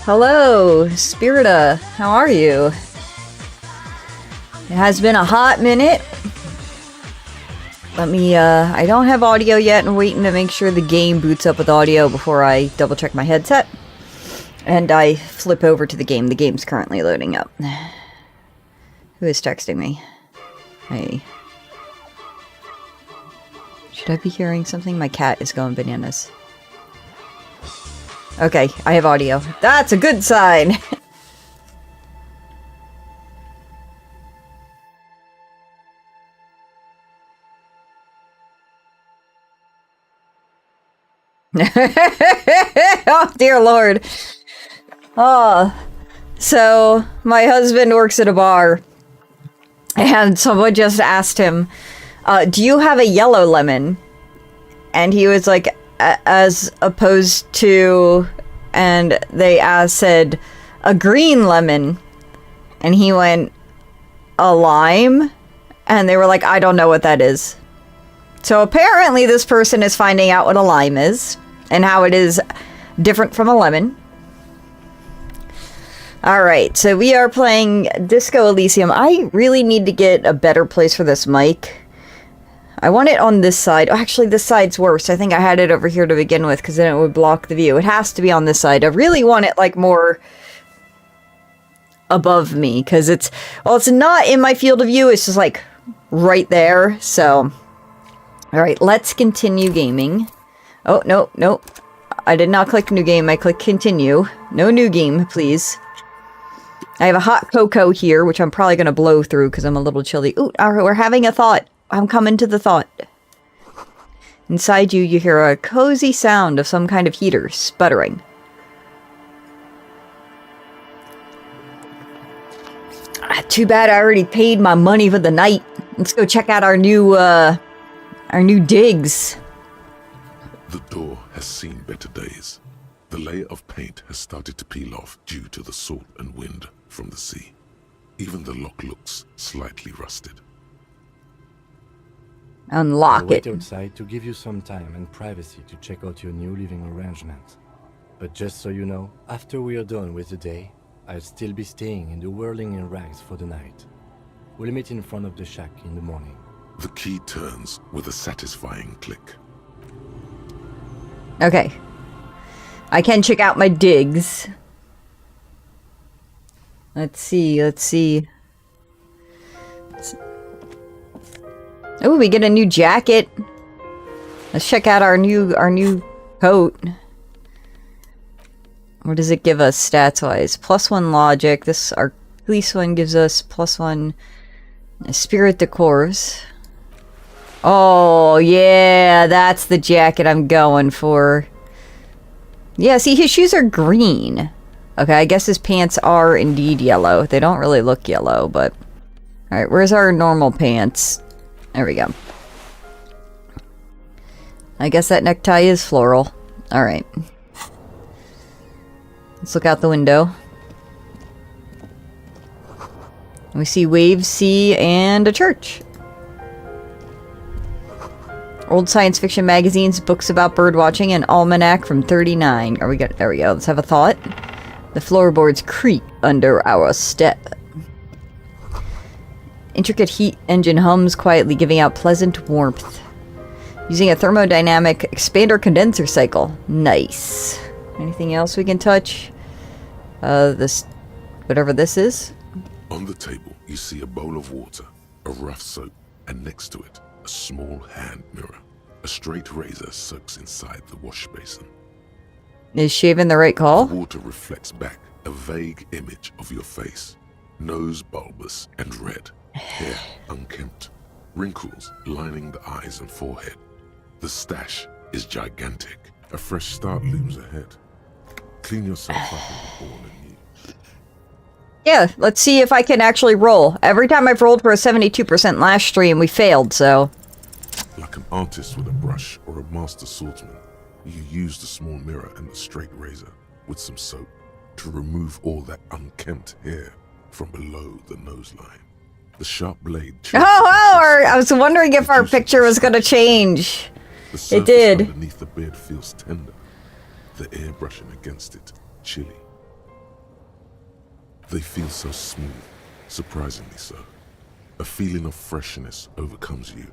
Hello, Spirita. How are you? It has been a hot minute. Let me, I don't have audio yet. I'm waiting to make sure the game boots up with audio before I double check my headset. And I flip over to the game. The game's currently loading up. Who is texting me? Hey. Should I be hearing something? My cat is going bananas. Okay, I have audio. That's a good sign! Oh, dear Lord. Oh, so my husband works at a bar, and someone just asked him, do you have a yellow lemon? And he was like, as opposed to, and they said, a green lemon. And he went, a lime? And they were like, I don't know what that is. So apparently this person is finding out what a lime is, and how it is different from a lemon. Alright, so we are playing Disco Elysium. I really need to get a better place for this mic. I want it on this side. Oh, actually, this side's worse. I think I had it over here to begin with, because then it would block the view. It has to be on this side. I really want it, like, more above me, because it's... Well, it's not in my field of view. It's just, like, right there. So, alright, let's continue gaming. Oh, no. I did not click new game. I clicked continue. No new game, please. I have a hot cocoa here, which I'm probably going to blow through, because I'm a little chilly. Ooh, we're having a thought. I'm coming to the thought. Inside you, you hear a cozy sound of some kind of heater sputtering. Too bad I already paid my money for the night. Let's go check out our new digs. The door has seen better days. The layer of paint has started to peel off due to the salt and wind from the sea. Even the lock looks slightly rusted. Unlock I'll wait it. outside to give you some time and privacy to check out your new living arrangement. But just so you know, after we are done with the day, I'll still be staying in the whirling in rags for the night. We'll meet in front of the shack in the morning. The key turns with a satisfying click. Okay. I can check out my digs. Let's see. Oh, we get a new jacket. Let's check out our new coat. What does it give us stats-wise? +1 logic. This, our police one gives us +1 spirit decors. Oh, yeah, that's the jacket I'm going for. Yeah, see, his shoes are green. Okay, I guess his pants are indeed yellow. They don't really look yellow, but... Alright, where's our normal pants? There we go. I guess that necktie is floral. Alright. Let's look out the window. We see waves, sea, and a church. Old science fiction magazines, books about birdwatching, and almanac from 39. There we go. Let's have a thought. The floorboards creak under our step. Intricate heat engine hums quietly, giving out pleasant warmth. Using a thermodynamic expander condenser cycle. Nice. Anything else we can touch? This... whatever this is. On the table, you see a bowl of water, a rough soap, and next to it, a small hand mirror. A straight razor soaks inside the wash basin. Is shaving the right call? The water reflects back a vague image of your face. Nose bulbous and red. Hair unkempt. Wrinkles lining the eyes and forehead. The stash is gigantic. A fresh start looms ahead. Clean yourself up in the ball and you. Yeah, let's see if I can actually roll. Every time I've rolled for a 72% last stream, we failed, so... Like an artist with a brush or a master swordsman, you use the small mirror and the straight razor with some soap to remove all that unkempt hair from below the nose line. The sharp blade... I was wondering if our picture was going to change. It did. Underneath the beard feels tender. The air brushing against it, chilly. They feel so smooth, surprisingly so. A feeling of freshness overcomes you,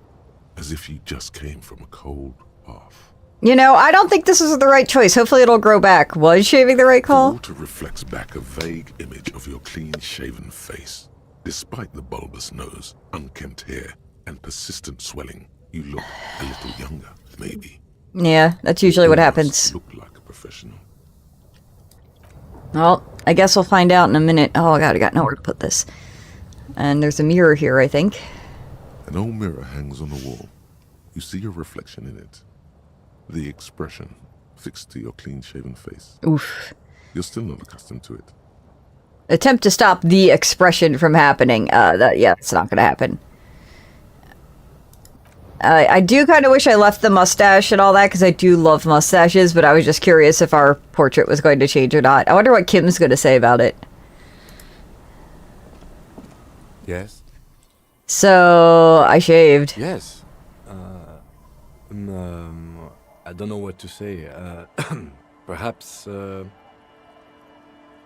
as if you just came from a cold bath. You know, I don't think this is the right choice. Hopefully it'll grow back. Was shaving the right The call? water reflects back a vague image of your clean-shaven face. Despite the bulbous nose, unkempt hair, and persistent swelling, you look a little younger, maybe. Yeah, that's usually what Almost happens. Look like a professional. Well, I guess we'll find out in a minute. Oh god, I got nowhere to put this. And there's a mirror here, I think. An old mirror hangs on the wall. You see your reflection in it. The expression fixed to your clean-shaven face. Oof. You're still not accustomed to it. Attempt to stop the expression from happening. Yeah, it's not gonna happen. I do kind of wish I left the mustache and all that, because I do love mustaches, but I was just curious if our portrait was going to change or not. I wonder what Kim's going to say about it. Yes? So, I shaved. Yes. I don't know what to say. Perhaps,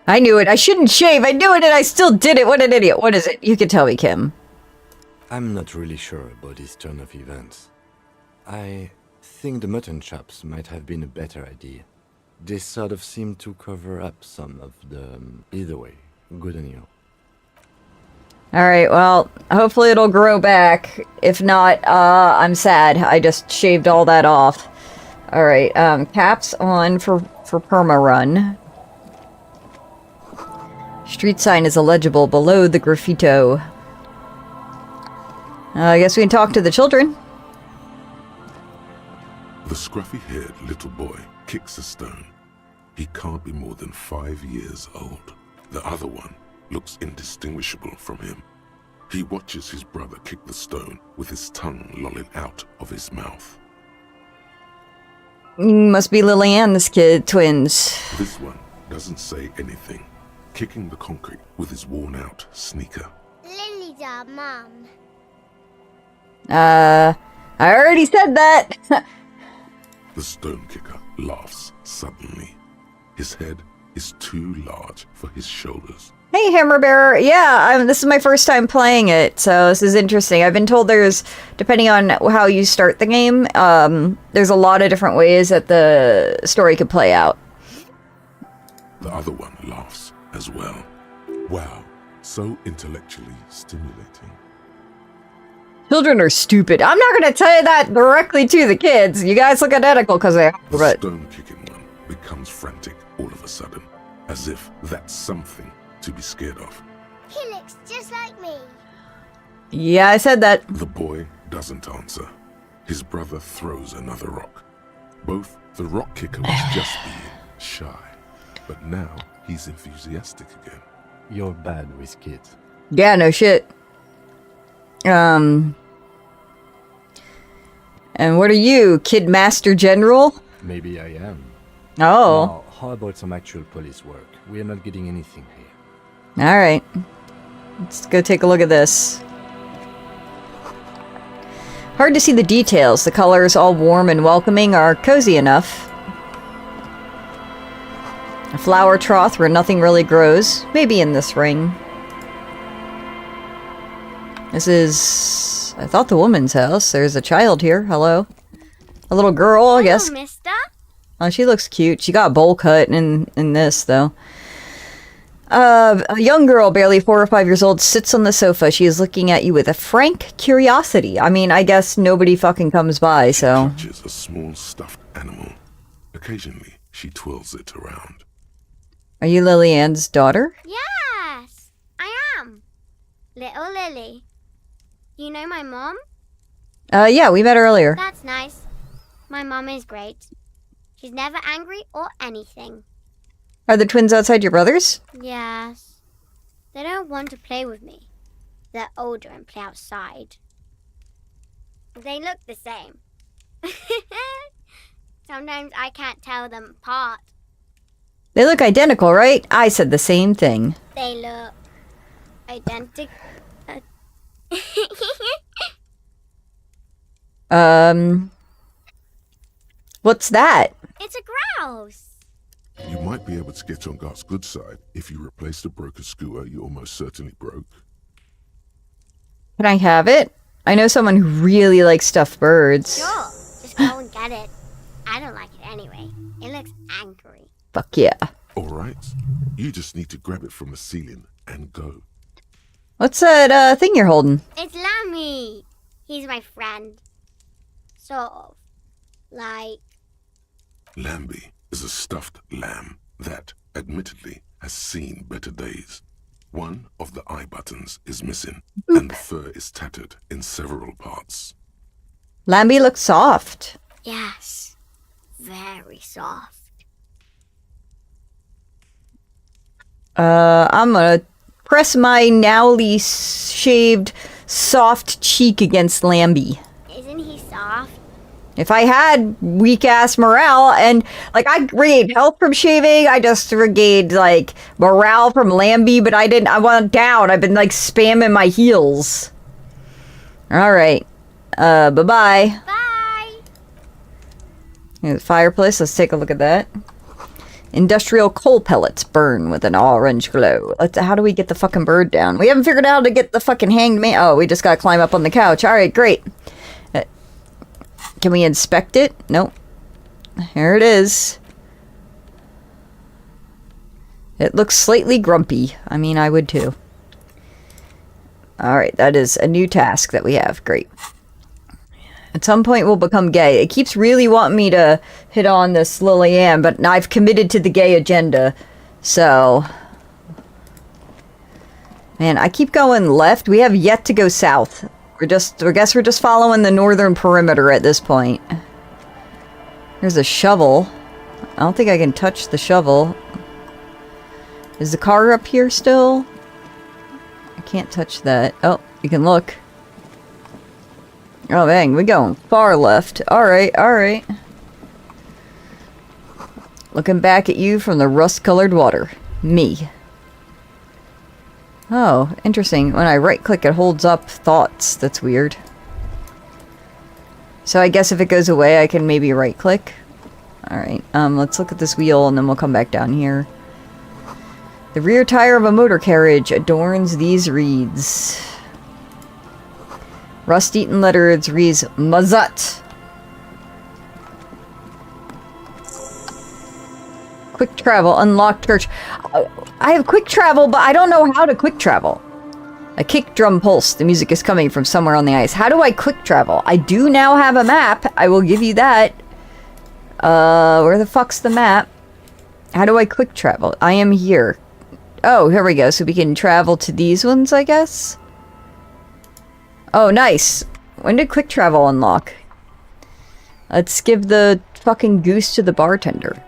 I knew it. I shouldn't shave. I knew it and I still did it. What an idiot. What is it? You can tell me, Kim. I'm not really sure about this turn of events. I think the mutton chops might have been a better idea. They sort of seem to cover up some of the... Either way, good on you. Alright, well, hopefully it'll grow back. If not, I'm sad. I just shaved all that off. Alright, caps on for perma run. Street sign is illegible below the graffito. I guess we can talk to the children. The scruffy-haired little boy kicks a stone. He can't be more than 5 years old. The other one looks indistinguishable from him. He watches his brother kick the stone with his tongue lolling out of his mouth. Must be Lillian's kid, twins. This one doesn't say anything, kicking the concrete with his worn-out sneaker. Lily's our mum. I already said that. The stone kicker laughs suddenly. His head is too large for his shoulders. Hey, Hammer Bearer. Yeah, this is my first time playing it, so this is interesting. I've been told there's, depending on how you start the game, there's a lot of different ways that the story could play out. The other one laughs as well. Wow, so intellectually stimulating. Children are stupid. I'm not going to tell you that directly to the kids. You guys look identical because they are, The but... stone-kicking one becomes frantic all of a sudden, as if that's something to be scared of. He looks just like me. Yeah, I said that. The boy doesn't answer. His brother throws another rock. Both the rock kicker was just being shy, but now he's enthusiastic again. You're bad with kids. Yeah, no shit. And what are you, Kid Master General? Maybe I am. Oh, Now, how about some actual police work? We are not getting anything here. alright. Let's go take a look at this. Hard to see the details. The colors, all warm and welcoming, are cozy enough. A flower trough where nothing really grows. Maybe in this ring. This is... I thought the woman's house. There's a child here. Hello. A little girl, I guess. Hello, mister. Oh, she looks cute. She got a bowl cut in this, though. A young girl, barely 4 or 5 years old, sits on the sofa. She is looking at you with a frank curiosity. I mean, I guess nobody fucking comes by, so... Touches a small stuffed animal. Occasionally, she twirls it around. Are you Lillian's daughter? Yes, I am. Little Lily. You know my mom? Yeah, we met earlier. That's nice. My mom is great. She's never angry or anything. Are the twins outside your brothers? Yes. They don't want to play with me. They're older and play outside. They look the same. Sometimes I can't tell them apart. They look identical, right? I said the same thing. They look identical. What's that? It's a grouse. You might be able to get on Gart's good side if you replace the broken skua you almost certainly broke. Can I have it? I know someone who really likes stuffed birds. Sure, just go and get it. I don't like it anyway. It looks angry. Fuck yeah. Alright, you just need to grab it from the ceiling and go. What's that thing you're holding? It's Lammy. He's my friend. Sort of. Like... Lambie is a stuffed lamb that, admittedly, has seen better days. One of the eye buttons is missing, and the fur is tattered in several parts. Lambie looks soft. Yes. Very soft. I'm gonna press my nowly shaved soft cheek against Lambie. Isn't he soft? If I had weak ass morale and like I regained health from shaving, I just regained like morale from Lambie, but I went down. I've been like spamming my heals. Alright. Bye-bye. Bye! Here's the fireplace. Let's take a look at that. Industrial coal pellets burn with an orange glow. How do we get the fucking bird down? We haven't figured out how to get the fucking hanged man. Oh, we just gotta climb up on the couch. Alright, great. Can we inspect it? Nope. Here it is. It looks slightly grumpy. I mean, I would too. Alright, that is a new task that we have. Great. At some point we'll become gay. It keeps really wanting me to hit on this Lily Ann, but I've committed to the gay agenda. So... Man, I keep going left. We have yet to go south. I guess we're just following the northern perimeter at this point. There's a shovel. I don't think I can touch the shovel. Is the car up here still? I can't touch that. Oh, you can look. Oh, dang, we're going far left. Alright, alright. Looking back at you from the rust-colored water. Me. Oh, interesting. When I right-click, it holds up thoughts. That's weird. So I guess if it goes away, I can maybe right-click. Alright, let's look at this wheel, and then we'll come back down here. The rear tire of a motor carriage adorns these reeds. Rust-eaten letters reads Mazut. Quick travel, unlocked church. I have quick travel, but I don't know how to quick travel. A kick drum pulse. The music is coming from somewhere on the ice. How do I quick travel? I do now have a map. I will give you that. Where the fuck's the map? How do I quick travel? I am here. Oh, here we go. So we can travel to these ones, I guess? Oh, nice. When did quick travel unlock? Let's give the fucking goose to the bartender.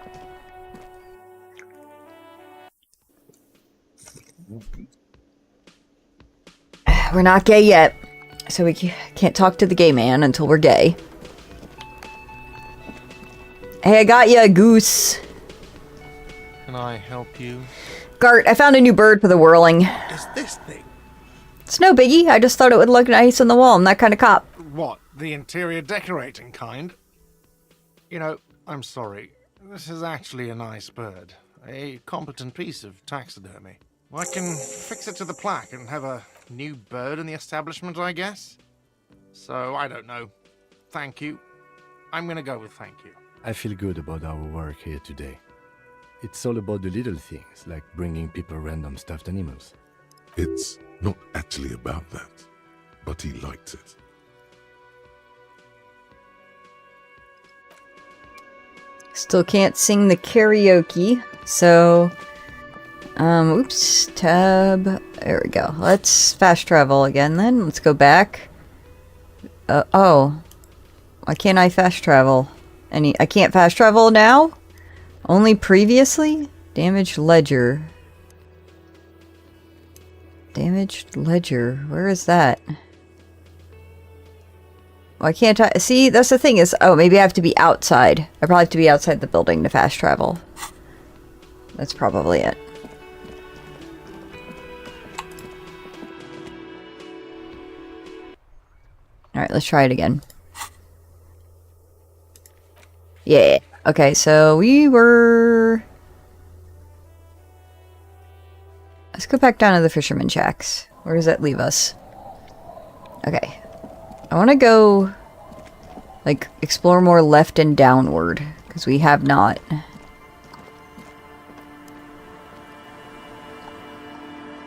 We're not gay yet, so we can't talk to the gay man until we're gay. Hey, I got you a goose. Can I help you? Gart, I found a new bird for the whirling. Is this thing? It's no biggie. I just thought it would look nice on the wall. I'm that kind of cop. What, the interior decorating kind? You know, I'm sorry. This is actually a nice bird. A competent piece of taxidermy. I can fix it to the plaque and have a new bird in the establishment, I guess. So, I don't know. Thank you. I'm gonna go with thank you. I feel good about our work here today. It's all about the little things, like bringing people random stuffed animals. It's not actually about that, but he liked it. Still can't sing the karaoke, so... oops, tab. There we go. Let's fast travel again then. Let's go back. Oh. Why can't I fast travel? I can't fast travel now? Only previously? Damaged ledger. Damaged ledger. Where is that? Why can't I? See, that's the thing is... Oh, maybe I have to be outside. I probably have to be outside the building to fast travel. That's probably it. Alright, let's try it again. Yeah. Okay, so we were... Let's go back down to the fisherman shacks. Where does that leave us? Okay. I want to go, like, explore more left and downward, because we have not.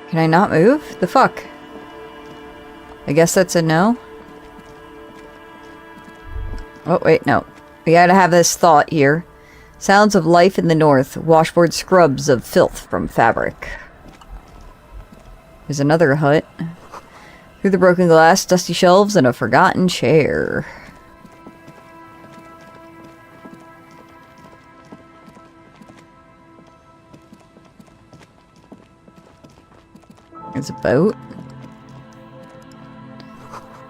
Can I not move? The fuck? I guess that's a no? Oh, wait, no. We gotta have this thought here. Sounds of life in the north. Washboard scrubs of filth from fabric. There's another hut. Through the broken glass, dusty shelves, and a forgotten chair. There's a boat.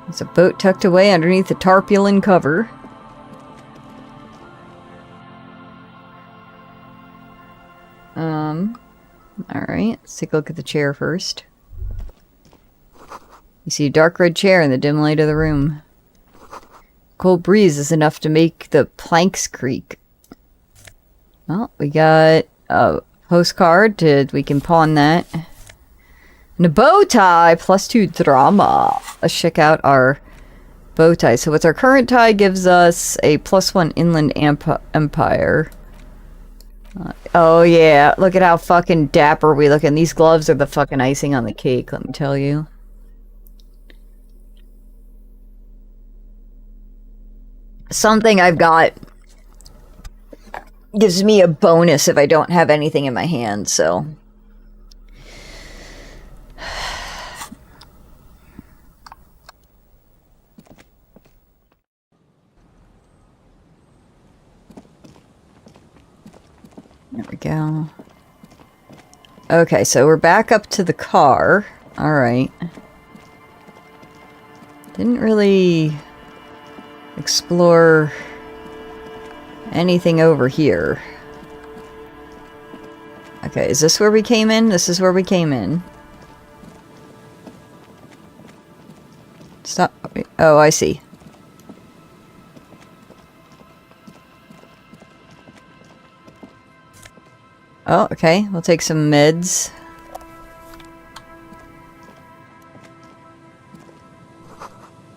There's a boat tucked away underneath the tarpaulin cover. Alright, let's take a look at the chair first. You see a dark red chair in the dim light of the room. Cold breeze is enough to make the planks creak. Well, we got a postcard. We can pawn that. And a bow tie, +2 drama. Let's check out our bow tie. So what's our current tie gives us a +1 inland empire. Oh yeah, look at how fucking dapper we look. And these gloves are the fucking icing on the cake, let me tell you. Something I've got gives me a bonus if I don't have anything in my hand, so. There we go. Okay, so we're back up to the car. Alright. Didn't really explore anything over here. Okay, is this where we came in? This is where we came in. Stop. Oh, I see. Oh, okay. We'll take some meds.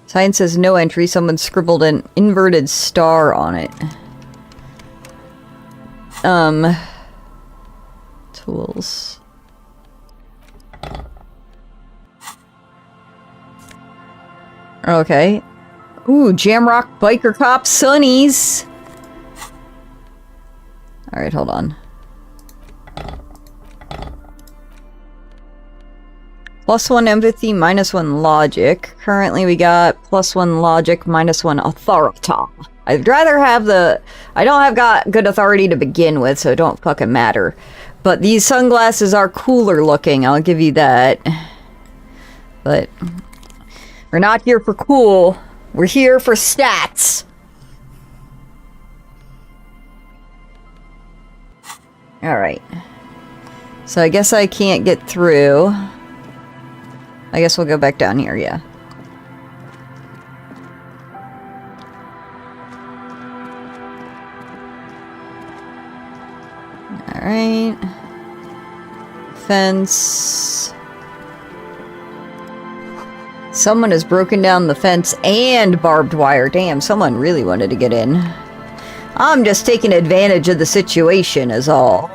Sign says no entry. Someone scribbled an inverted star on it. Tools. Okay. Ooh, Jamrock Biker Cop Sunnies. Alright, hold on. +1 empathy, -1 logic. Currently we got +1 logic, -1 authority. I'd rather have the... I don't have got good authority to begin with, so it don't fucking matter. But these sunglasses are cooler looking, I'll give you that. But... we're not here for cool. We're here for stats. Alright. So I guess I can't get through. I guess we'll go back down here, yeah. Alright. Fence. Someone has broken down the fence and barbed wire. Damn, someone really wanted to get in. I'm just taking advantage of the situation is all.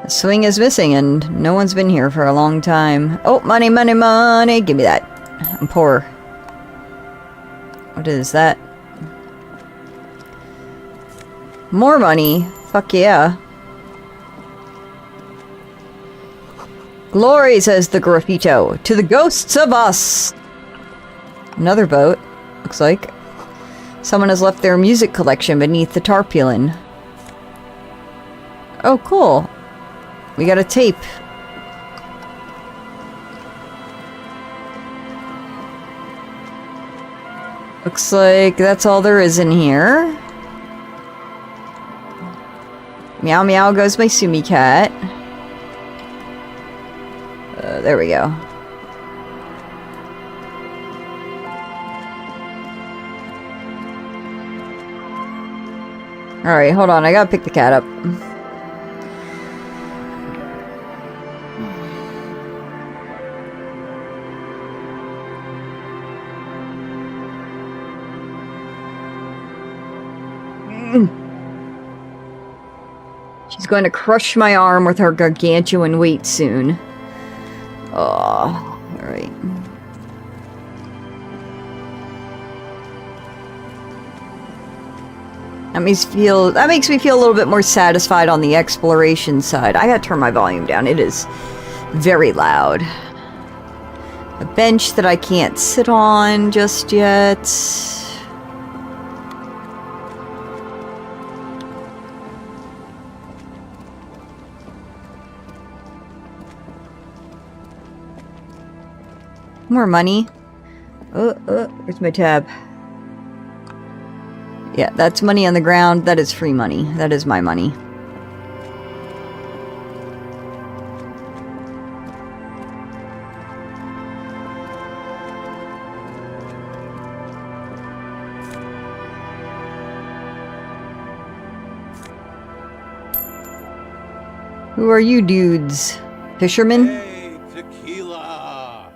The swing is missing and no one's been here for a long time. Oh, money, money, money. Give me that. I'm poor. What is that? More money. Fuck yeah. Glory, says the graffito. To the ghosts of us. Another boat, looks like. Someone has left their music collection beneath the tarpaulin. Oh, cool. We got a tape. Looks like that's all there is in here. Meow meow goes my Sumi cat. There we go. Alright, hold on. I gotta pick the cat up. She's going to crush my arm with her gargantuan weight soon. Oh, alright. That makes me feel a little bit more satisfied on the exploration side. I gotta turn my volume down. It is very loud. A bench that I can't sit on just yet. More money. Where's my tab? Yeah, that's money on the ground. That is free money. That is my money. Who are you dudes? Fishermen? Hey, tequila!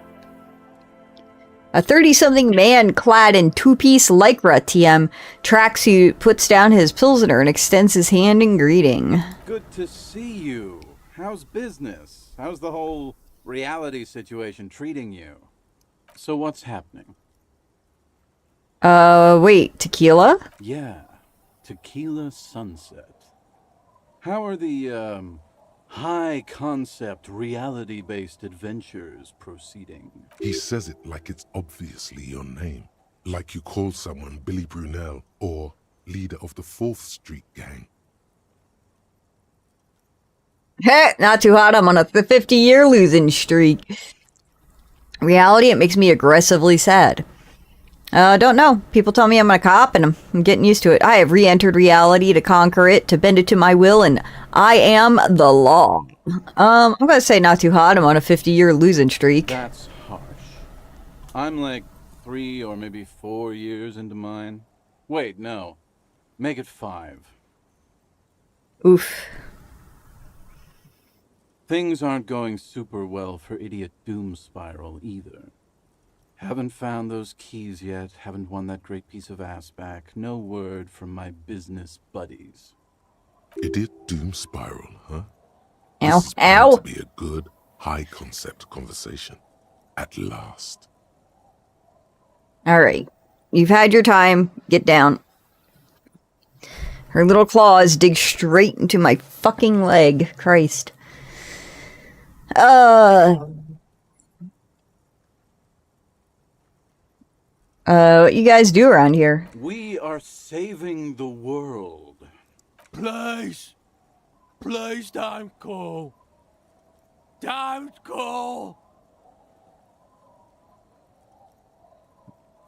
A 30-something man clad in two-piece lycra TM tracksuit puts down his pilsner and extends his hand in greeting. Good to see you. How's business? How's the whole reality situation treating you? So what's happening? Wait, tequila? Yeah, Tequila Sunset. How are the, high-concept, reality-based adventures proceeding? He says it like it's obviously your name. Like you call someone Billy Brunel or leader of the 4th Street gang. Heh, not too hot. I'm on a 50-year losing streak. Reality, it makes me aggressively sad. Don't know. People tell me I'm a cop, and I'm getting used to it. I have re-entered reality to conquer it, to bend it to my will, and I am the law. I'm gonna say not too hot. I'm on a 50-year losing streak. That's harsh. I'm like 3 or maybe 4 years into mine. Wait, no. Make it 5. Oof. Things aren't going super well for Idiot Doom Spiral either. Haven't found those keys yet, haven't won that great piece of ass back. No word from my business buddies. Idiot Doom Spiral, huh? Ow. This is going Ow. to be a good, high-concept conversation. At last. Alright. You've had your time. Get down. Her little claws dig straight into my fucking leg. Christ. What you guys do around here? We are saving the world. Please! Please don't go! Don't go!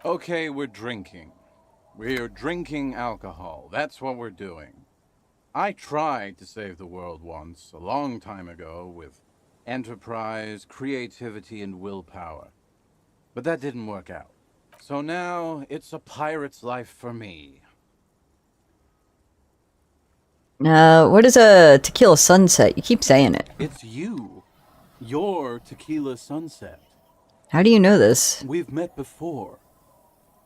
Okay, we're drinking. We're drinking alcohol. That's what we're doing. I tried to save the world once, a long time ago, with enterprise, creativity, and willpower. But that didn't work out. So now, it's a pirate's life for me. What is a tequila sunset? You keep saying it. It's you. Your Tequila Sunset. How do you know this? We've met before.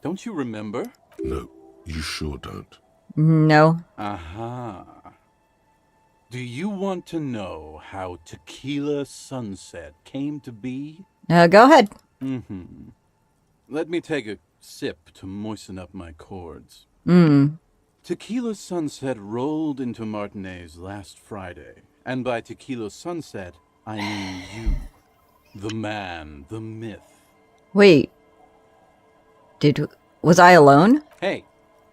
Don't you remember? No, you sure don't. No. Aha. Do you want to know how Tequila Sunset came to be? Go ahead. Mm-hmm. Let me take a sip to moisten up my cords. Tequila Sunset rolled into Martinez last Friday. And by Tequila Sunset, I mean you. The man, the myth. Wait. Was I alone? Hey,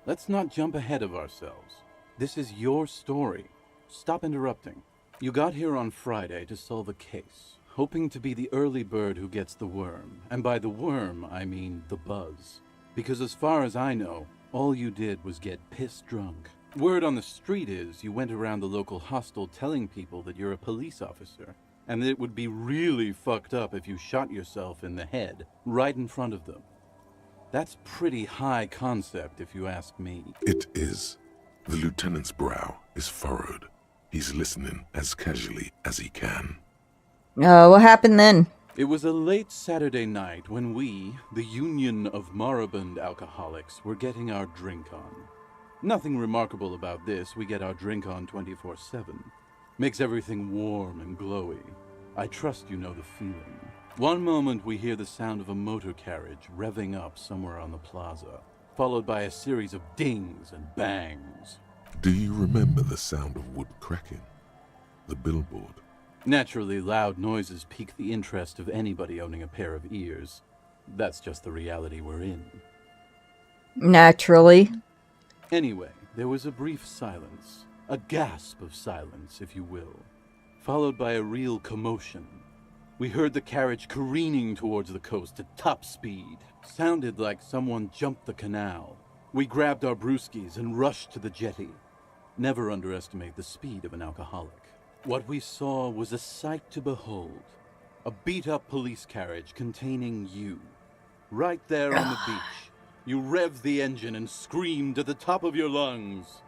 let's not jump ahead of ourselves. This is your story. Stop interrupting. You got here on Friday to solve a case, hoping to be the early bird who gets the worm. And by the worm, I mean the buzz. Because as far as I know, all you did was get piss drunk. Word on the street is you went around the local hostel telling people that you're a police officer, and that it would be really fucked up if you shot yourself in the head, right in front of them. That's pretty high concept, if you ask me. It is. The lieutenant's brow is furrowed. He's listening as casually as he can. What happened then? It was a late Saturday night when we, the Union of Moribund Alcoholics, were getting our drink on. Nothing remarkable about this. We get our drink on 24/7. Makes everything warm and glowy. I trust you know the feeling. One moment we hear the sound of a motor carriage revving up somewhere on the plaza, followed by a series of dings and bangs. Do you remember the sound of wood cracking? The billboard? Naturally, loud noises pique the interest of anybody owning a pair of ears. That's just the reality we're in. Naturally. Anyway, there was a brief silence. A gasp of silence, if you will, followed by a real commotion. We heard the carriage careening towards the coast at top speed. Sounded like someone jumped the canal. We grabbed our brewskis and rushed to the jetty. Never underestimate the speed of an alcoholic. What we saw was a sight to behold. A beat-up police carriage containing you. Right there on the beach. You revved the engine and screamed at the top of your lungs.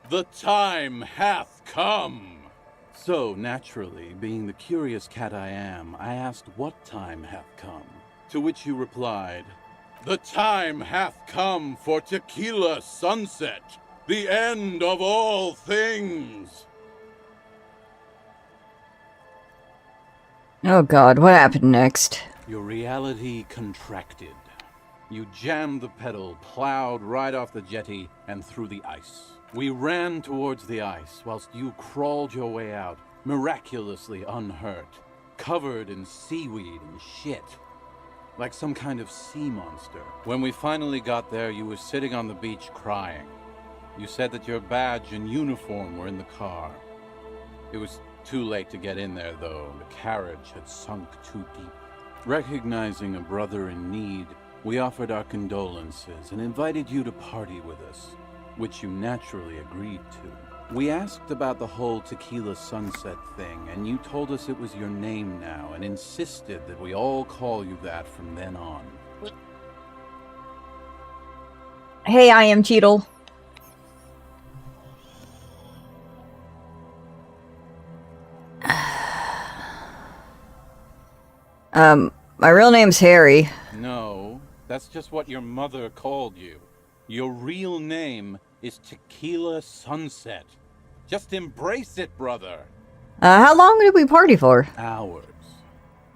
The time hath come! So, naturally, being the curious cat I am, I asked what time hath come. To which you replied, the time hath come for tequila sunset, the end of all things! Oh god, what happened next? Your reality contracted. You jammed the pedal, plowed right off the jetty, and through the ice. We ran towards the ice, whilst you crawled your way out, miraculously unhurt, covered in seaweed and shit, like some kind of sea monster. When we finally got there, you were sitting on the beach crying. You said that your badge and uniform were in the car. It was too late to get in there, though. The carriage had sunk too deep. Recognizing a brother in need, we offered our condolences and invited you to party with us, which you naturally agreed to. We asked about the whole tequila sunset thing, and you told us it was your name now and insisted that we all call you that from then on. Hey, I am Cheetle. My real name's Harry. No, that's just what your mother called you. Your real name is Tequila Sunset. Just embrace it, brother. How long did we party for? Hours.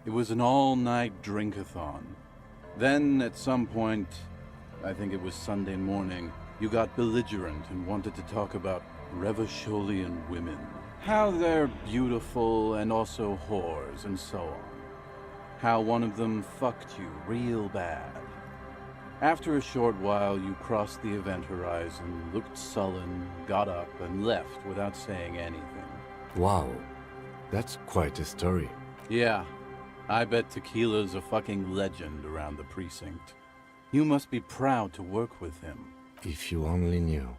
It was an all-night drink-a-thon. Then, at some point, I think it was Sunday morning, you got belligerent and wanted to talk about Revacholian women. How they're beautiful and also whores and so on. How one of them fucked you real bad. After a short while, you crossed the event horizon, looked sullen, got up, and left without saying anything. Wow, that's quite a story. Yeah, I bet Tequila's a fucking legend around the precinct. You must be proud to work with him. If you only knew.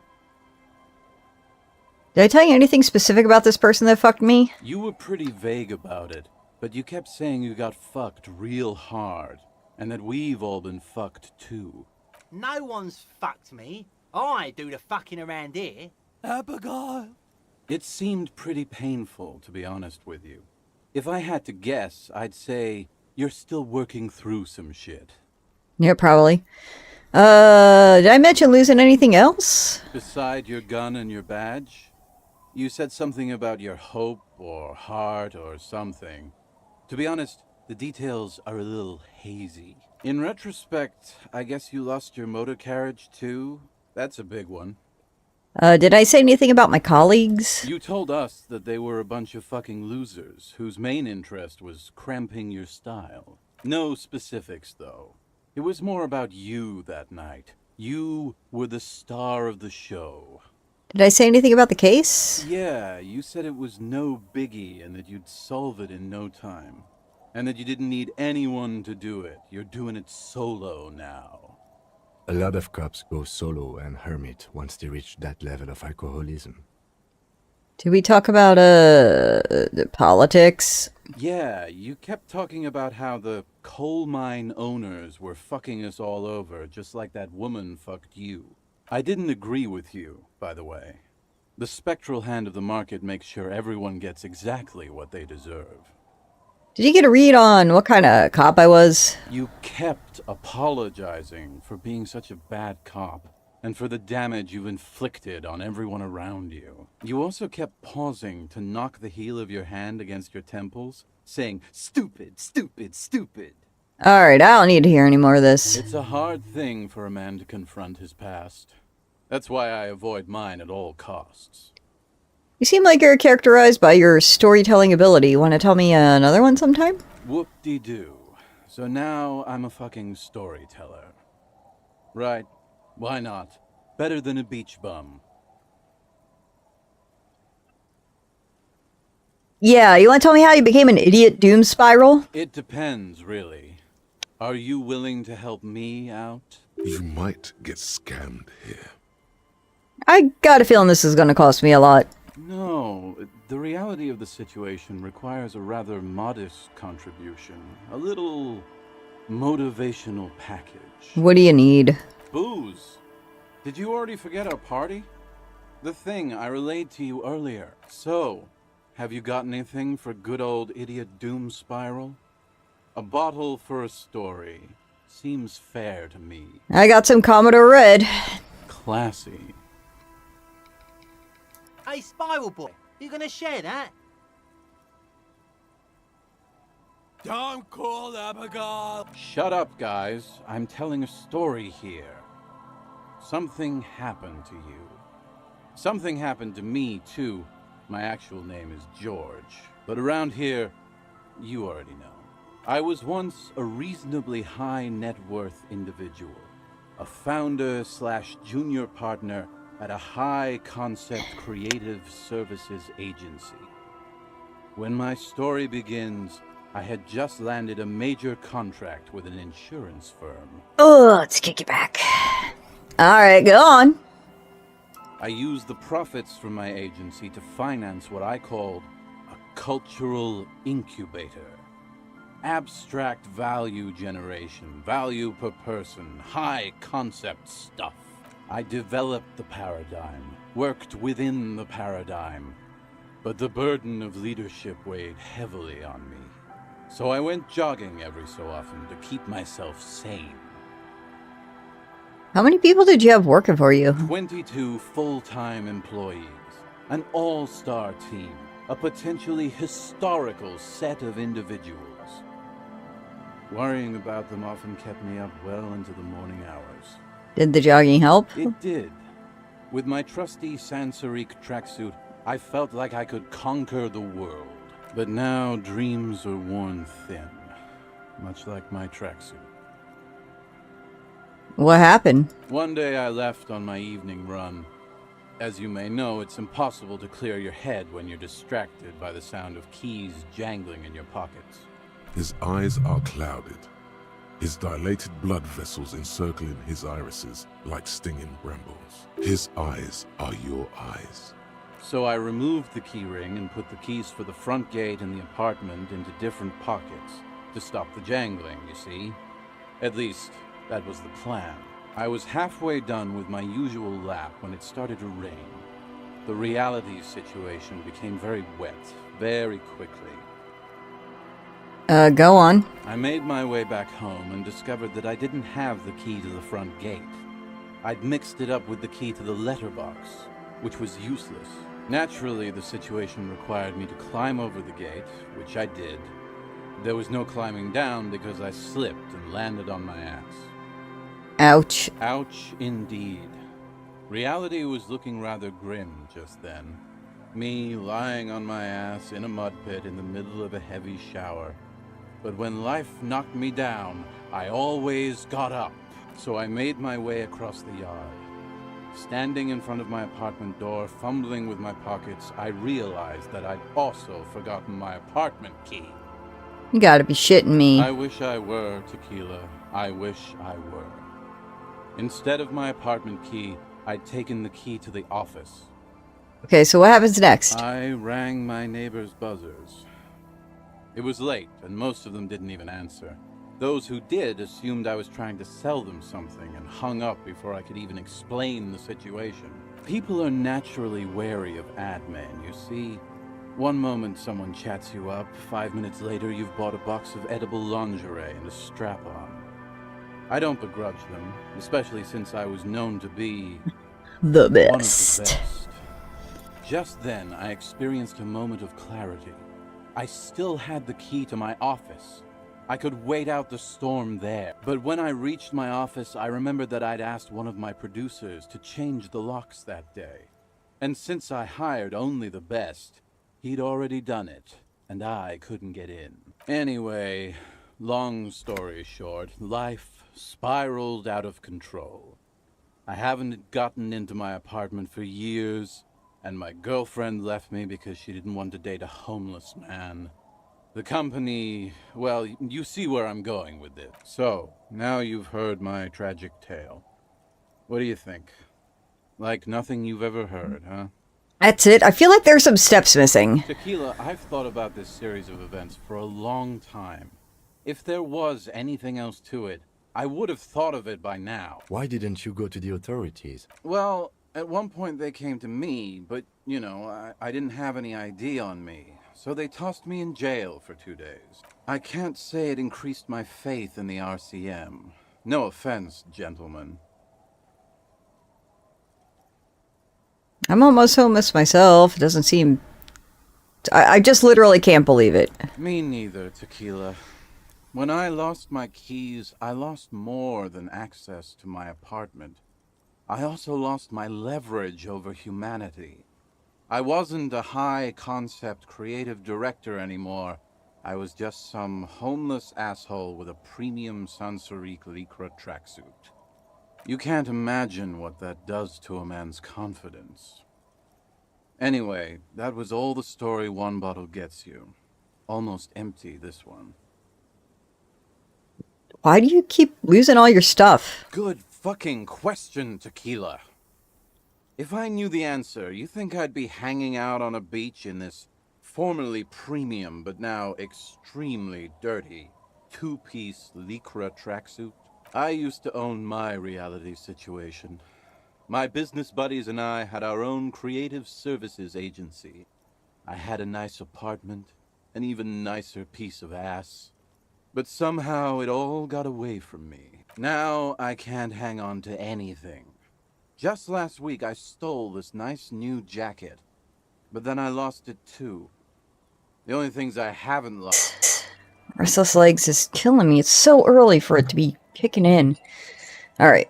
Did I tell you anything specific about this person that fucked me? You were pretty vague about it, but you kept saying you got fucked real hard, and that we've all been fucked too. No one's fucked me. I do the fucking around here. Abigail! It seemed pretty painful, to be honest with you. If I had to guess, I'd say you're still working through some shit. Yeah, probably. Did I mention losing anything else? Beside your gun and your badge? You said something about your hope or heart or something. To be honest, the details are a little hazy. In retrospect, I guess you lost your motor carriage too? That's a big one. Did I say anything about my colleagues? You told us that they were a bunch of fucking losers whose main interest was cramping your style. No specifics, though. It was more about you that night. You were the star of the show. Did I say anything about the case? Yeah, you said it was no biggie and that you'd solve it in no time. And that you didn't need anyone to do it. You're doing it solo now. A lot of cops go solo and hermit once they reach that level of alcoholism. Did we talk about, the politics? Yeah, you kept talking about how the coal mine owners were fucking us all over, just like that woman fucked you. I didn't agree with you, by the way. The spectral hand of the market makes sure everyone gets exactly what they deserve. Did you get a read on what kind of cop I was? You kept apologizing for being such a bad cop, and for the damage you've inflicted on everyone around you. You also kept pausing to knock the heel of your hand against your temples, saying, "Stupid, stupid, stupid." Alright, I don't need to hear any more of this. It's a hard thing for a man to confront his past. That's why I avoid mine at all costs. You seem like you're characterized by your storytelling ability. You want to tell me another one sometime? Whoop-de-doo. So now I'm a fucking storyteller. Right. Why not? Better than a beach bum. Yeah, you want to tell me how you became an idiot doom spiral? It depends, really. Are you willing to help me out? You might get scammed here. I got a feeling this is going to cost me a lot. No, the reality of the situation requires a rather modest contribution. A little motivational package. What do you need? Booze. Did you already forget our party? The thing I relayed to you earlier. So, have you got anything for good old idiot doom spiral? A bottle for a story. Seems fair to me. I got some Commodore Red. Classy. Hey, Spiral Boy, you gonna share that? Don't call Abigail. Shut up, guys. I'm telling a story here. Something happened to you. Something happened to me, too. My actual name is George. But around here, you already know. I was once a reasonably high net worth individual. A founder/junior partner at a high concept creative services agency. When my story begins, I had just landed a major contract with an insurance firm. Oh, let's kick it back. Alright, go on. I used the profits from my agency to finance what I called a cultural incubator. Abstract value generation, value per person, high concept stuff. I developed the paradigm, worked within the paradigm, but the burden of leadership weighed heavily on me. So I went jogging every so often to keep myself sane. How many people did you have working for you? 22 full-time employees, an all-star team, a potentially historical set of individuals. Worrying about them often kept me up well into the morning hours. Did the jogging help? It did. With my trusty Sansarique tracksuit, I felt like I could conquer the world. But now dreams are worn thin, much like my tracksuit. What happened? One day I left on my evening run. As you may know, it's impossible to clear your head when you're distracted by the sound of keys jangling in your pockets. His eyes are clouded, his dilated blood vessels encircling his irises like stinging brambles. His eyes are your eyes. So I removed the key ring and put the keys for the front gate and the apartment into different pockets to stop the jangling, you see. At least, that was the plan. I was halfway done with my usual lap when it started to rain. The reality situation became very wet, very quickly. Go on. I made my way back home and discovered that I didn't have the key to the front gate. I'd mixed it up with the key to the letterbox, which was useless. Naturally, the situation required me to climb over the gate, which I did. There was no climbing down because I slipped and landed on my ass. Ouch. Ouch, indeed. Reality was looking rather grim just then. Me lying on my ass in a mud pit in the middle of a heavy shower. But when life knocked me down, I always got up. So I made my way across the yard. Standing in front of my apartment door, fumbling with my pockets, I realized that I'd also forgotten my apartment key. You gotta be shitting me. I wish I were, Tequila. I wish I were. Instead of my apartment key, I'd taken the key to the office. Okay, so what happens next? I rang my neighbor's buzzers. It was late, and most of them didn't even answer. Those who did assumed I was trying to sell them something and hung up before I could even explain the situation. People are naturally wary of ad men, you see. One moment someone chats you up, 5 minutes later you've bought a box of edible lingerie and a strap-on. I don't begrudge them, especially since I was known to be The one of the best. best. Just then, I experienced a moment of clarity. I still had the key to my office. I could wait out the storm there. But when I reached my office, I remembered that I'd asked one of my producers to change the locks that day. And since I hired only the best, he'd already done it, and I couldn't get in. Anyway, long story short, life spiraled out of control. I haven't gotten into my apartment for years, and my girlfriend left me because she didn't want to date a homeless man. The company, well, you see where I'm going with this. So, now you've heard my tragic tale. What do you think? Like nothing you've ever heard, huh? That's it. I feel like there's some steps missing. Tequila, I've thought about this series of events for a long time. If there was anything else to it, I would have thought of it by now. Why didn't you go to the authorities? Well, at one point they came to me, but, you know, I didn't have any ID on me. So they tossed me in jail for 2 days. I can't say it increased my faith in the RCM. No offense, gentlemen. I'm almost homeless myself. It doesn't seem... I just literally can't believe it. Me neither, Tequila. When I lost my keys, I lost more than access to my apartment. I also lost my leverage over humanity. I wasn't a high-concept creative director anymore. I was just some homeless asshole with a premium Sansorique Lycra tracksuit. You can't imagine what that does to a man's confidence. Anyway, that was all the story one bottle gets you. Almost empty, this one. Why do you keep losing all your stuff? Good fucking question, Tequila. If I knew the answer, you think I'd be hanging out on a beach in this formerly premium but now extremely dirty two-piece Lycra tracksuit? I used to own my reality situation. My business buddies and I had our own creative services agency. I had a nice apartment, an even nicer piece of ass. But somehow it all got away from me. Now I can't hang on to anything. Just last week I stole this nice new jacket, but then I lost it too. The only things I haven't lost... Restless Legs is killing me. It's so early for it to be kicking in. Alright.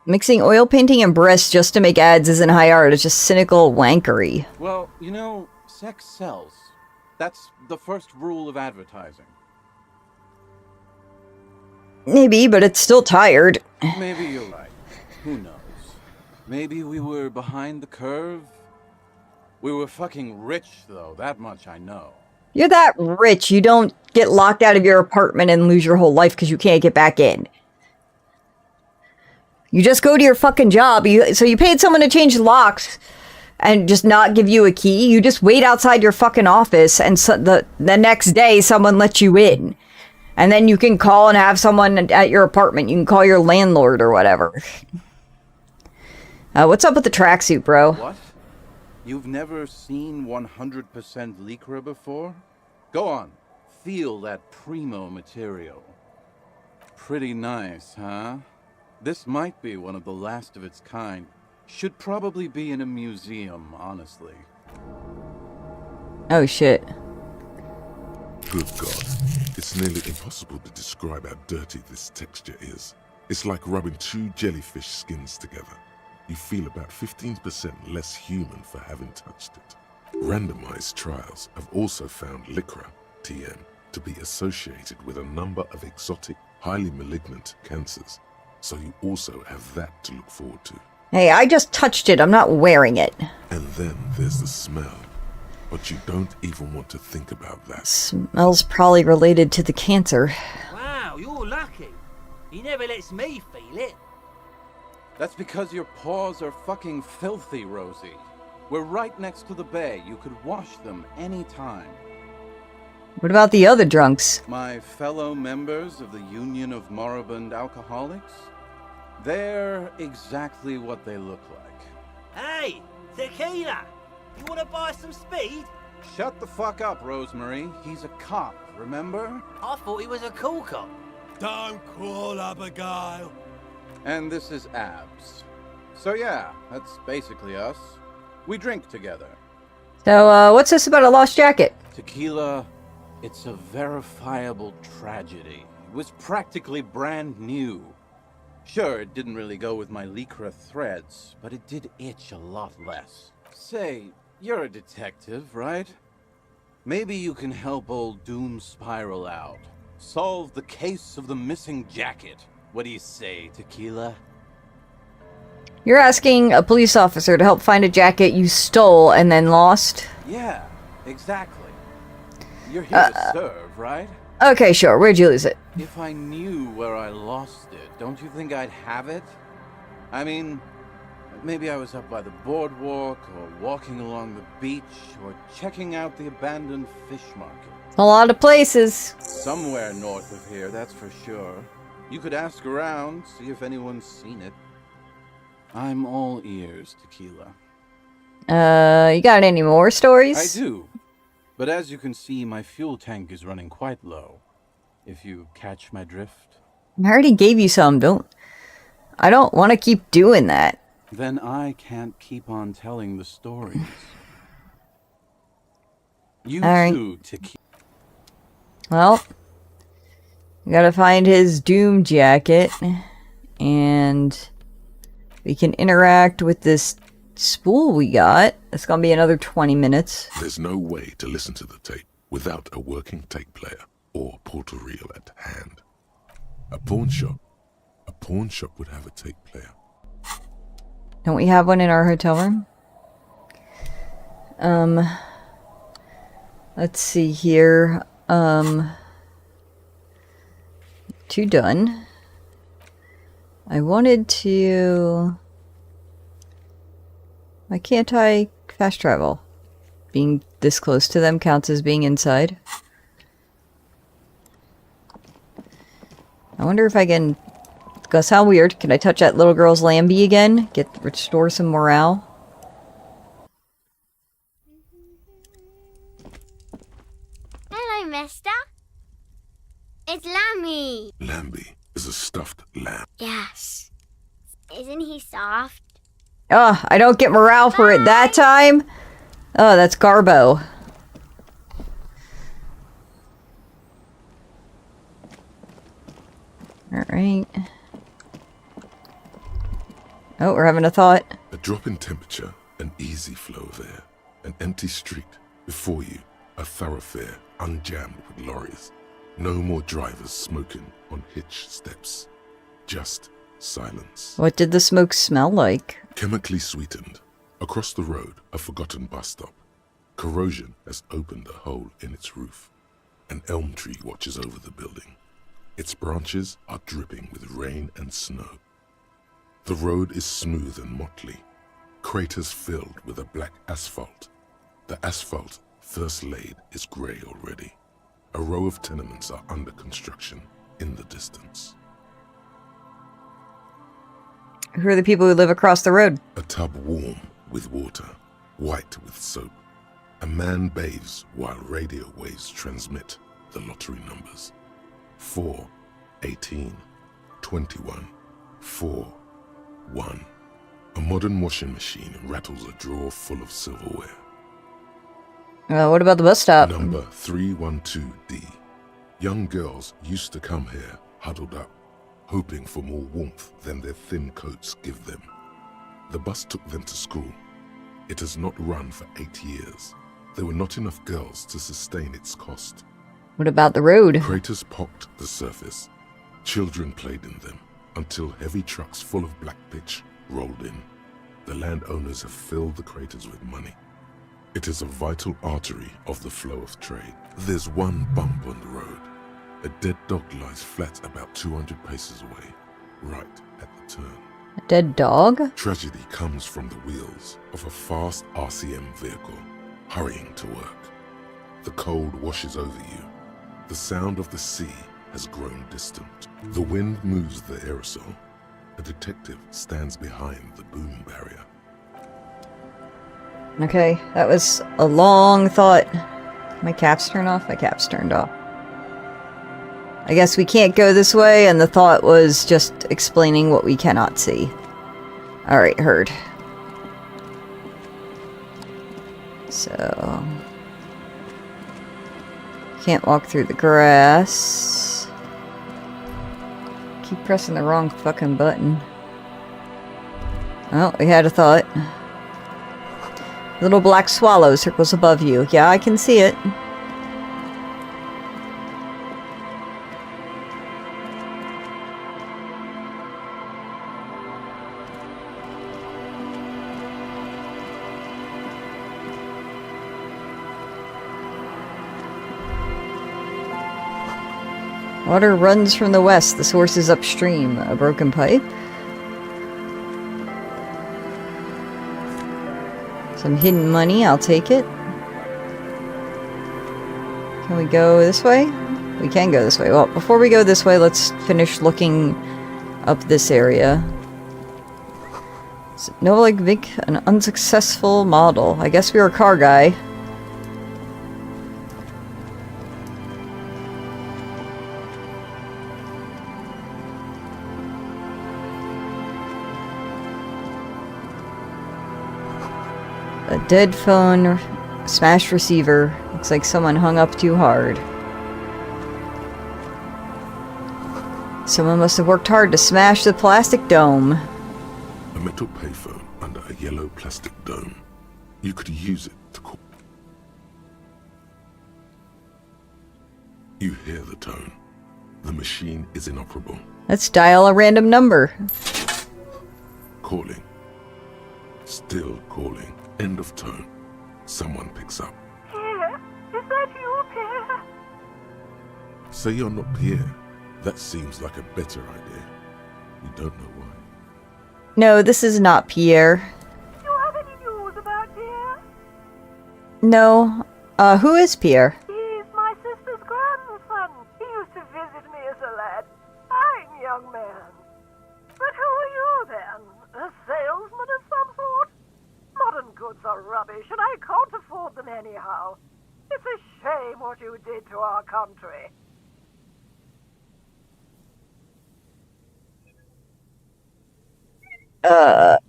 Mixing oil painting and breasts just to make ads isn't high art. It's just cynical wankery. Well, you know, sex sells. That's the first rule of advertising. Maybe, but it's still tired. Maybe you're right. Who knows? Maybe we were behind the curve? We were fucking rich, though. That much I know. You're that rich, you don't get locked out of your apartment and lose your whole life because you can't get back in. You just go to your fucking job. So you paid someone to change locks and just not give you a key. You just wait outside your fucking office, and so the next day someone lets you in. And then you can call and have someone at your apartment. You can call your landlord or whatever. What's up with the tracksuit, bro? What? You've never seen 100% Lycra before? Go on. Feel that primo material. Pretty nice, huh? This might be one of the last of its kind. Should probably be in a museum, honestly. Oh, shit. Good God. It's nearly impossible to describe how dirty this texture is. It's like rubbing two jellyfish skins together. You feel about 15% less human for having touched it. Randomized trials have also found Lycra, TM, to be associated with a number of exotic, highly malignant cancers. So you also have that to look forward to. Hey, I just touched it. I'm not wearing it. And then there's the smell. But you don't even want to think about that. Smells probably related to the cancer. Wow, you're lucky. He never lets me feel it. That's because your paws are fucking filthy, Rosie. We're right next to the bay. You could wash them anytime. What about the other drunks? My fellow members of the Union of Moribund Alcoholics? They're exactly what they look like. Hey, Tequila! You want to buy some speed? Shut the fuck up, Rosemary. He's a cop, remember? I thought he was a cool cop. Don't call Abigail. And this is Abs. So yeah, that's basically us. We drink together. So, what's this about a lost jacket? Tequila, it's a verifiable tragedy. It was practically brand new. Sure, it didn't really go with my Lycra threads, but it did itch a lot less. Say, you're a detective, right? Maybe you can help old Doom Spiral out. Solve the case of the missing jacket. What do you say, Tequila? You're asking a police officer to help find a jacket you stole and then lost? Yeah, exactly. You're here to serve, right? Okay, sure. Where'd you lose it? If I knew where I lost it, don't you think I'd have it? I mean, maybe I was up by the boardwalk, or walking along the beach, or checking out the abandoned fish market. A lot of places. Somewhere north of here, that's for sure. You could ask around, see if anyone's seen it. I'm all ears, Tequila. You got any more stories? I do. But as you can see, my fuel tank is running quite low. If you catch my drift. I already gave you some. I don't want to keep doing that. Then I can't keep on telling the stories. You All right. too, Tequila. Well, we gotta find his Doom jacket, and we can interact with this spool we got. It's gonna be another 20 minutes. There's no way to listen to the tape without a working tape player or portal reel at hand. A pawn shop would have a tape player. Don't we have one in our hotel room? Let's see here. 2 done. I wanted to... Why can't I fast travel? Being this close to them counts as being inside. I wonder if I can... It's gonna sound weird. Can I touch that little girl's Lambie again? Restore some morale? Hello, mister. It's Lammy. Lambie is a stuffed lamb. Yes. Isn't he soft? Oh, I don't get morale for it that time? Oh, that's Garbo. Alright. Oh, we're having a thought. A drop in temperature, an easy flow of air, an empty street. Before you, a thoroughfare unjammed with lorries. No more drivers smoking on hitch steps. Just silence. What did the smoke smell like? Chemically sweetened. Across the road, a forgotten bus stop. Corrosion has opened a hole in its roof. An elm tree watches over the building. Its branches are dripping with rain and snow. The road is smooth and motley, craters filled with a black asphalt. The asphalt, first laid, is grey already. A row of tenements are under construction in the distance. Who are the people who live across the road? A tub warm with water, white with soap. A man bathes while radio waves transmit the lottery numbers. 4, 18, 21, 4, 1. A modern washing machine rattles a drawer full of silverware. What about the bus stop? Number 312D. Young girls used to come here huddled up, hoping for more warmth than their thin coats give them. The bus took them to school. It has not run for 8 years. There were not enough girls to sustain its cost. What about the road? Craters pocked the surface. Children played in them until heavy trucks full of black pitch rolled in. The landowners have filled the craters with money. It is a vital artery of the flow of trade. There's one bump on the road. A dead dog lies flat about 200 paces away, right at the turn. A dead dog? Tragedy comes from the wheels of a fast RCM vehicle, hurrying to work. The cold washes over you. The sound of the sea has grown distant. The wind moves the aerosol. A detective stands behind the boom barrier. Okay, that was a long thought. My cap's turned off? My cap's turned off. I guess we can't go this way, and the thought was just explaining what we cannot see. Alright, heard. So... Can't walk through the grass. Keep pressing the wrong fucking button. Oh, we had a thought. Little black swallow circles above you. Yeah, I can see it. Water runs from the west. The source is upstream. A broken pipe. Some hidden money. I'll take it. Can we go this way? We can go this way. Well, before we go this way, let's finish looking up this area. No, like, big, an unsuccessful model. I guess we were a car guy. A dead phone, smashed receiver. Looks like someone hung up too hard. Someone must have worked hard to smash the plastic dome. A metal payphone under a yellow plastic dome. You could use it to call. You hear the tone. The machine is inoperable. Let's dial a random number. Calling. Still calling. End of tone. Someone picks up. Pierre, is that you, Pierre? Say you're not Pierre. That seems like a better idea. You don't know why. No, this is not Pierre. Do you have any news about Pierre? No. Who is Pierre? He's my sister's grandson. He used to visit me as a lad. Fine young man. But who are you then? A salesman of some sort? Modern goods are rubbish, and I can't afford them anyhow. It's a shame what you did to our country. I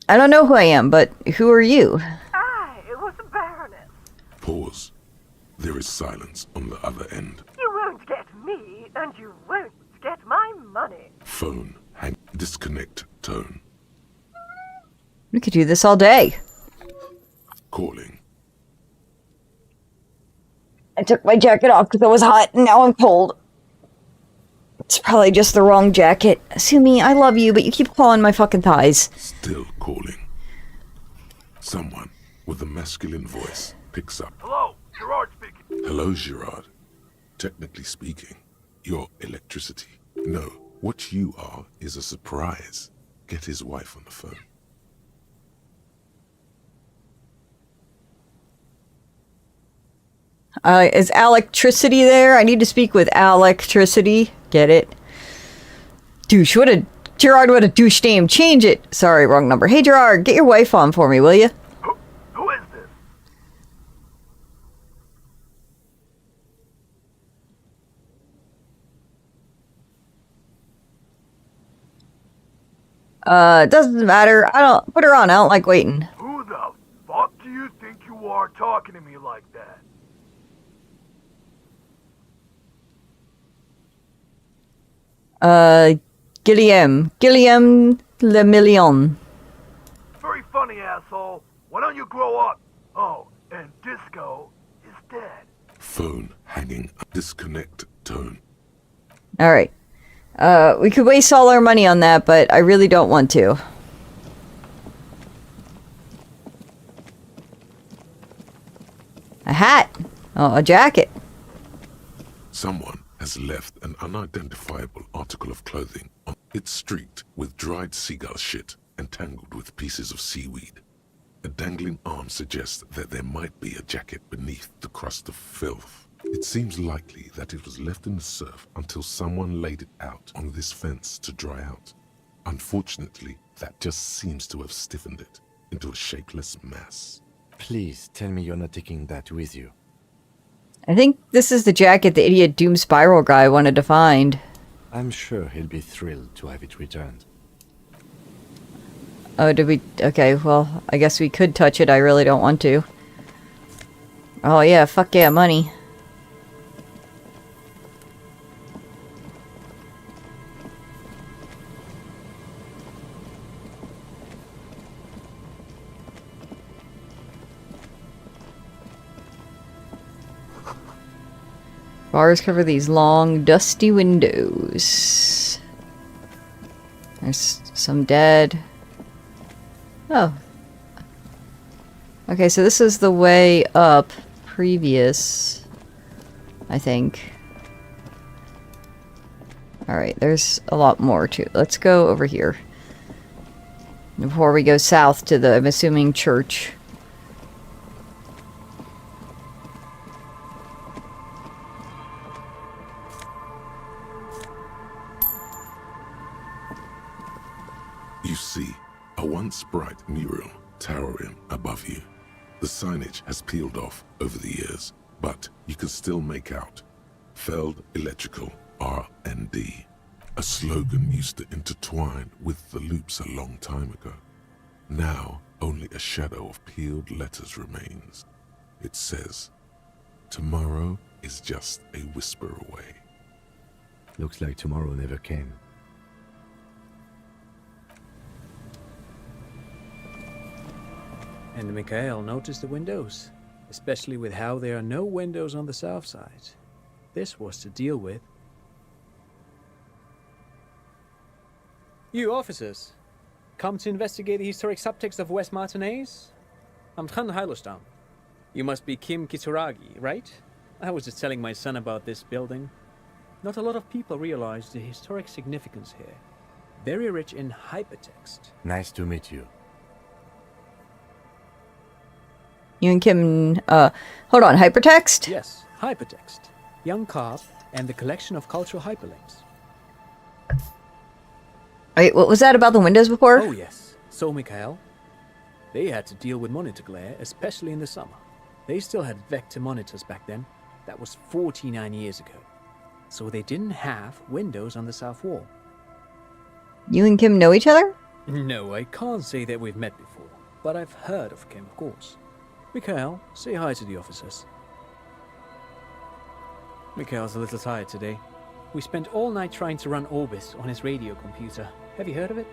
don't know who I am, but who are you? I was a baroness. Pause. There is silence on the other end. You won't get me, and you won't get my money. Phone. Hang. Disconnect. Tone. We could do this all day. Calling. I took my jacket off because it was hot, and now I'm cold. It's probably just the wrong jacket. Sumi, I love you, but you keep clawing my fucking thighs. Still calling. Someone with a masculine voice picks up. Hello, Gerard speaking. Hello, Gerard. Technically speaking, you're electricity. No, what you are is a surprise. Get his wife on the phone. Is electricity there? I need to speak with electricity. Get it? Douche. What a... Gerard, what a douche name. Change it. Sorry, wrong number. Hey, Gerard, get your wife on for me, will you? Who is this? It doesn't matter. I don't... Put her on. I don't like waiting. Who the fuck do you think you are talking to me like that? Guillaume Le Million. Very funny, asshole. Why don't you grow up? Oh, and Disco is dead. Phone hanging. Disconnect. Tone. Alright. We could waste all our money on that, but I really don't want to. A hat. Oh, a jacket. Someone has left an unidentifiable article of clothing on. It's streaked with dried seagull shit and tangled with pieces of seaweed. A dangling arm suggests that there might be a jacket beneath the crust of filth. It seems likely that it was left in the surf until someone laid it out on this fence to dry out. Unfortunately, that just seems to have stiffened it. into a shapeless mass. Please tell me you're not taking that with you. I think this is the jacket the idiot Doom Spiral guy wanted to find. I'm sure he'll be thrilled to have it returned. Oh, did we? Okay, well, I guess we could touch it. I really don't want to. Oh yeah, fuck yeah, money. Bars cover these long, dusty windows. There's some dead. Oh. Okay, so this is the way up previous, I think. Alright, there's a lot more too. Let's go over here. Before we go south to the, I'm assuming, church. You see a once bright mural towering above you. The signage has peeled off over the years, but you can still make out Feld Electrical R&D. A slogan used to intertwine with the loops a long time ago. Now, only a shadow of peeled letters remains. It says, "Tomorrow is just a whisper away." Looks like tomorrow never came. And Mikhail noticed the windows, especially with how there are no windows on the south side. This was to deal with. You officers, come to investigate the historic subtext of West Martinez? I'm Tran Heilostam. You must be Kim Kitsuragi, right? I was just telling my son about this building. Not a lot of people realize the historic significance here. Very rich in hypertext. Nice to meet you. You and Kim, hold on, hypertext? Yes, hypertext. Young Carp and the collection of cultural hyperlinks. Wait, what was that about the windows before? Oh yes, so Mikhail. They had to deal with monitor glare, especially in the summer. They still had vector monitors back then. That was 49 years ago. So they didn't have windows on the south wall. You and Kim know each other? No, I can't say that we've met before, but I've heard of Kim, of course. Mikhail, say hi to the officers. Mikhail's a little tired today. We spent all night trying to run Orbis on his radio computer. Have you heard of it?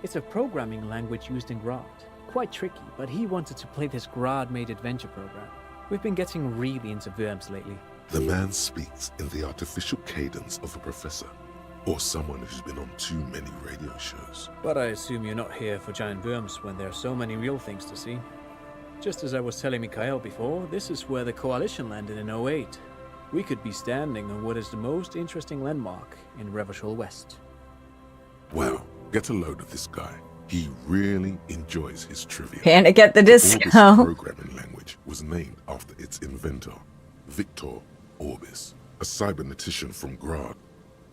It's a programming language used in Grad. Quite tricky, but he wanted to play this Grad-made adventure program. We've been getting really into Worms lately. The man speaks in the artificial cadence of a professor, or someone who's been on too many radio shows. But I assume you're not here for giant worms when there are so many real things to see. Just as I was telling Mikhail before, this is where the Coalition landed in 08. We could be standing on what is the most interesting landmark in Revachol West. Well, get a load of this guy. He really enjoys his trivia. Panic at the Orbis disco. programming language was named after its inventor, Victor Orbis, a cybernetician from Grad.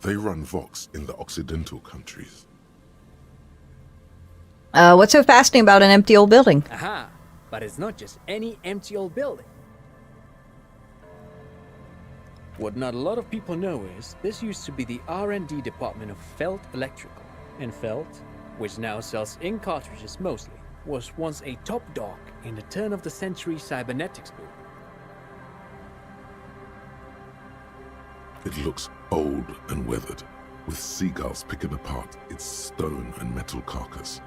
They run Vox in the Occidental countries. What's so fascinating about an empty old building? Aha! But it's not just any empty old building. What not a lot of people know is, this used to be the R&D department of Feld Electrical. And Feld, which now sells ink cartridges mostly, was once a top dog in the turn-of-the-century cybernetics boom. It looks old and weathered, with seagulls picking apart its stone and metal carcass.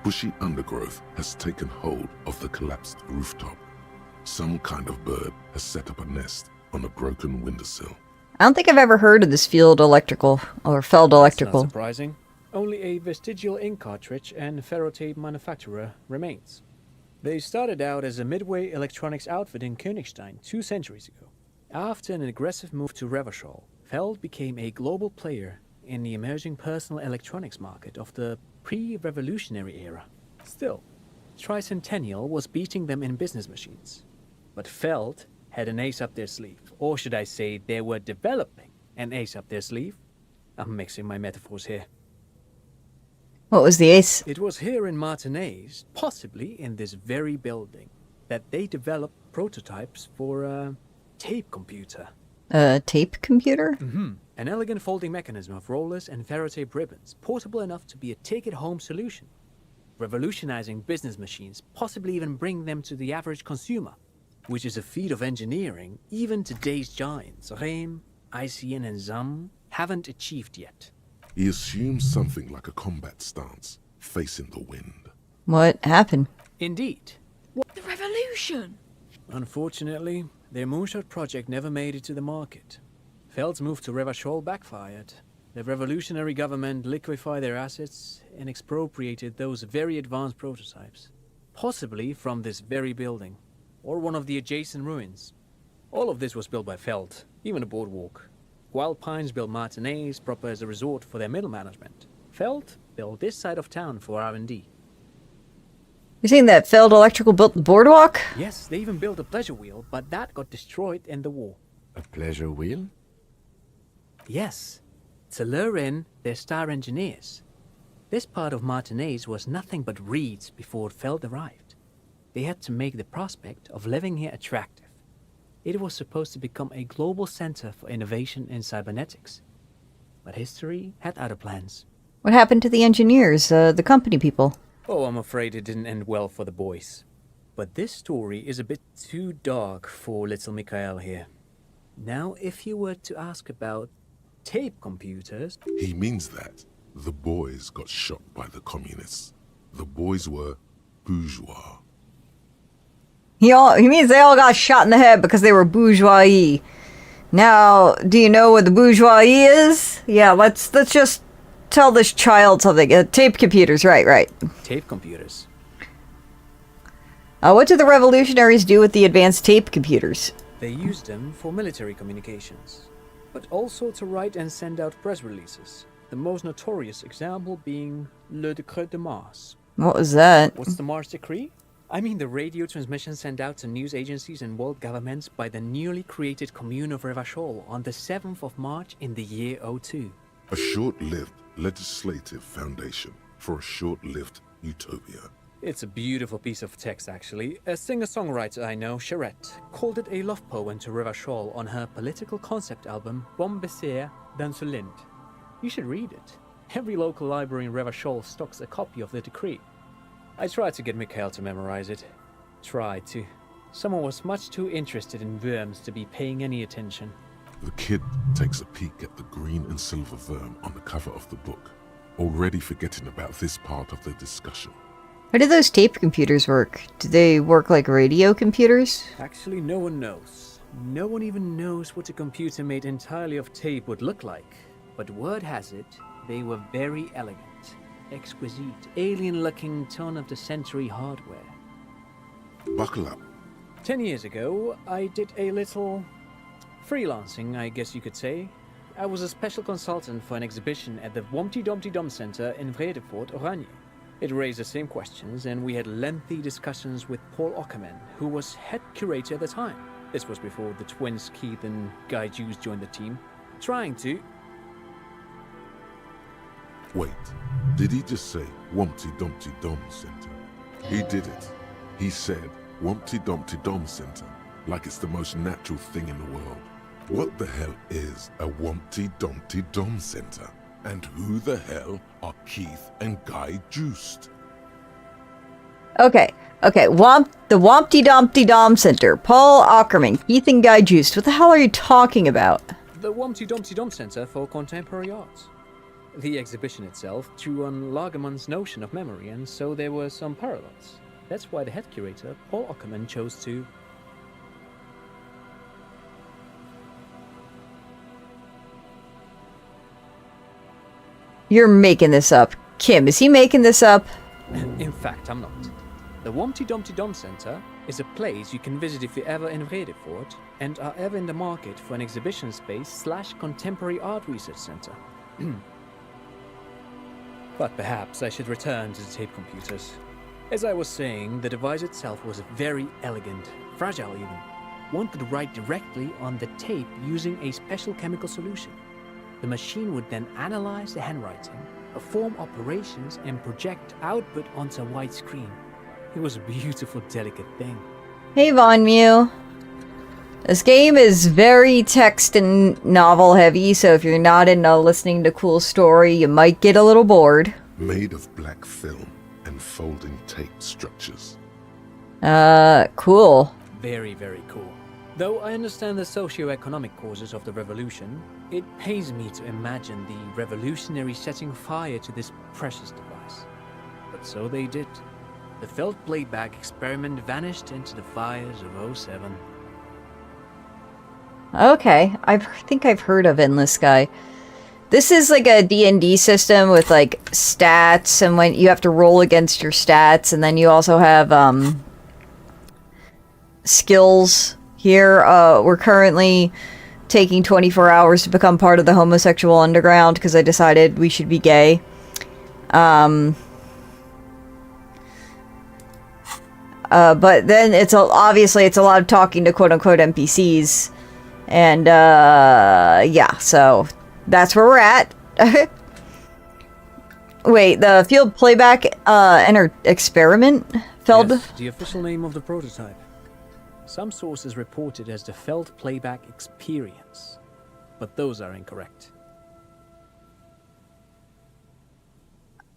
Bushy undergrowth has taken hold of the collapsed rooftop. Some kind of bird has set up a nest on a broken windowsill. I don't think I've ever heard of this Field Electrical, or Feld Electrical. Not surprising. Only a vestigial ink cartridge and ferrotape manufacturer remains. They started out as a midway electronics outfit in Königstein 2 centuries ago. After an aggressive move to Revachol, Feld became a global player in the emerging personal electronics market of the pre-revolutionary era. Still, Tricentennial was beating them in business machines. But Feld had an ace up their sleeve. Or should I say, they were developing an ace up their sleeve? I'm mixing my metaphors here. What was the ace? It was here in Martinez, possibly in this very building, that they developed prototypes for a tape computer. A tape computer? An elegant folding mechanism of rollers and ferrotape ribbons, portable enough to be a take-it-home solution. Revolutionizing business machines, possibly even bring them to the average consumer, which is a feat of engineering even today's giants, Rehm, ICN and ZAM, haven't achieved yet. He assumes something like a combat stance, facing the wind. What happened? Indeed. The revolution! Unfortunately, their moonshot project never made it to the market. Feld's move to Revachol backfired. The revolutionary government liquefied their assets and expropriated those very advanced prototypes, possibly from this very building, or one of the adjacent ruins. All of this was built by Feld, even the boardwalk. Wild Pines built Martinez proper as a resort for their middle management. Feld built this side of town for R&D. You're saying that Feld Electrical built the boardwalk? Yes, they even built a pleasure wheel, but that got destroyed in the war. A pleasure wheel? Yes, to lure in their star engineers. This part of Martinez was nothing but reeds before Feld arrived. They had to make the prospect of living here attractive. It was supposed to become a global center for innovation in cybernetics. But history had other plans. What happened to the engineers, the company people? Oh, I'm afraid it didn't end well for the boys. But this story is a bit too dark for little Mikhail here. Now, if you were to ask about tape computers... He means that the boys got shot by the communists. The boys were bourgeois. He means they all got shot in the head because they were bourgeoisie. Now, do you know what the bourgeoisie is? Yeah, let's just tell this child something. Tape computers, right. Tape computers. What did the revolutionaries do with the advanced tape computers? They used them for military communications, but also to write and send out press releases. The most notorious example being Le Décret de Mars. What was that? What's the Mars Decree? I mean the radio transmission sent out to news agencies and world governments by the newly created Commune of Revachol on the 7th of March in the year 02. A short-lived legislative foundation for a short-lived utopia. It's a beautiful piece of text, actually. A singer-songwriter I know, Charette, called it a love poem to Revachol on her political concept album, Bon Baiser dans le Lind. You should read it. Every local library in Revachol stocks a copy of the decree. I tried to get Mikhail to memorize it. Tried to. Someone was much too interested in worms to be paying any attention. The kid takes a peek at the green and silver worm on the cover of the book, already forgetting about this part of the discussion. How do those tape computers work? Do they work like radio computers? Actually, no one knows. No one even knows what a computer made entirely of tape would look like. But word has it, they were very elegant. Exquisite, alien-looking turn-of-the-century hardware. Buckle up. 10 years ago, I did a little freelancing, I guess you could say. I was a special consultant for an exhibition at the Wompty Dumpty Dum Center in Vredefort, Oranje. It raised the same questions, and we had lengthy discussions with Paul Ockerman, who was head curator at the time. This was before the twins Keith and Guy Juice joined the team, trying to... Wait, did he just say Wumpty Dumpty Dum Center? He did it. He said Wumpty Dumpty Dum Center, like it's the most natural thing in the world. What the hell is a Wumpty Dumpty Dum Center? And who the hell are Keith and Guy Juiced? Okay. The Wompty Dumpty Dom Center. Paul Ackerman, Keith and Guy Juiced. What the hell are you talking about? The Wompty Dumpty Dum Center for Contemporary Arts. The exhibition itself drew on Lagerman's notion of memory, and so there were some parallels. That's why the head curator, Paul Ackerman, chose to... You're making this up. Kim, is he making this up? In fact, I'm not. The Wompty Dumpty Dum Center is a place you can visit if you're ever in Vredefort and are ever in the market for an exhibition space / contemporary art research center. But perhaps I should return to the tape computers. As I was saying, the device itself was very elegant, fragile even. One could write directly on the tape using a special chemical solution. The machine would then analyze the handwriting perform operations, and project output onto a white screen. It was a beautiful, delicate thing. Hey, Von Mew. This game is very text and novel heavy, so if you're not into listening to cool story, you might get a little bored. Made of black film and folding tape structures. Cool. Very, very cool. Though I understand the socio-economic causes of the revolution, it pains me to imagine the revolutionaries setting fire to this precious device. But so they did. The felt playback experiment vanished into the fires of '07. Okay, I think I've heard of Endless Sky. This is like a D&D system with like stats, and when you have to roll against your stats, and then you also have skills here. We're currently taking 24 hours to become part of the homosexual underground because I decided we should be gay. But then obviously it's a lot of talking to quote-unquote NPCs. And, yeah, so that's where we're at. Wait, the field playback, experiment? Yes, the official name of the prototype. Some sources report it as the Felt Playback Experience, but those are incorrect.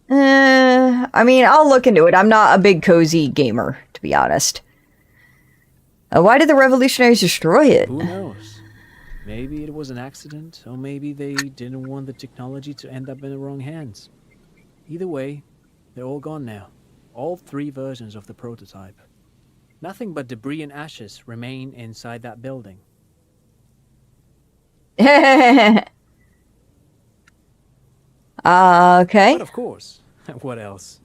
I mean, I'll look into it. I'm not a big cozy gamer, to be honest. Why did the revolutionaries destroy it? Who knows? Maybe it was an accident, or maybe they didn't want the technology to end up in the wrong hands. Either way, they're all gone now. All 3 versions of the prototype. Nothing but debris and ashes remain inside that building. Okay. But of course, what else?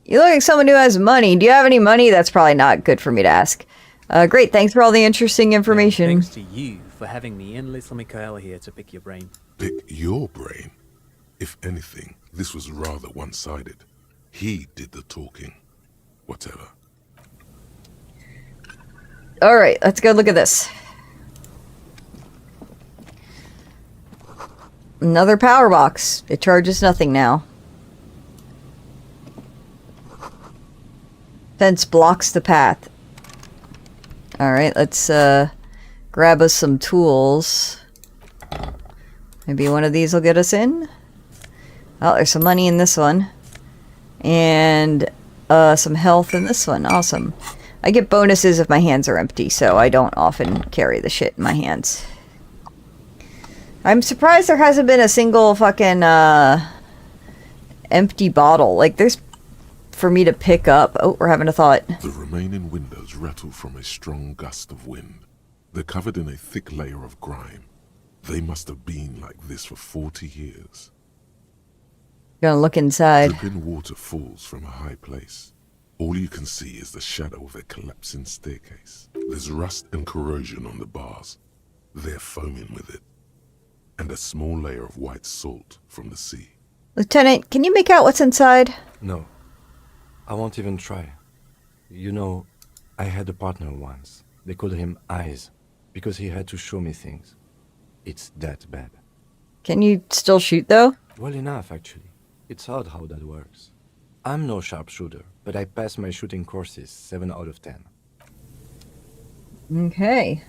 You look like someone who has money. Do you have any money? That's probably not good for me to ask. Great, thanks for all the interesting information. Thanks to you for having me and little Mikael here to pick your brain. Pick your brain? If anything, this was rather one-sided. He did the talking. Whatever. Alright, let's go look at this. Another power box. It charges nothing now. Fence blocks the path. Alright, let's grab us some tools. Maybe one of these will get us in. Oh, there's some money in this one. And some health in this one. Awesome. I get bonuses if my hands are empty, so I don't often carry the shit in my hands. I'm surprised there hasn't been a single fucking empty bottle. Like, there's for me to pick up. Oh, we're having a thought. The remaining windows rattle from a strong gust of wind. They're covered in a thick layer of grime. They must have been like this for 40 years. Gonna look inside. Dripping water falls from a high place. All you can see is the shadow of a collapsing staircase. There's rust and corrosion on the bars. They're foaming with it. And a small layer of white salt from the sea. Lieutenant, can you make out what's inside? No. I won't even try. You know, I had a partner once. They called him Eyes, because he had to show me things. It's that bad. Can you still shoot, though? Well enough, actually. It's odd how that works. I'm no sharpshooter, but I pass my shooting courses 7 out of 10. Okay.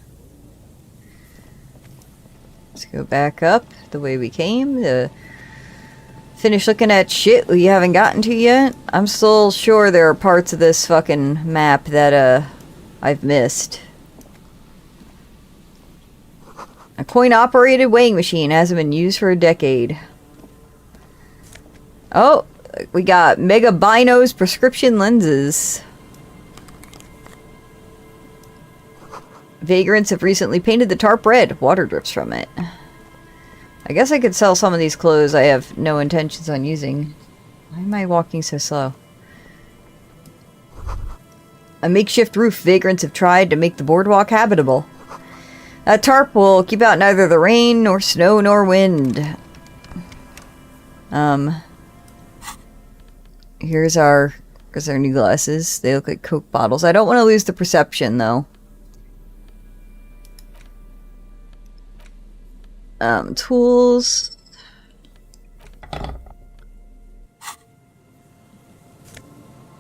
Let's go back up the way we came to finish looking at shit we haven't gotten to yet. I'm still sure there are parts of this fucking map that, I've missed. A coin-operated weighing machine hasn't been used for a decade. Oh, we got Mega Binos prescription lenses. Vagrants have recently painted the tarp red. Water drips from it. I guess I could sell some of these clothes I have no intentions on using. Why am I walking so slow? A makeshift roof vagrants have tried to make the boardwalk habitable. That tarp will keep out neither the rain, nor snow, nor wind. Here's our new glasses. They look like Coke bottles. I don't want to lose the perception, though. Tools.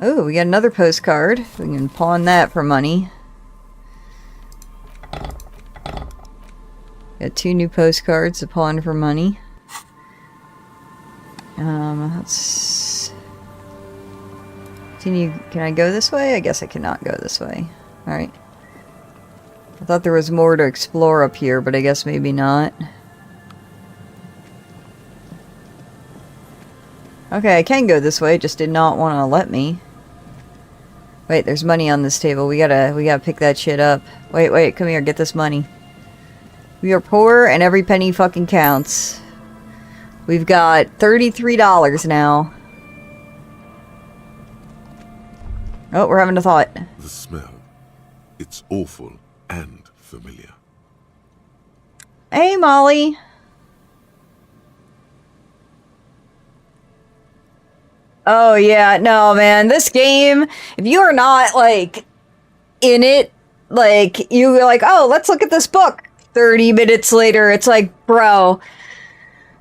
Oh, we got another postcard. We can pawn that for money. Got 2 new postcards to pawn for money. Let's... Can I go this way? I guess I cannot go this way. Alright. I thought there was more to explore up here, but I guess maybe not. Okay, I can go this way, just did not want to let me. Wait, there's money on this table. We gotta pick that shit up. Wait, come here, get this money. We are poor and every penny fucking counts. We've got $33 now. Oh, we're having a thought. The smell. It's awful and familiar. Hey, Molly. Oh, yeah. No, man. This game, if you are not, like, in it, like, you're like, oh, let's look at this book. 30 minutes later, it's like, bro,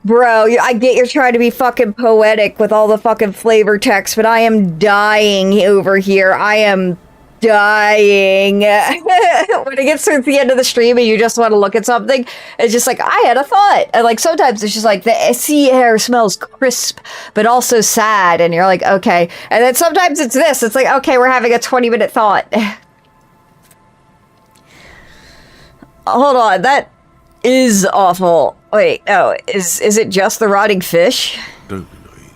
I get you're trying to be fucking poetic with all the fucking flavor text, but I am dying over here. I am dying. When it gets to the end of the stream and you just want to look at something, it's just like, I had a thought. And like sometimes it's just like the sea air smells crisp but also sad, and you're like, okay. And then sometimes it's this, it's like, okay, we're having a 20-minute thought. Hold on, that is awful. Wait, no, is it just the rotting fish? Don't be naive.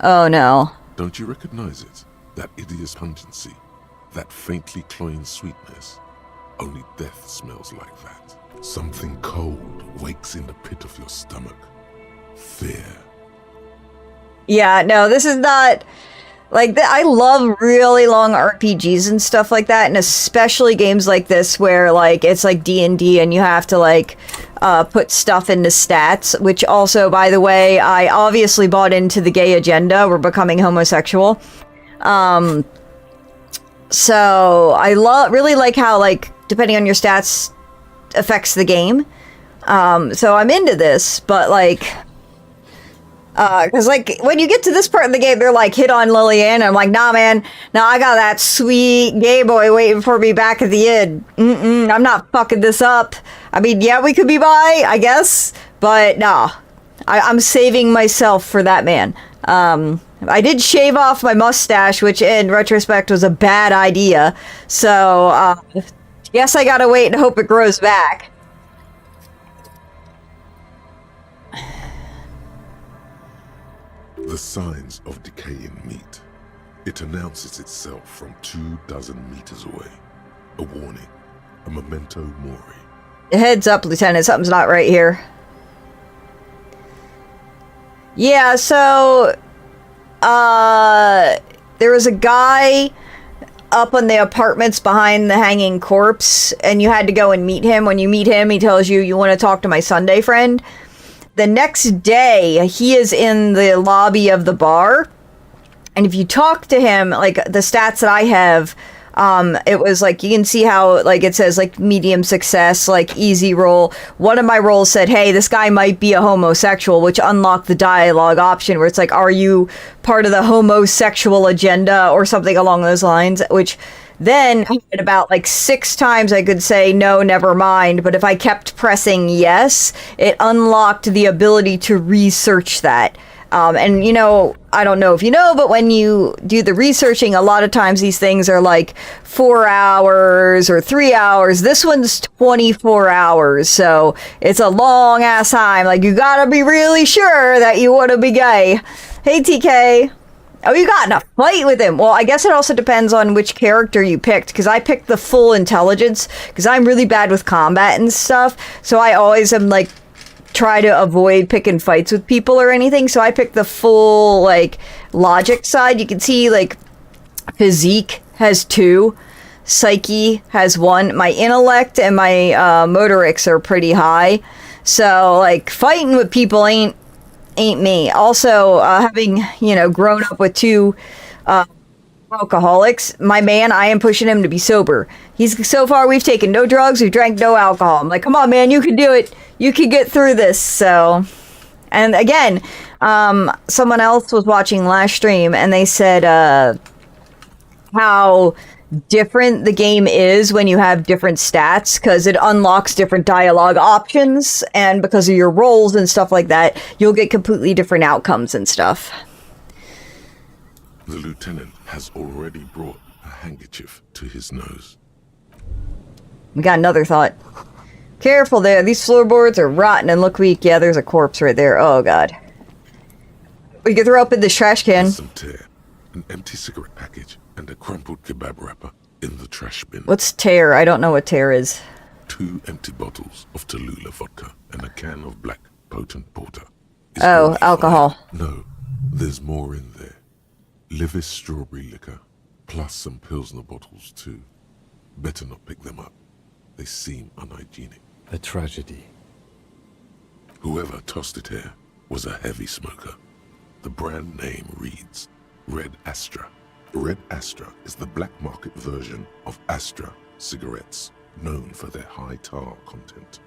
Oh no. Don't you recognize it? That hideous pungency. That faintly cloying sweetness. Only death smells like that. Something cold wakes in the pit of your stomach. Fear. Yeah, no, this is not... Like, I love really long RPGs and stuff like that, and especially games like this where, like, it's like DND and you have to, like, put stuff into stats, which also, by the way, I obviously bought into the gay agenda. We're becoming homosexual. So, I really like how, like, depending on your stats affects the game. So I'm into this, but, like... Because, like, when you get to this part of the game, they're like, hit on Lillian, and I'm like, nah, man. Nah, I got that sweet gay boy waiting for me back at the inn. I'm not fucking this up. I mean, yeah, we could be bi, I guess, but nah. I'm saving myself for that man. I did shave off my mustache, which in retrospect was a bad idea. So, guess I gotta wait and hope it grows back. The signs of decaying meat. It announces itself from 24 meters away. A warning. A memento mori. Heads up, Lieutenant. Something's not right here. Yeah, so... there was a guy up on the apartments behind the hanging corpse, and you had to go and meet him. When you meet him, he tells you want to talk to my Sunday friend. The next day, he is in the lobby of the bar, and if you talk to him, like, the stats that I have, it was, like, you can see how, like, it says, like, medium success, like, easy roll. One of my rolls said, hey, this guy might be a homosexual, which unlocked the dialogue option, where it's like, are you part of the homosexual agenda, or something along those lines, which... Then, about like 6 times I could say, no, never mind. But if I kept pressing yes, it unlocked the ability to research that. And, you know, I don't know if you know, but when you do the researching, a lot of times these things are like 4 hours or 3 hours. This one's 24 hours. So it's a long ass time. Like, you gotta be really sure that you want to be gay. Hey, TK. Oh, you got in a fight with him. Well, I guess it also depends on which character you picked, because I picked the full intelligence, because I'm really bad with combat and stuff, so I always am, like, try to avoid picking fights with people or anything, so I picked the full, like, logic side. You can see, like, physique has 2, psyche has 1, my intellect and my motorics are pretty high, so, like, fighting with people ain't me. Also, having, you know, grown up with 2 alcoholics, my man, I am pushing him to be sober. So far, we've taken no drugs, we've drank no alcohol. I'm like, come on, man, you can do it. You can get through this. So, and again, someone else was watching last stream, and they said, how different the game is when you have different stats, because it unlocks different dialogue options, and because of your roles and stuff like that, you'll get completely different outcomes and stuff. The lieutenant has already brought a handkerchief to his nose. We got another thought. Careful there, these floorboards are rotten and look weak. Yeah, there's a corpse right there. Oh god. We can throw up in this trash can. Some tear, an empty cigarette package, and a crumpled kebab wrapper in the trash bin. What's tear? I don't know what tear is. 2 empty bottles of Tallulah vodka and a can of black potent porter. Is Oh, only alcohol. 5. No, there's more in there. Livis strawberry liquor, plus some Pilsner bottles too. Better not pick them up. They seem unhygienic. A tragedy. Whoever tossed it here was a heavy smoker. The brand name reads Red Astra. Red Astra is the black market version of Astra cigarettes, known for their high tar content.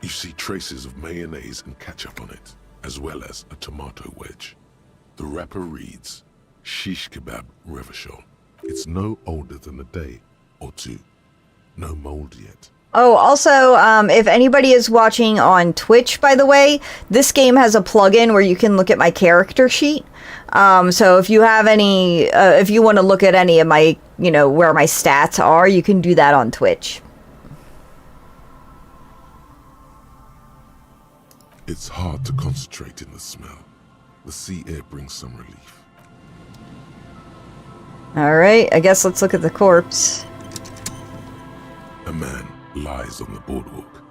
You see traces of mayonnaise and ketchup on it, as well as a tomato wedge. The wrapper reads Shish Kebab Revachol. It's no older than a day or two. No mold yet. Oh, also, if anybody is watching on Twitch, by the way, this game has a plugin where you can look at my character sheet. So if you have any, if you want to look at any of my, you know, where my stats are, you can do that on Twitch. It's hard to concentrate in the smell. The sea air brings some relief. Alright, I guess let's look at the corpse. A man lies on the boardwalk,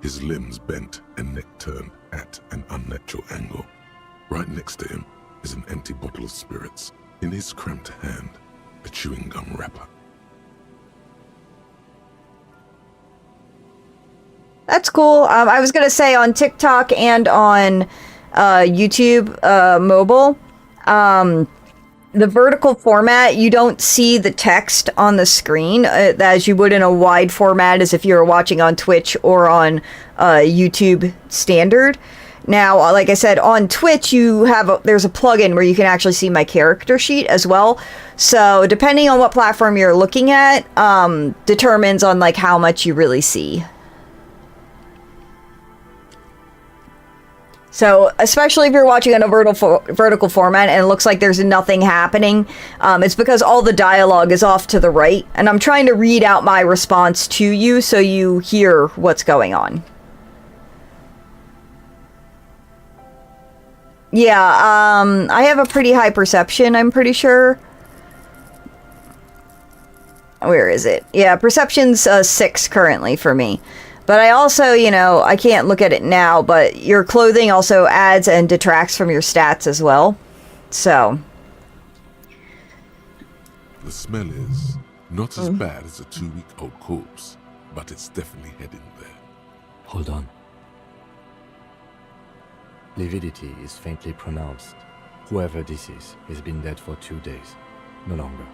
his limbs bent and neck turned at an unnatural angle. Right next to him is an empty bottle of spirits. In his cramped hand, a chewing gum wrapper. That's cool. I was gonna say on TikTok and on YouTube mobile, the vertical format, you don't see the text on the screen as you would in a wide format as if you were watching on Twitch or on YouTube standard. Now, like I said, on Twitch, there's a plugin where you can actually see my character sheet as well. So depending on what platform you're looking at, determines on like how much you really see. So, especially if you're watching on a vertical format and it looks like there's nothing happening, it's because all the dialogue is off to the right, and I'm trying to read out my response to you so you hear what's going on. Yeah, I have a pretty high perception, I'm pretty sure. Where is it? Yeah, perception's 6 currently for me. But I also, you know, I can't look at it now, but your clothing also adds and detracts from your stats as well. So. The smell is not as bad as a 2-week-old corpse, but it's definitely heading there. Hold on. Lividity is faintly pronounced. Whoever this is has been dead for 2 days. No longer.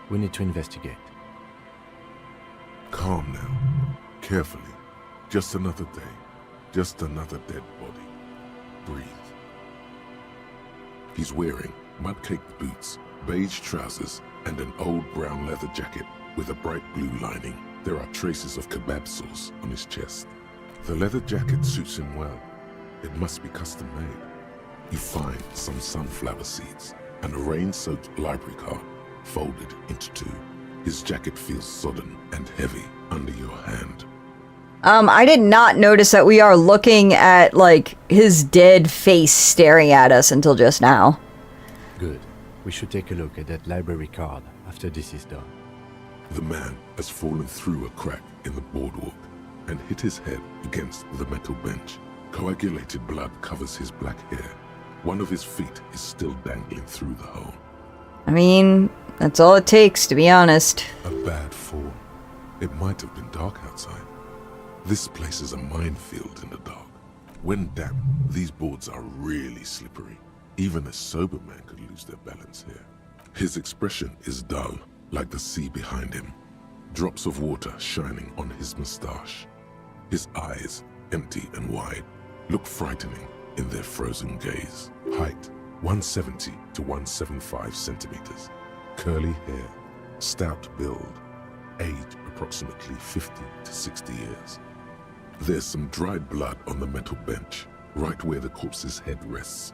We need to investigate. Calm now. Carefully. Just another day. Just another dead body. Breathe. He's wearing mud-caked boots, beige trousers, and an old brown leather jacket with a bright blue lining. There are traces of kebab sauce on his chest. The leather jacket suits him well. It must be custom made. You find some sunflower seeds and a rain-soaked library card folded into 2. His jacket feels sodden and heavy under your hand. I did not notice that we are looking at, like, his dead face staring at us until just now. Good. We should take a look at that library card after this is done. The man has fallen through a crack in the boardwalk and hit his head against the metal bench. Coagulated blood covers his black hair. One of his feet is still dangling through the hole. I mean, that's all it takes, to be honest. A bad fall. It might have been dark outside. This place is a minefield in the dark. When damp, these boards are really slippery. Even a sober man could lose their balance here. His expression is dull, like the sea behind him. Drops of water shining on his mustache. His eyes, empty and wide, look frightening in their frozen gaze. Height, 170 to 175 centimeters. Curly hair, Stout build, age approximately 50 to 60 years. There's some dried blood on the metal bench, right where the corpse's head rests.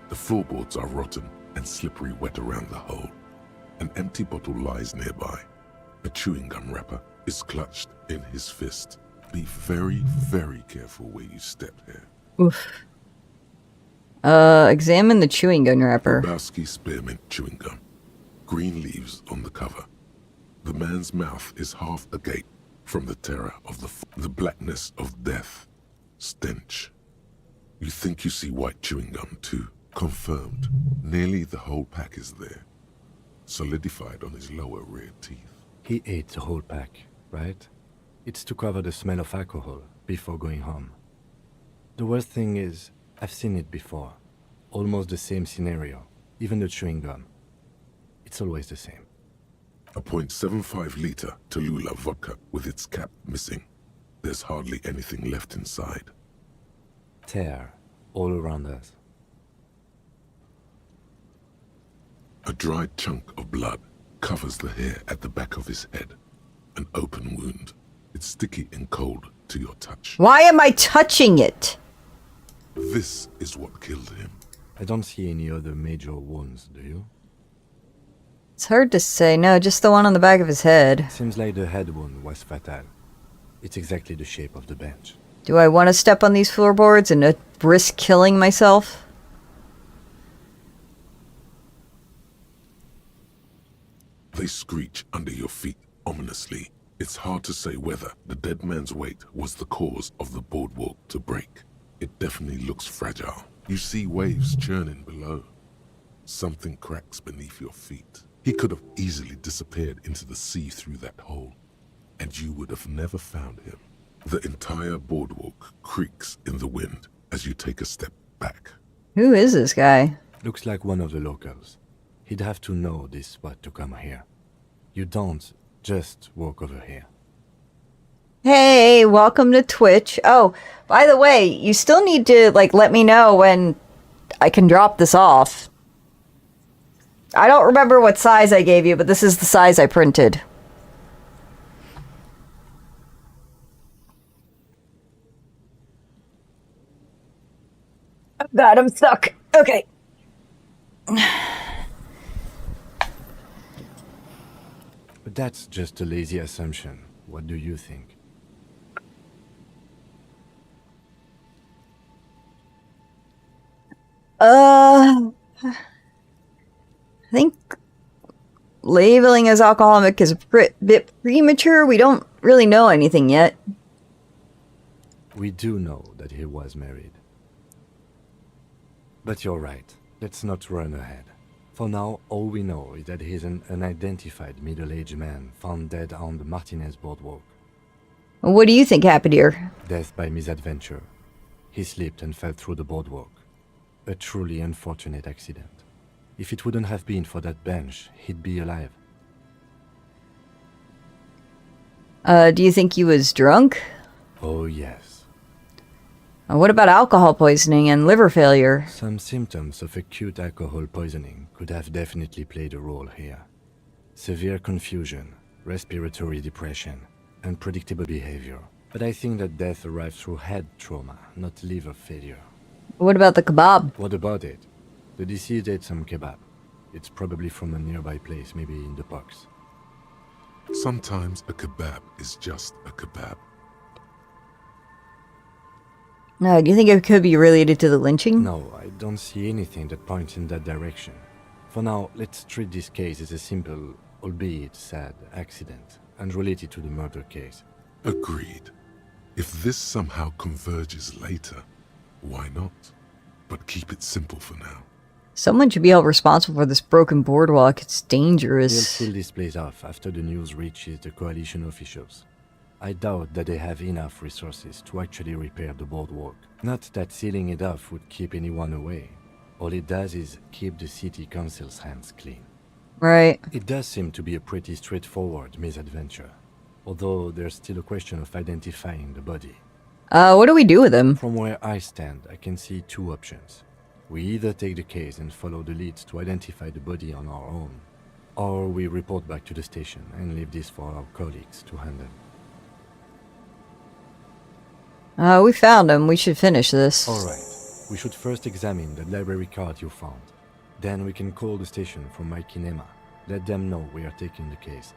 The floorboards are rotten and slippery wet around the hole. An empty bottle lies nearby. A chewing gum wrapper is clutched in his fist. Be very, very careful where you step here. Oof. Examine the chewing gum wrapper. Lebowski spearmint chewing gum. Green leaves on the cover. The man's mouth is half agape from the terror of the blackness of death. Stench. You think you see white chewing gum too. Confirmed. Nearly the whole pack is there. Solidified on his lower rear teeth. He ate the whole pack, right? It's to cover the smell of alcohol before going home. The worst thing is, I've seen it before. Almost the same scenario. Even the chewing gum. It's always the same. A .75-liter Tallulah vodka with its cap missing. There's hardly anything left inside. Tear all around us. A dried chunk of blood covers the hair at the back of his head. An open wound. It's sticky and cold to your touch. Why am I touching it? This is what killed him. I don't see any other major wounds, do you? It's hard to say. No, just the one on the back of his head. Seems like the head wound was fatal. It's exactly the shape of the bench. Do I want to step on these floorboards and risk killing myself? They screech under your feet ominously. It's hard to say whether the dead man's weight was the cause of the boardwalk to break. It definitely looks fragile. You see waves churning below. Something cracks beneath your feet. He could have easily disappeared into the sea through that hole, and you would have never found him. The entire boardwalk creaks in the wind as you take a step back. Who is this guy? Looks like one of the locals. He'd have to know this spot to come here. You don't just walk over here. Hey, welcome to Twitch. Oh, by the way, you still need to, let me know when I can drop this off. I don't remember what size I gave you, but this is the size I printed. Oh God, I'm stuck. Okay. But that's just a lazy assumption. What do you think? I think labeling as alcoholic is a bit premature. We don't really know anything yet. We do know that he was married. But you're right. Let's not run ahead. For now, all we know is that he's an unidentified middle-aged man found dead on the Martinez boardwalk. What do you think happened here? Death by misadventure. He slipped and fell through the boardwalk. A truly unfortunate accident. If it wouldn't have been for that bench, he'd be alive. Do you think he was drunk? Oh, yes. What about alcohol poisoning and liver failure? Some symptoms of acute alcohol poisoning could have definitely played a role here. Severe confusion, respiratory depression, unpredictable behavior. But I think that death arrived through head trauma, not liver failure. What about the kebab? What about it? The deceased ate some kebab. It's probably from a nearby place, maybe in the box. Sometimes a kebab is just a kebab. No, do you think it could be related to the lynching? No, I don't see anything that points in that direction. For now, let's treat this case as a simple, albeit sad, accident, unrelated to the murder case. Agreed. If this somehow converges later, why not? But keep it simple for now. Someone should be held responsible for this broken boardwalk. It's We'll dangerous. seal this place off after the news reaches the coalition officials. I doubt that they have enough resources to actually repair the boardwalk. Not that sealing it off would keep anyone away. All it does is keep the city council's hands clean. Right. It does seem to be a pretty straightforward misadventure, although there's still a question of identifying the body. What do we do with him? From where I stand, I can see two options. We either take the case and follow the leads to identify the body on our own, Or we report back to the station and leave this for our colleagues to handle. We found him. We should finish this. Alright, we should first examine the library card you found. Then we can call the station from my kinema. Let them know we are taking the case.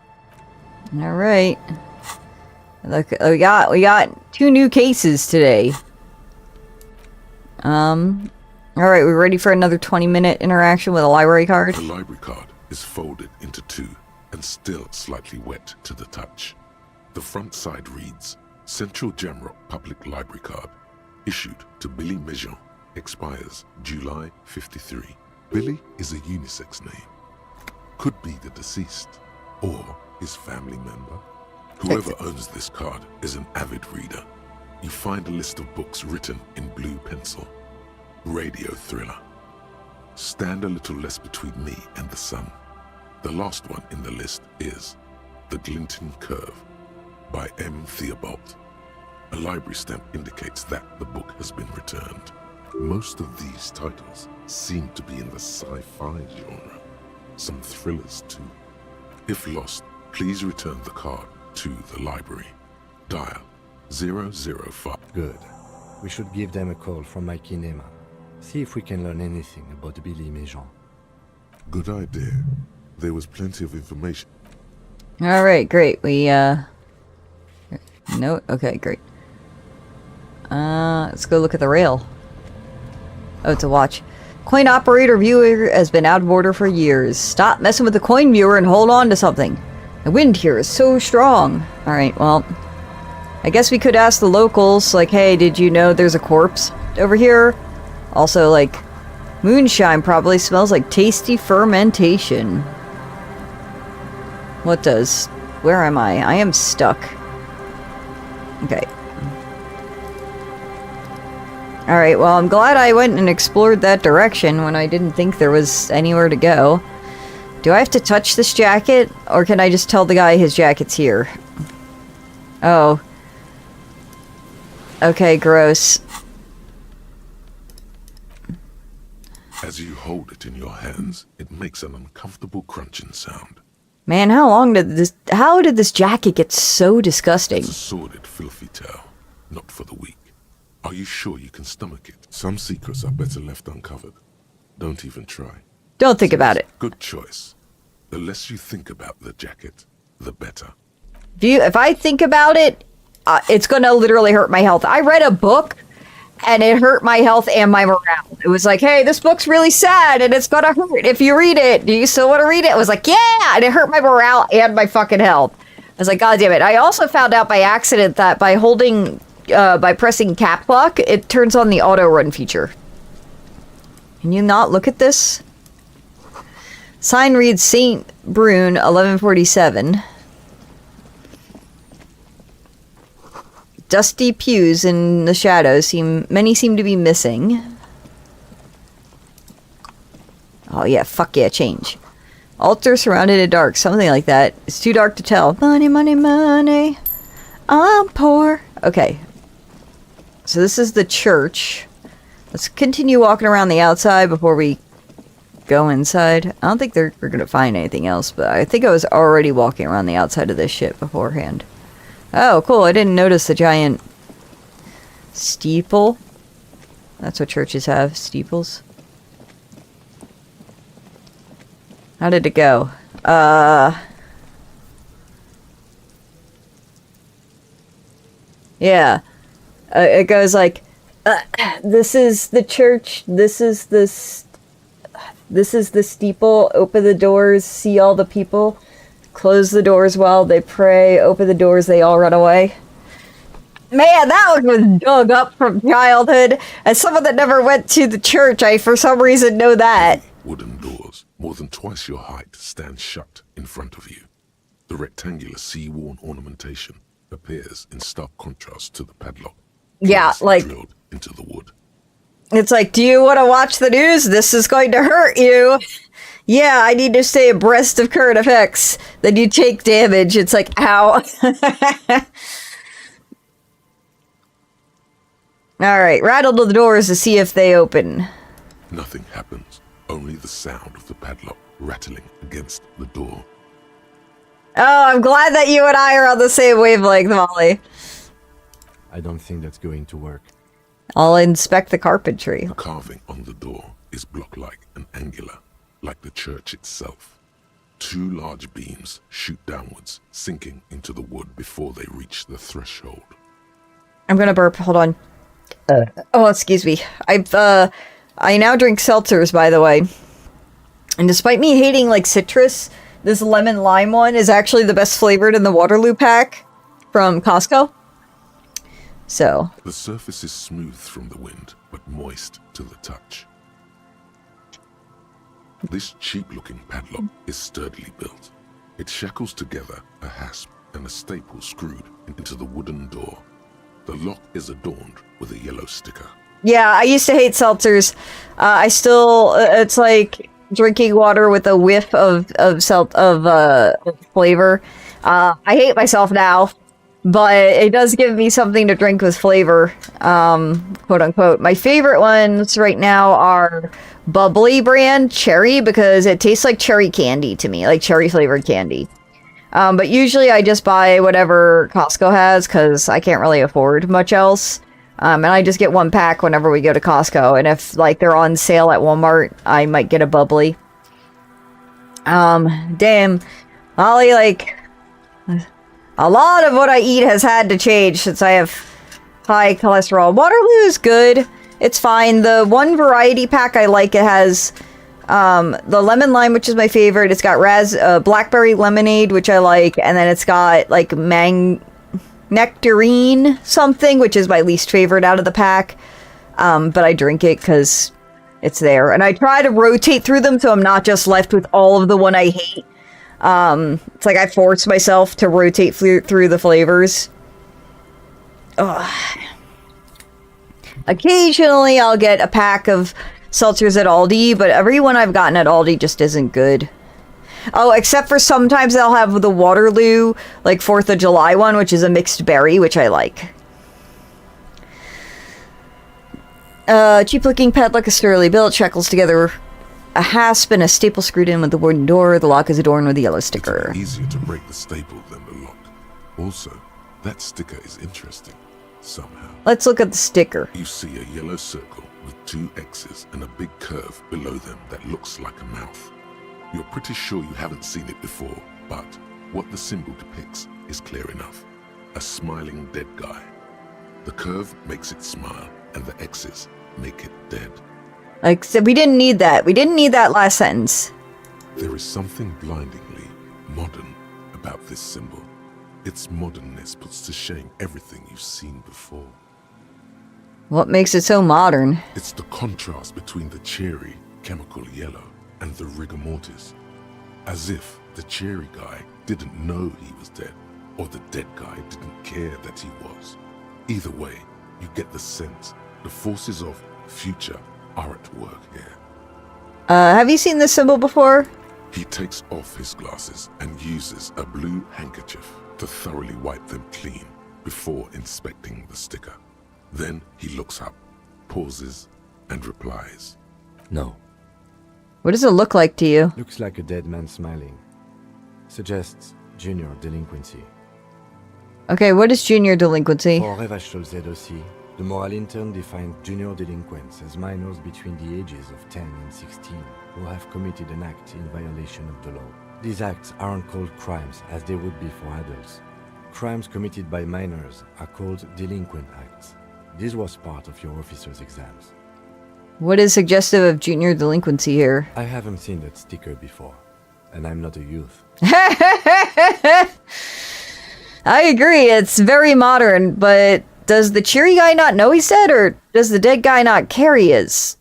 Alright. Look, we got 2 new cases today. Alright, we're ready for another 20-minute interaction with a library card. The library card is folded into 2 and still slightly wet to the touch. The front side reads, Central Jamrock Public Library Card, issued to Billy Mejean, expires July 53. Billy is a unisex name. Could be the deceased, or his family member. Whoever owns this card is an avid reader. You find a list of books written in blue pencil. Radio thriller. Stand a little less between me and the sun. The last one in the list is The Glinting Curve by M. Theobald. A library stamp indicates that the book has been returned. Most of these titles seem to be in the sci-fi genre. Some thrillers too. If lost, please return the card to the library. Dial 005. Good. We should give them a call from my kinema. See if we can learn anything about Billy Mejean. Good idea. There was plenty of information. Alright, great. We, no? Okay, great. Let's go look at the rail. Oh, it's a watch. Coin operator viewer has been out of order for years. Stop messing with the coin viewer and hold on to something. The wind here is so strong. Alright, well, I guess we could ask the locals, like, hey, did you know there's a corpse over here? Also, like, moonshine probably smells like tasty fermentation. What does? Where am I? I am stuck. Okay. Alright, well, I'm glad I went and explored that direction when I didn't think there was anywhere to go. Do I have to touch this jacket? Or can I just tell the guy his jacket's here? Oh. Okay, gross. As you hold it in your hands, it makes an uncomfortable crunching sound. Man, how did this jacket get so disgusting? It's a sordid, filthy tale, not for the weak. Are you sure you can stomach it? Some secrets are better left uncovered. Don't even try. Don't think about it. Good choice. The less you think about the jacket, the better. If I think about it, it's gonna literally hurt my health. I read a book, and it hurt my health and my morale. It was like, hey, this book's really sad, and it's gonna hurt if you read it. Do you still want to read it? I was like, yeah! And it hurt my morale and my fucking health. I was like, god damn it. I also found out by accident that by pressing cap lock, it turns on the auto run feature. Can you not look at this? Sign reads St. Brune, 1147. Dusty pews in the shadows many seem to be missing. Oh yeah, fuck yeah, change. Altar surrounded in dark, something like that. It's too dark to tell. Money, money, money. I'm poor. Okay. So this is the church. Let's continue walking around the outside before we go inside. I don't think we're gonna find anything else, but I think I was already walking around the outside of this shit beforehand. Oh, cool. I didn't notice the giant steeple. That's what churches have, steeples. How did it go? Yeah. It goes like, this is the church, this is the steeple, open the doors, see all the people. Close the doors while they pray. Open the doors, they all run away. Man, that one was dug up from childhood. As someone that never went to the church, I for some reason know that. Wooden doors, more than twice your height, stand shut in front of you. The rectangular sea-worn ornamentation appears in stark contrast to the padlock. Yeah, like drilled into the wood. It's like, do you want to watch the news? This is going to hurt you. Yeah, I need to stay abreast of current effects. Then you take damage. It's like, ow. Alright, rattle to the doors to see if they open. Nothing happens. Only the sound of the padlock rattling against the door. Oh, I'm glad that you and I are on the same wavelength, Molly. I don't think that's going to work. I'll inspect the carpentry. The carving on the door is block-like and angular, like the church itself. 2 large beams shoot downwards, sinking into the wood before they reach the threshold. I'm gonna burp. Hold on. Oh, excuse me. I now drink seltzers, by the way. And despite me hating, like, citrus, this lemon lime one is actually the best flavored in the Waterloo pack from Costco. So. The surface is smooth from the wind, but moist to the touch. This cheap-looking padlock is sturdily built. It shackles together a hasp and a staple screwed into the wooden door. The lock is adorned with a yellow sticker. Yeah, I used to hate seltzers. I still, it's like drinking water with a whiff of flavor. I hate myself now, but it does give me something to drink with flavor, quote unquote. My favorite ones right now are Bubbly brand cherry, because it tastes like cherry candy to me, like cherry flavored candy. But usually I just buy whatever Costco has, because I can't really afford much else. And I just get 1 pack whenever we go to Costco. And if, like, they're on sale at Walmart, I might get a bubbly. Damn. Molly, like, a lot of what I eat has had to change since I have high cholesterol. Waterloo is good. It's fine. The one variety pack I like, it has the lemon lime, which is my favorite. It's got blackberry lemonade, which I like. And then it's got, like, nectarine something, which is my least favorite out of the pack, but I drink it because it's there, and I try to rotate through them so I'm not just left with all of the one I hate. It's like I force myself to rotate through the flavors. Ugh. Occasionally I'll get a pack of seltzers at Aldi, but every one I've gotten at Aldi just isn't good. Oh, except for sometimes they'll have the Waterloo, like, 4th of July one, which is a mixed berry, which I like. Cheap-looking padlock is thoroughly built, shackles together a hasp and a staple screwed in with the wooden door. The lock is adorned with a yellow sticker. It's easier to break the staple than the lock. Also, that sticker is interesting, somehow. Let's look at the sticker. You see a yellow circle with 2 X's and a big curve below them that looks like a mouth. You're pretty sure you haven't seen it before, but what the symbol depicts is clear enough. A smiling dead guy. The curve makes it smile, and the X's make it dead. Like, so we didn't need that. We didn't need that last sentence. There is something blindingly modern about this symbol. Its modernness puts to shame everything you've seen before. What makes it so modern? It's the contrast between the cheery, chemical yellow and the rigor mortis. As if the cheery guy didn't know he was dead, or the dead guy didn't care that he was. Either way, you get the sense the forces of future are at work here. Have you seen this symbol before? He takes off his glasses and uses a blue handkerchief to thoroughly wipe them clean before inspecting the sticker. Then he looks up, pauses, and replies. No. What does it look like to you? Looks like a dead man smiling. Suggests junior delinquency. Okay, what is junior delinquency? For Revachol ZOC, the moral intern defined junior delinquents as minors between the ages of 10 and 16 who have committed an act in violation of the law. These acts aren't called crimes as they would be for adults. Crimes committed by minors are called delinquent acts. This was part of your officer's exams. What is suggestive of junior delinquency here? I haven't seen that sticker before, and I'm not a youth. I agree, it's very modern, but does the cheery guy not know he's dead, or does the dead guy not care he is?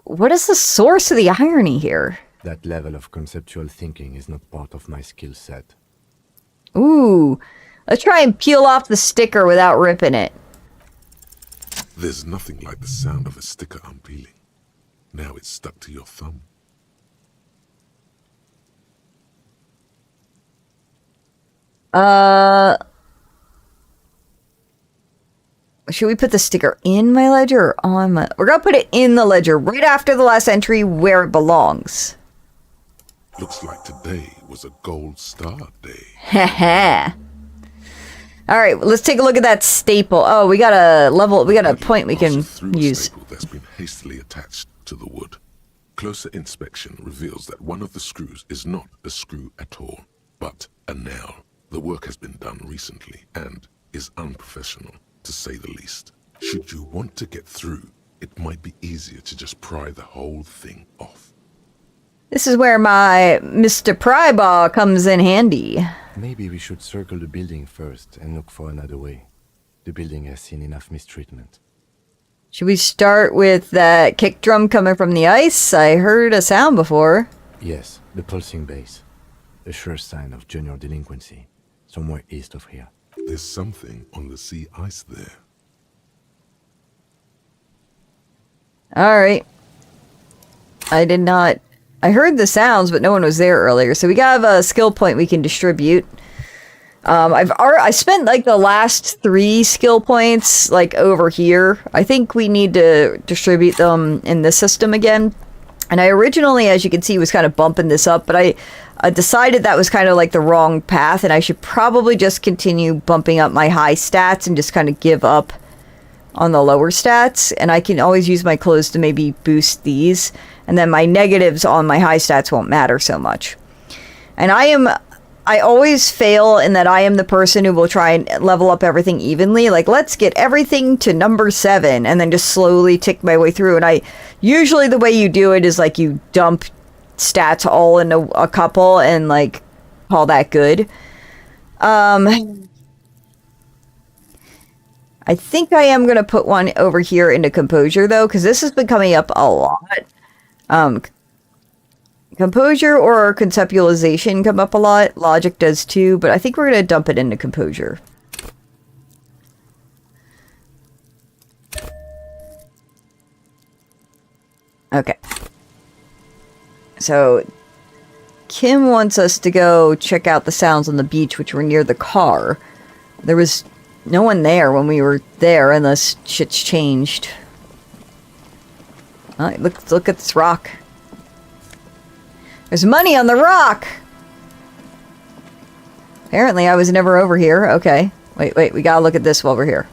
What is the source of the irony here? That level of conceptual thinking is not part of my skill set. Ooh, let's try and peel off the sticker without ripping it. There's nothing like the sound of a sticker unpeeling. Now it's stuck to your thumb. Should we put the sticker in my ledger or on my... We're gonna put it in the ledger right after the last entry where it belongs. Looks like today was a gold star day. Haha. Alright, let's take a look at that staple. Oh, we got a point we can use. Staple that's been hastily attached to the wood. Closer inspection reveals that one of the screws is not a screw at all, but a nail. The work has been done recently and is unprofessional, to say the least. Should you want to get through, it might be easier to just pry the whole thing off. This is where my Mr. Prybar comes in handy. Maybe we should circle the building first and look for another way. The building has seen enough mistreatment. Should we start with that kick drum coming from the ice? I heard a sound before. Yes, the pulsing bass. A sure sign of junior delinquency. Somewhere east of here. There's something on the sea ice there. Alright. I heard the sounds, but no one was there earlier. So we got a skill point we can distribute. I spent like the last 3 skill points like over here. I think we need to distribute them in this system again. And I originally, as you can see, was kind of bumping this up, but I decided that was kind of like the wrong path, and I should probably just continue bumping up my high stats and just kind of give up on the lower stats. And I can always use my clothes to maybe boost these, and then my negatives on my high stats won't matter so much. And I always fail in that I am the person who will try and level up everything evenly. Like, let's get everything to number 7 and then just slowly tick my way through. And usually the way you do it is like you dump stats all into a couple and like call that good. I think I am going to put one over here into composure though, because this has been coming up a lot. Composure or conceptualization come up a lot. Logic does too, but I think we're going to dump it into composure. Okay. So, Kim wants us to go check out the sounds on the beach, which were near the car. There was no one there when we were there, unless shit's changed. Oh, look at this rock. There's money on the rock! Apparently I was never over here. Okay. Wait, we gotta look at this while we're here.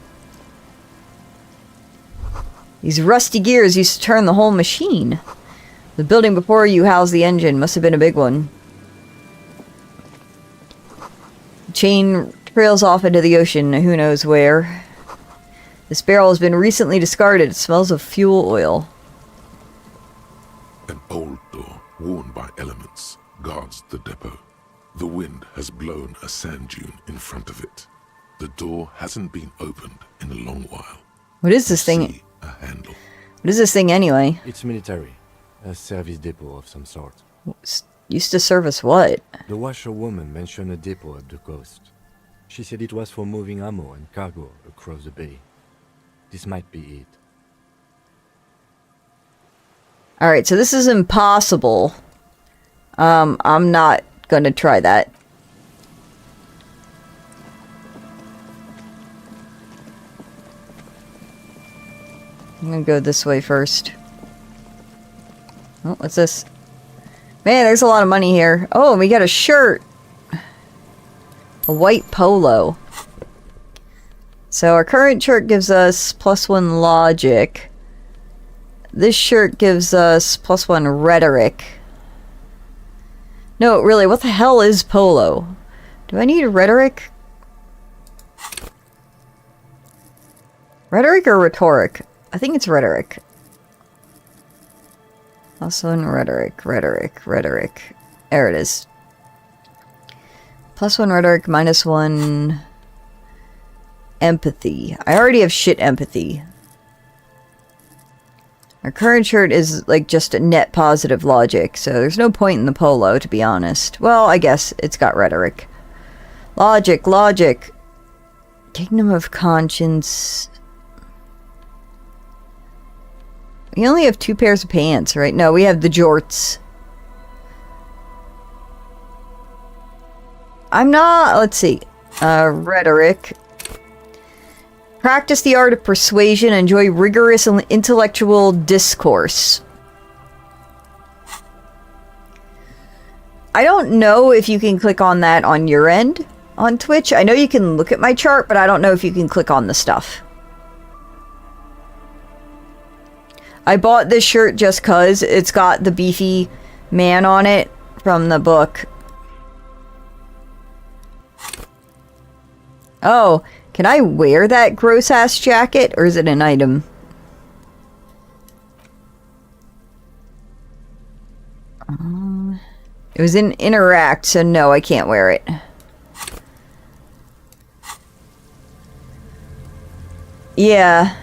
These rusty gears used to turn the whole machine. The building before you housed the engine. Must have been a big one. The chain trails off into the ocean. Who knows where. This barrel has been recently discarded. It smells of fuel oil. An old door, worn by elements, guards the depot. The wind has blown a sand dune in front of it. The door hasn't been opened in a long while. What is this thing? See a handle. What is this thing anyway? It's military. A service depot of some sort. Used to service what? The washerwoman mentioned a depot up the coast. She said it was for moving ammo and cargo across the bay. This might be it. Alright, so this is impossible. I'm not gonna try that. I'm gonna go this way first. Oh, what's this? Man, there's a lot of money here. Oh, and we got a shirt. A white polo. So our current shirt gives us +1 logic. This shirt gives us +1 rhetoric. No, really, what the hell is polo? Do I need rhetoric? Rhetoric or rhetoric? I think it's rhetoric. +1 rhetoric. There it is. +1 rhetoric, -1 empathy. I already have shit empathy. Our current shirt is like just a net positive logic, so there's no point in the polo, to be honest. Well, I guess it's got rhetoric. Logic. Kingdom of Conscience. We only have 2 pairs of pants, right? No, we have the jorts. I'm not... Let's see. Rhetoric. Practice the art of persuasion. Enjoy rigorous intellectual discourse. I don't know if you can click on that on your end on Twitch. I know you can look at my chart, but I don't know if you can click on the stuff. I bought this shirt just cause it's got the beefy man on it from the book. Oh, can I wear that gross ass jacket or is it an item? It was in Interact, so no, I can't wear it. Yeah.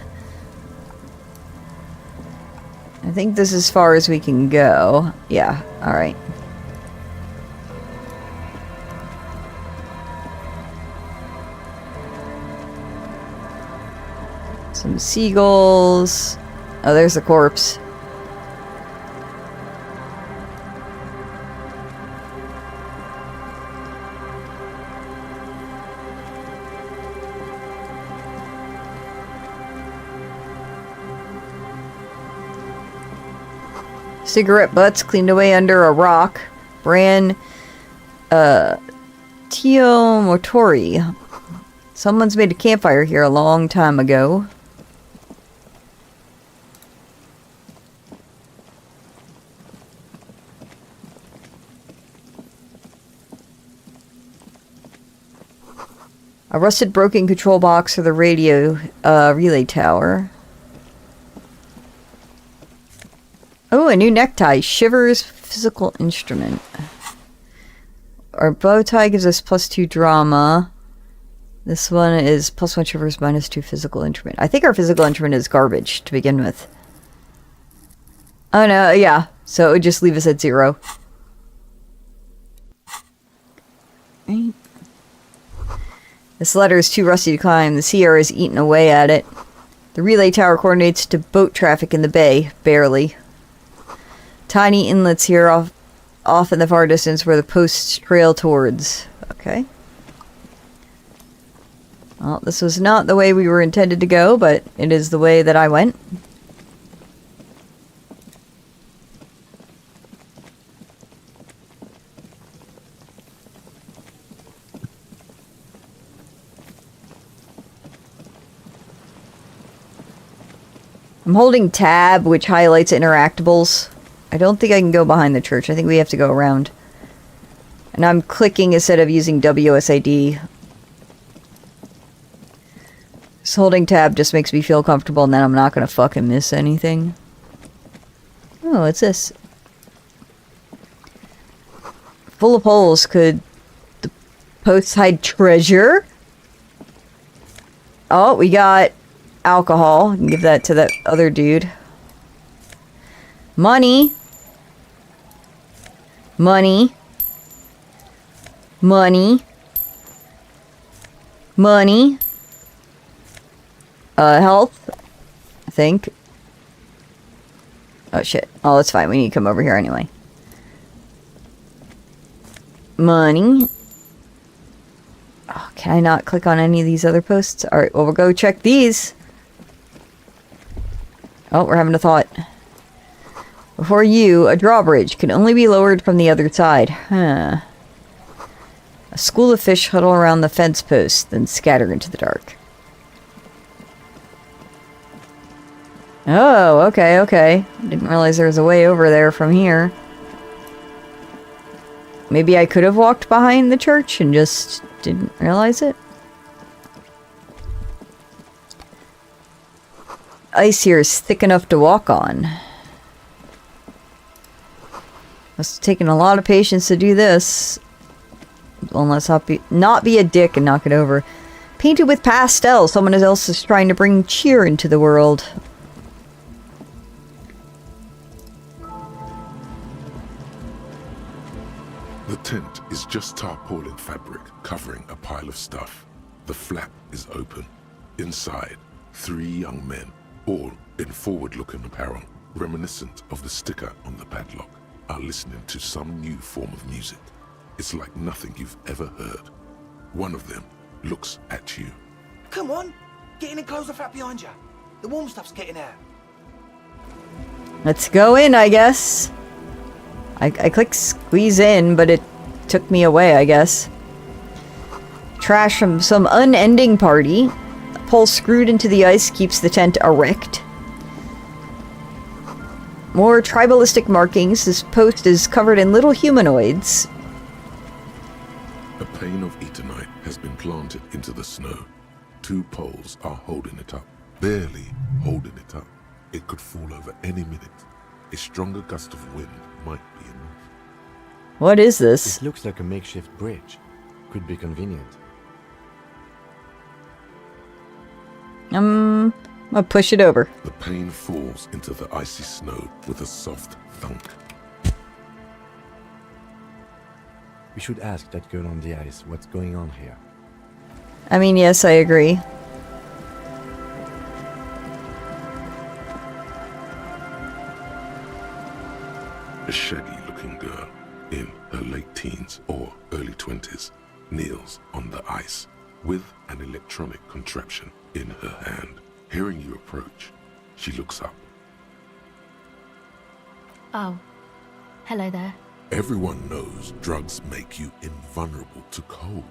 I think this is as far as we can go. Yeah, alright. Some seagulls. Oh, there's the corpse. Cigarette butts cleaned away under a rock. Bran, Tio Motori. Someone's made a campfire here a long time ago. A rusted broken control box for the radio relay tower. Oh, a new necktie. Shivers physical instrument. Our bow tie gives us +2 drama. This one is +1 shivers, -2 physical instrument. I think our physical instrument is garbage to begin with. Oh no, yeah. So it would just leave us at 0. Right. This ladder is too rusty to climb. The sea air has eaten away at it. The relay tower coordinates to boat traffic in the bay. Barely. Tiny inlets here off in the far distance where the posts trail towards. Okay. Well, this was not the way we were intended to go, but it is the way that I went. I'm holding tab, which highlights interactables. I don't think I can go behind the church. I think we have to go around. And I'm clicking instead of using WSID. Just holding tab just makes me feel comfortable, and then I'm not going to fucking miss anything. Oh, what's this? Full of holes. Could the posts hide treasure? Oh, we got alcohol. I can give that to that other dude. Money. Money. Money. Money. Health. I think. Oh shit. Oh, that's fine. We need to come over here anyway. Money. Oh, can I not click on any of these other posts? Alright, well, we'll go check these. Oh, we're having a thought. Before you, a drawbridge can only be lowered from the other side. Huh. A school of fish huddle around the fence post, then scatter into the dark. Oh, okay, okay. Didn't realize there was a way over there from here. Maybe I could have walked behind the church and just didn't realize it. Ice here is thick enough to walk on. Must have taken a lot of patience to do this. Well, let's not be a dick and knock it over. Painted with pastel. Someone else is trying to bring cheer into the world. The tent is just tarpaulin fabric covering a pile of stuff. The flap is open. Inside, 3 young men, all in forward-looking apparel, reminiscent of the sticker on the padlock, are listening to some new form of music. It's like nothing you've ever heard. One of them looks at you. Come on, get in and close the flap behind you. The warm stuff's getting out. Let's go in, I guess. I clicked squeeze in, but it took me away, I guess. Trash from some unending party. A pole screwed into the ice keeps the tent erect. More tribalistic markings. This post is covered in little humanoids. A pane of Eternite has been planted into the snow. 2 poles are holding it up. Barely holding it up. It could fall over any minute. A stronger gust of wind might be enough. What is this? It looks like a makeshift bridge. Could be convenient. I'm gonna push it over. The pane falls into the icy snow with a soft thunk. We should ask that girl on the ice what's going on here. I mean, yes, I agree. A shaggy-looking girl in her late teens or early 20s kneels on the ice with an electronic contraption in her hand. Hearing you approach, she looks up. Oh, hello there. Everyone knows drugs make you invulnerable to cold.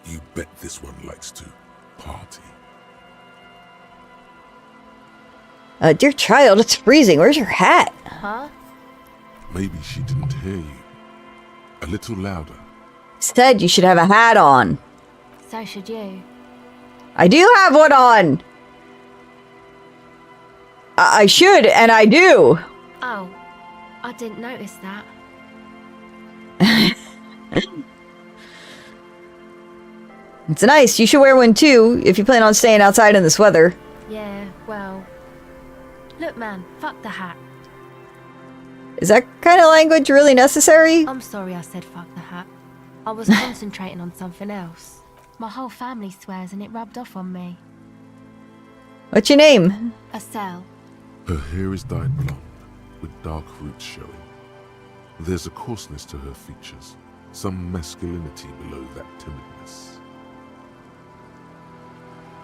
You bet this one likes to party. Dear child, it's freezing. Where's your hat? Huh? Maybe she didn't hear you. A little louder. Said you should have a hat on. So should you. I do have one on. I should, and I do. Oh, I didn't notice that. It's nice. You should wear one too if you plan on staying outside in this weather. Yeah, well. Look, man, fuck the hat. Is that kind of language really necessary? I'm sorry I said fuck the hat. I was concentrating on something else. My whole family swears and it rubbed off on me. What's your name? Estelle. Her hair is dyed blonde, with dark roots showing. There's a coarseness to her features, some masculinity below that timidness.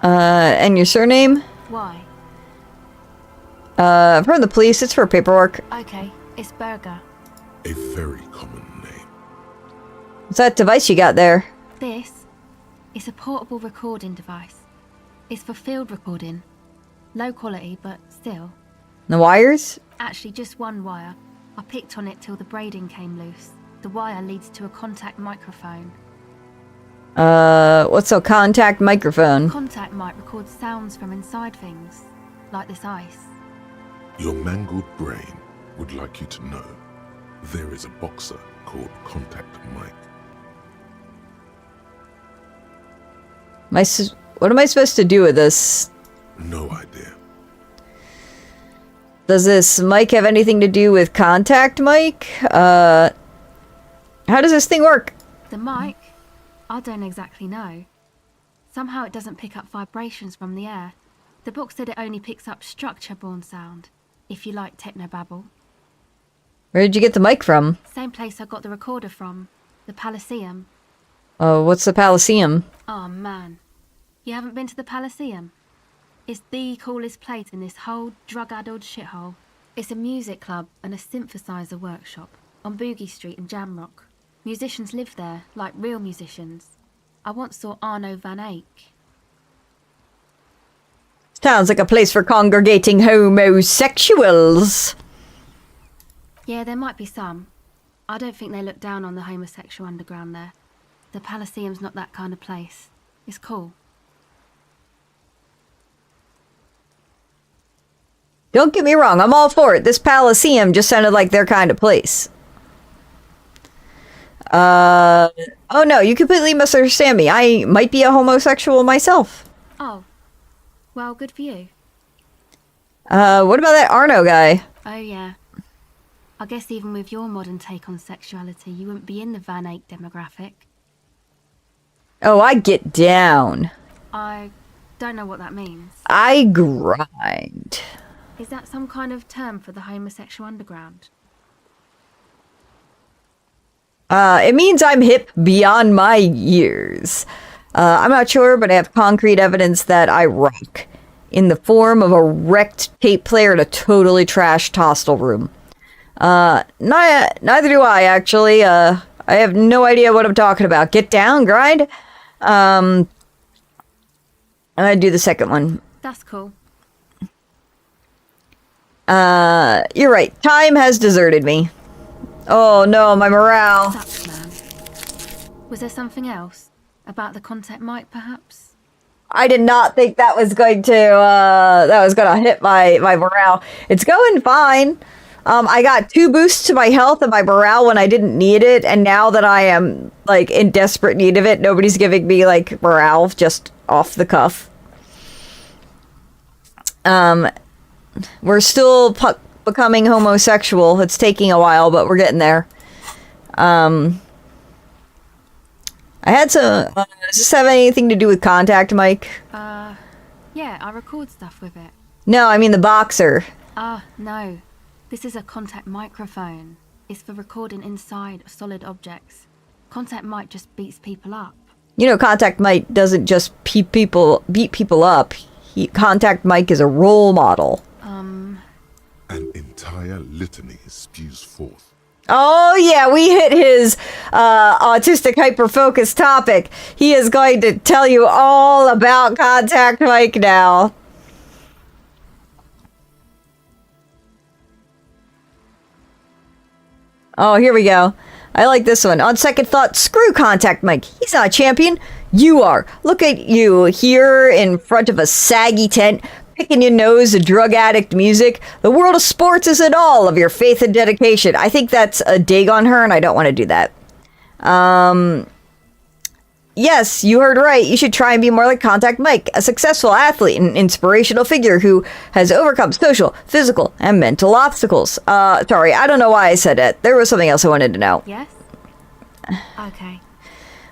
And your surname? Why? From the police. It's for paperwork. Okay, it's Berger. A very common name. What's that device you got there? This is a portable recording device. It's for field recording. Low quality, but still. The wires? Actually, just one wire. I picked on it till the braiding came loose. The wire leads to a contact microphone. What's a contact microphone? Contact mic records sounds from inside things, like this ice. Your mangled brain would like you to know there is a boxer called Contact Mike. What am I supposed to do with this? No idea. Does this mic have anything to do with Contact Mike? How does this thing work? The mic? I don't exactly know. Somehow it doesn't pick up vibrations from the air. The book said it only picks up structure-borne sound, if you like technobabble. Where did you get the mic from? Same place I got the recorder from, the Palaceum. What's the Palaceum? Oh man, you haven't been to the Palaceum? It's the coolest place in this whole drug-addled shithole. It's a music club and a synthesizer workshop on Boogie Street in Jamrock. Musicians live there, like real musicians. I once saw Arno van Eyck. Sounds like a place for congregating homosexuals. Yeah, there might be some. I don't think they look down on the homosexual underground there. The Palaceum's not that kind of place. It's cool. Don't get me wrong, I'm all for it. This Palaceum just sounded like their kind of place. Oh no, you completely misunderstand me. I might be a homosexual myself. Oh. Well, good for you. What about that Arno guy? Oh yeah. I guess even with your modern take on sexuality, you wouldn't be in the Van Eyck demographic. Oh, I get down. I don't know what that means. I grind. Is that some kind of term for the homosexual underground? It means I'm hip beyond my years. I'm not sure, but I have concrete evidence that I rock. In the form of a wrecked tape player in a totally trashed hostel room. Neither do I, actually. I have no idea what I'm talking about. Get down, grind? I'm gonna do the second one. That's cool. You're right. Time has deserted me. Oh no, my morale. Sucks, man. Was there something else? About the contact mic, perhaps? I did not think that was going to, hit my morale. It's going fine. I got 2 boosts to my health and my morale when I didn't need it, and now that I am, like, in desperate need of it, nobody's giving me, like, morale just off the cuff. We're still becoming homosexual. It's taking a while, but we're getting there. I had some... does this have anything to do with contact, Mike? Yeah, I record stuff with it. No, I mean the boxer. No. This is a contact microphone. It's for recording inside solid objects. Contact mic just beats people up. You know, contact mic doesn't just beat people up. Contact mic is a role model. An entire litany spews forth. Oh yeah, we hit his autistic hyper-focus topic. He is going to tell you all about contact mic now. Oh, here we go. I like this one. On second thought, screw contact mic. He's not a champion. You are. Look at you here in front of a saggy tent, picking your nose to drug addict music. The world of sports isn't all of your faith and dedication. I think that's a dig on her, and I don't want to do that. Yes, you heard right. You should try and be more like Contact Mike, a successful athlete and inspirational figure who has overcome social, physical, and mental obstacles. Sorry, I don't know why I said it. There was something else I wanted to know. Yes? Okay.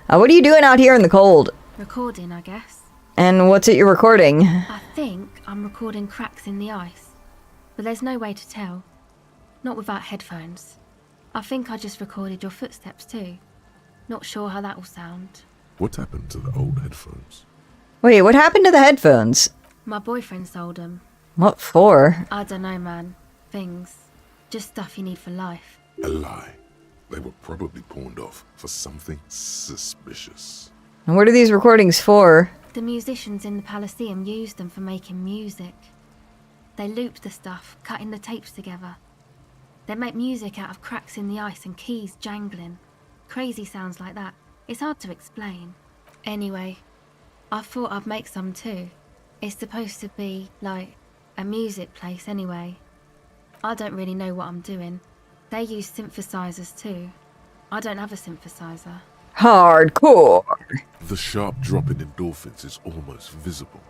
What are you doing out here in the cold? Recording, I guess. And what's it you're recording? I think I'm recording cracks in the ice. But there's no way to tell. Not without headphones. I think I just recorded your footsteps too. Not sure how that will sound. What happened to the old headphones? Wait, what happened to the headphones? My boyfriend sold them. What for? I don't know, man. Things. Just stuff you need for life. A lie. They were probably pawned off for something suspicious. And what are these recordings for? The musicians in the Palaceum used them for making music. They looped the stuff, cutting the tapes together. They make music out of cracks in the ice and keys jangling. Crazy sounds like that. It's hard to explain. Anyway, I thought I'd make some too. It's supposed to be, like, a music place anyway. I don't really know what I'm doing. They use synthesizers too. I don't have a synthesizer. Hardcore. The sharp drop in endorphins is almost visible.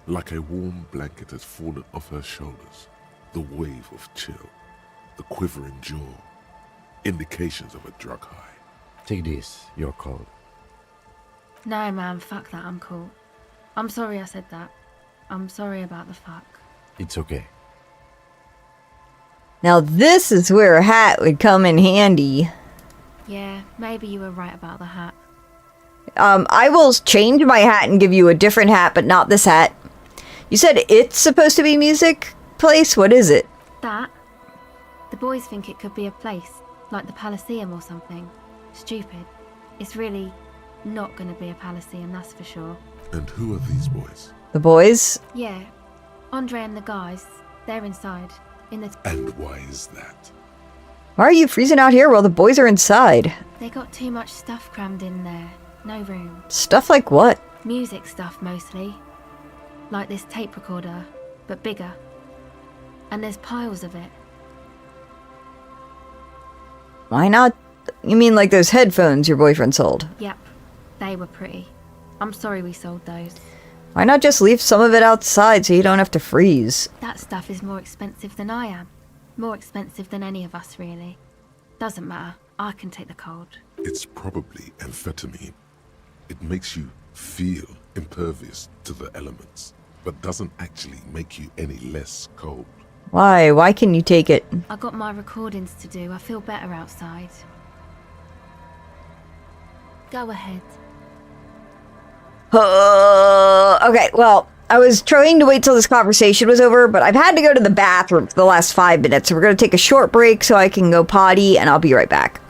Like a warm blanket has fallen off her shoulders. The wave of chill. The quivering jaw. Indications of a drug high. Take this, you're cold. No, man, fuck that, I'm cool. I'm sorry I said that. I'm sorry about the fuck. It's okay. Now this is where a hat would come in handy. Yeah, maybe you were right about the hat. I will change my hat and give you a different hat, but not this hat. You said it's supposed to be music place? What is it? That? The boys think it could be a place, like the Palaceum or something. Stupid. It's really not going to be a Palaceum, that's for sure. And who are these boys? The boys? Yeah. Andre and the guys. They're inside. In the... And why is that? Why are you freezing out here while the boys are inside? They got too much stuff crammed in there. No room. Stuff like what? Music stuff, mostly. Like this tape recorder, but bigger. And there's piles of it. Why not? You mean like those headphones your boyfriend sold? Yep. They were pretty. I'm sorry we sold those. Why not just leave some of it outside so you don't have to freeze? That stuff is more expensive than I am. More expensive than any of us, really. Doesn't matter. I can take the cold. It's probably amphetamine. It makes you feel impervious to the elements, but doesn't actually make you any less cold. Why? Why can you take it? I got my recordings to do. I feel better outside. Go ahead. Okay, well, I was trying to wait till this conversation was over, but I've had to go to the bathroom for the last 5 minutes. So we're going to take a short break so I can go potty, and I'll be right back.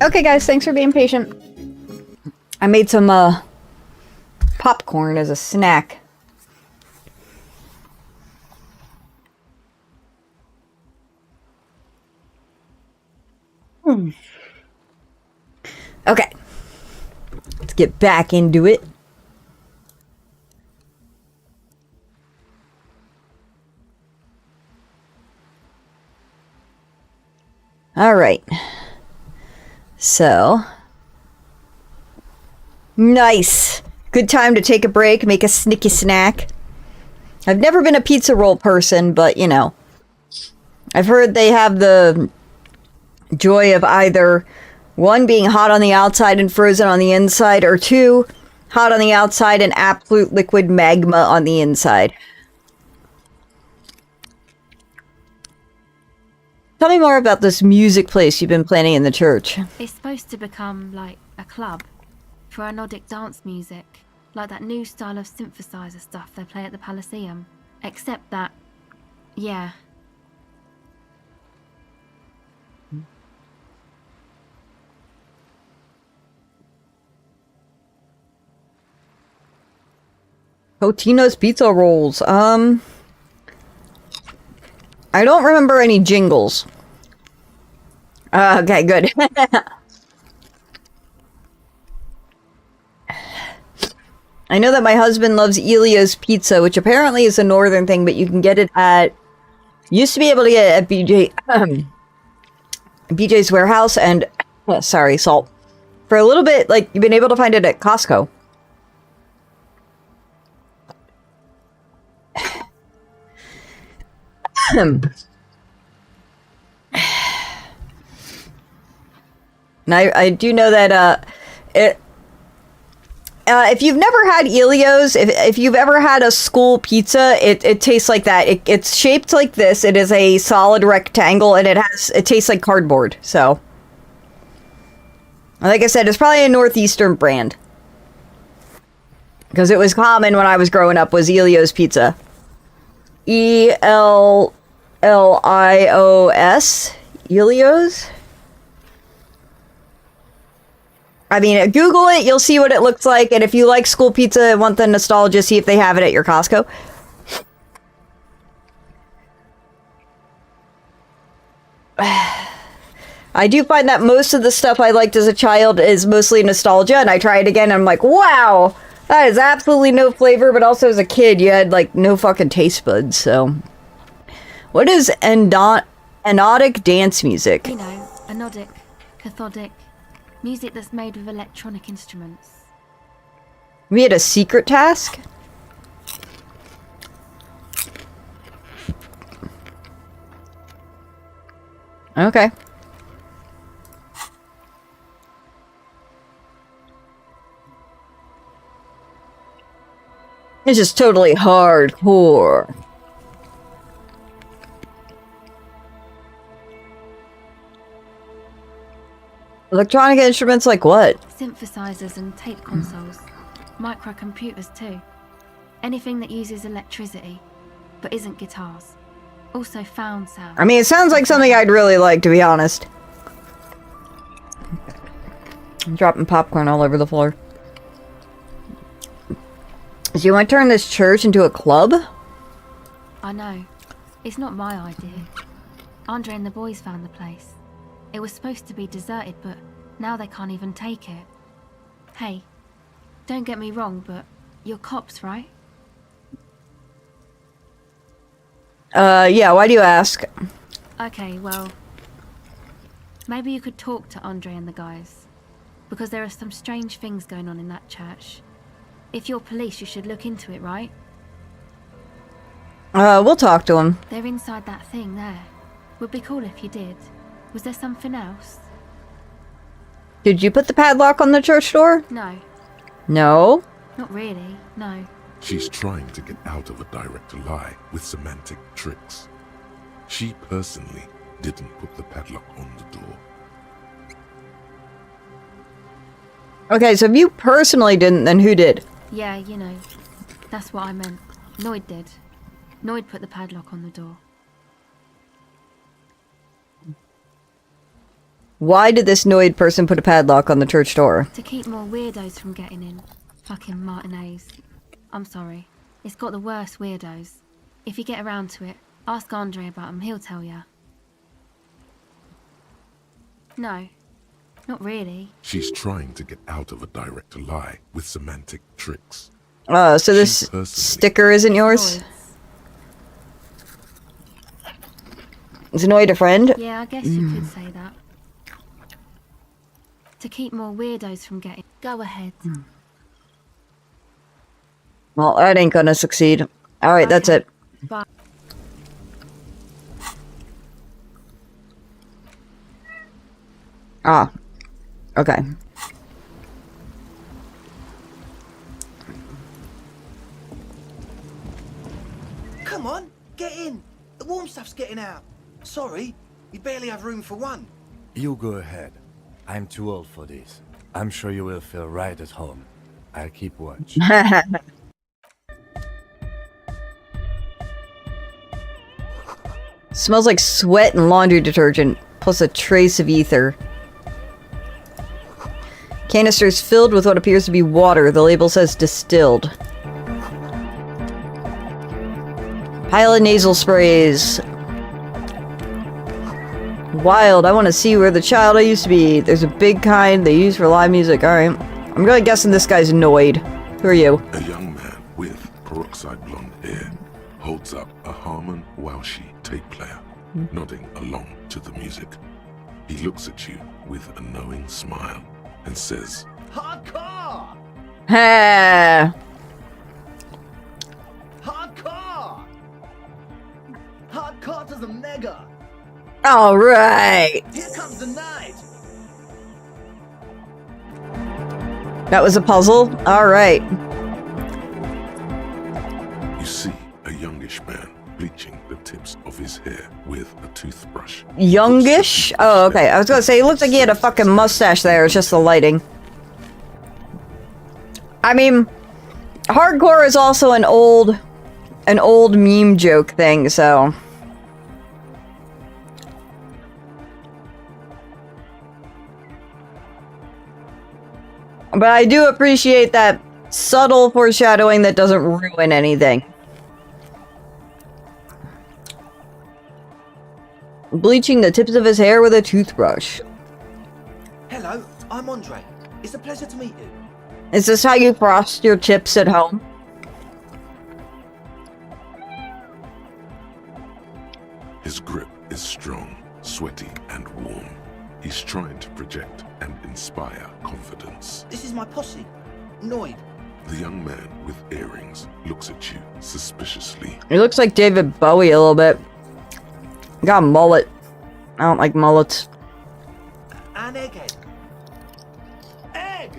Okay, guys, thanks for being patient. I made some popcorn as a snack. Okay. Let's get back into it. All right. So, nice. Good time to take a break, make a snicky snack. I've never been a pizza roll person, but you know, I've heard they have the joy of either one, being hot on the outside and frozen on the inside, or two, hot on the outside and absolute liquid magma on the inside. Tell me more about this music place you've been planning in the church. It's supposed to become like a club for anodic dance music, like that new style of synthesizer stuff they play at the Palaceum. Except that, yeah. Totino's Pizza Rolls. I don't remember any jingles. Okay, good. I know that my husband loves Elio's Pizza, which apparently is a northern thing, but you can get it at... Used to be able to get it at BJ's Warehouse and... sorry, Salt. For a little bit, like, you've been able to find it at Costco. And I do know that if you've never had Elio's, if you've ever had a school pizza, it tastes like that. It's shaped like this. It is a solid rectangle, and it tastes like cardboard. So, like I said, it's probably a northeastern brand because it was common when I was growing up. Was Elio's Pizza? Elios. Elio's. I mean, Google it, you'll see what it looks like, and if you like school pizza and want the nostalgia, see if they have it at your Costco. I do find that most of the stuff I liked as a child is mostly nostalgia, and I try it again, and I'm like, wow, that is absolutely no flavor, but also as a kid, you had, like, no fucking taste buds, so... What is anodic dance music? You know, anodic, cathodic, music that's made with electronic instruments. We had a secret task? Okay. It's just totally hardcore. Electronic instruments like what? Synthesizers and tape consoles. Microcomputers too. Anything that uses electricity, but isn't guitars. Also found sound. I mean, it sounds like something I'd really like, to be honest. I'm dropping popcorn all over the floor. So you want to turn this church into a club? I know. It's not my idea. Andre and the boys found the place. It was supposed to be deserted, but now they can't even take it. Hey, don't get me wrong, but you're cops, right? Yeah, why do you ask? Okay, well, maybe you could talk to Andre and the guys, because there are some strange things going on in that church. If you're police, you should look into it, right? We'll talk to him. They're inside that thing there. Would be cool if you did. Was there something else? Did you put the padlock on the church door? No. No? Not really, no. She's trying to get out of a direct lie with semantic tricks. She personally didn't put the padlock on the door. Okay, so if you personally didn't, then who did? Yeah, you know. That's what I meant. Noid did. Noid put the padlock on the door. Why did this Noid person put a padlock on the church door? To keep more weirdos from getting in. Fucking Martinez. I'm sorry. It's got the worst weirdos. If you get around to it, ask Andre about him, he'll tell ya. No, not really. She's trying to get out of a direct lie with semantic tricks. So this sticker isn't yours? Is Noid a friend? Yeah, I guess you could say that. To keep more weirdos from getting... Go ahead. Well, that ain't gonna succeed. Alright, that's it. Bye. Ah. Okay. Come on, get in. The warm stuff's getting out. Sorry, we barely have room for one. You go ahead. I'm too old for this. I'm sure you will feel right at home. I'll keep watch. Smells like sweat and laundry detergent, plus a trace of ether. Canister is filled with what appears to be water. The label says distilled. Pile of nasal sprays. Wild, I want to see where the child I used to be. There's a big kind they use for live music. Alright. I'm really guessing this guy's annoyed. Who are you? A young man with peroxide blonde hair holds up a Harman Welshi tape player, nodding along to the music. He looks at you with a knowing smile and says, Hardcore! Ha! Hardcore! Hardcore to the mega! Alright! Here comes the night! That was a puzzle? Alright. You see a youngish man bleaching the tips of his hair with a toothbrush. Youngish? Oh, okay. I was gonna say, it looks like he had a fucking mustache there. It's just the lighting. I mean, hardcore is also an old meme joke thing, so... But I do appreciate that subtle foreshadowing that doesn't ruin anything. Bleaching the tips of his hair with a toothbrush. Hello, I'm Andre. It's a pleasure to meet you. Is this how you frost your chips at home? His grip is strong, sweaty, and warm. He's trying to project and inspire confidence. This is my posse, Noid. The young man with earrings looks at you suspiciously. He looks like David Bowie a little bit. Got a mullet. I don't like mullets. An egghead. Egg!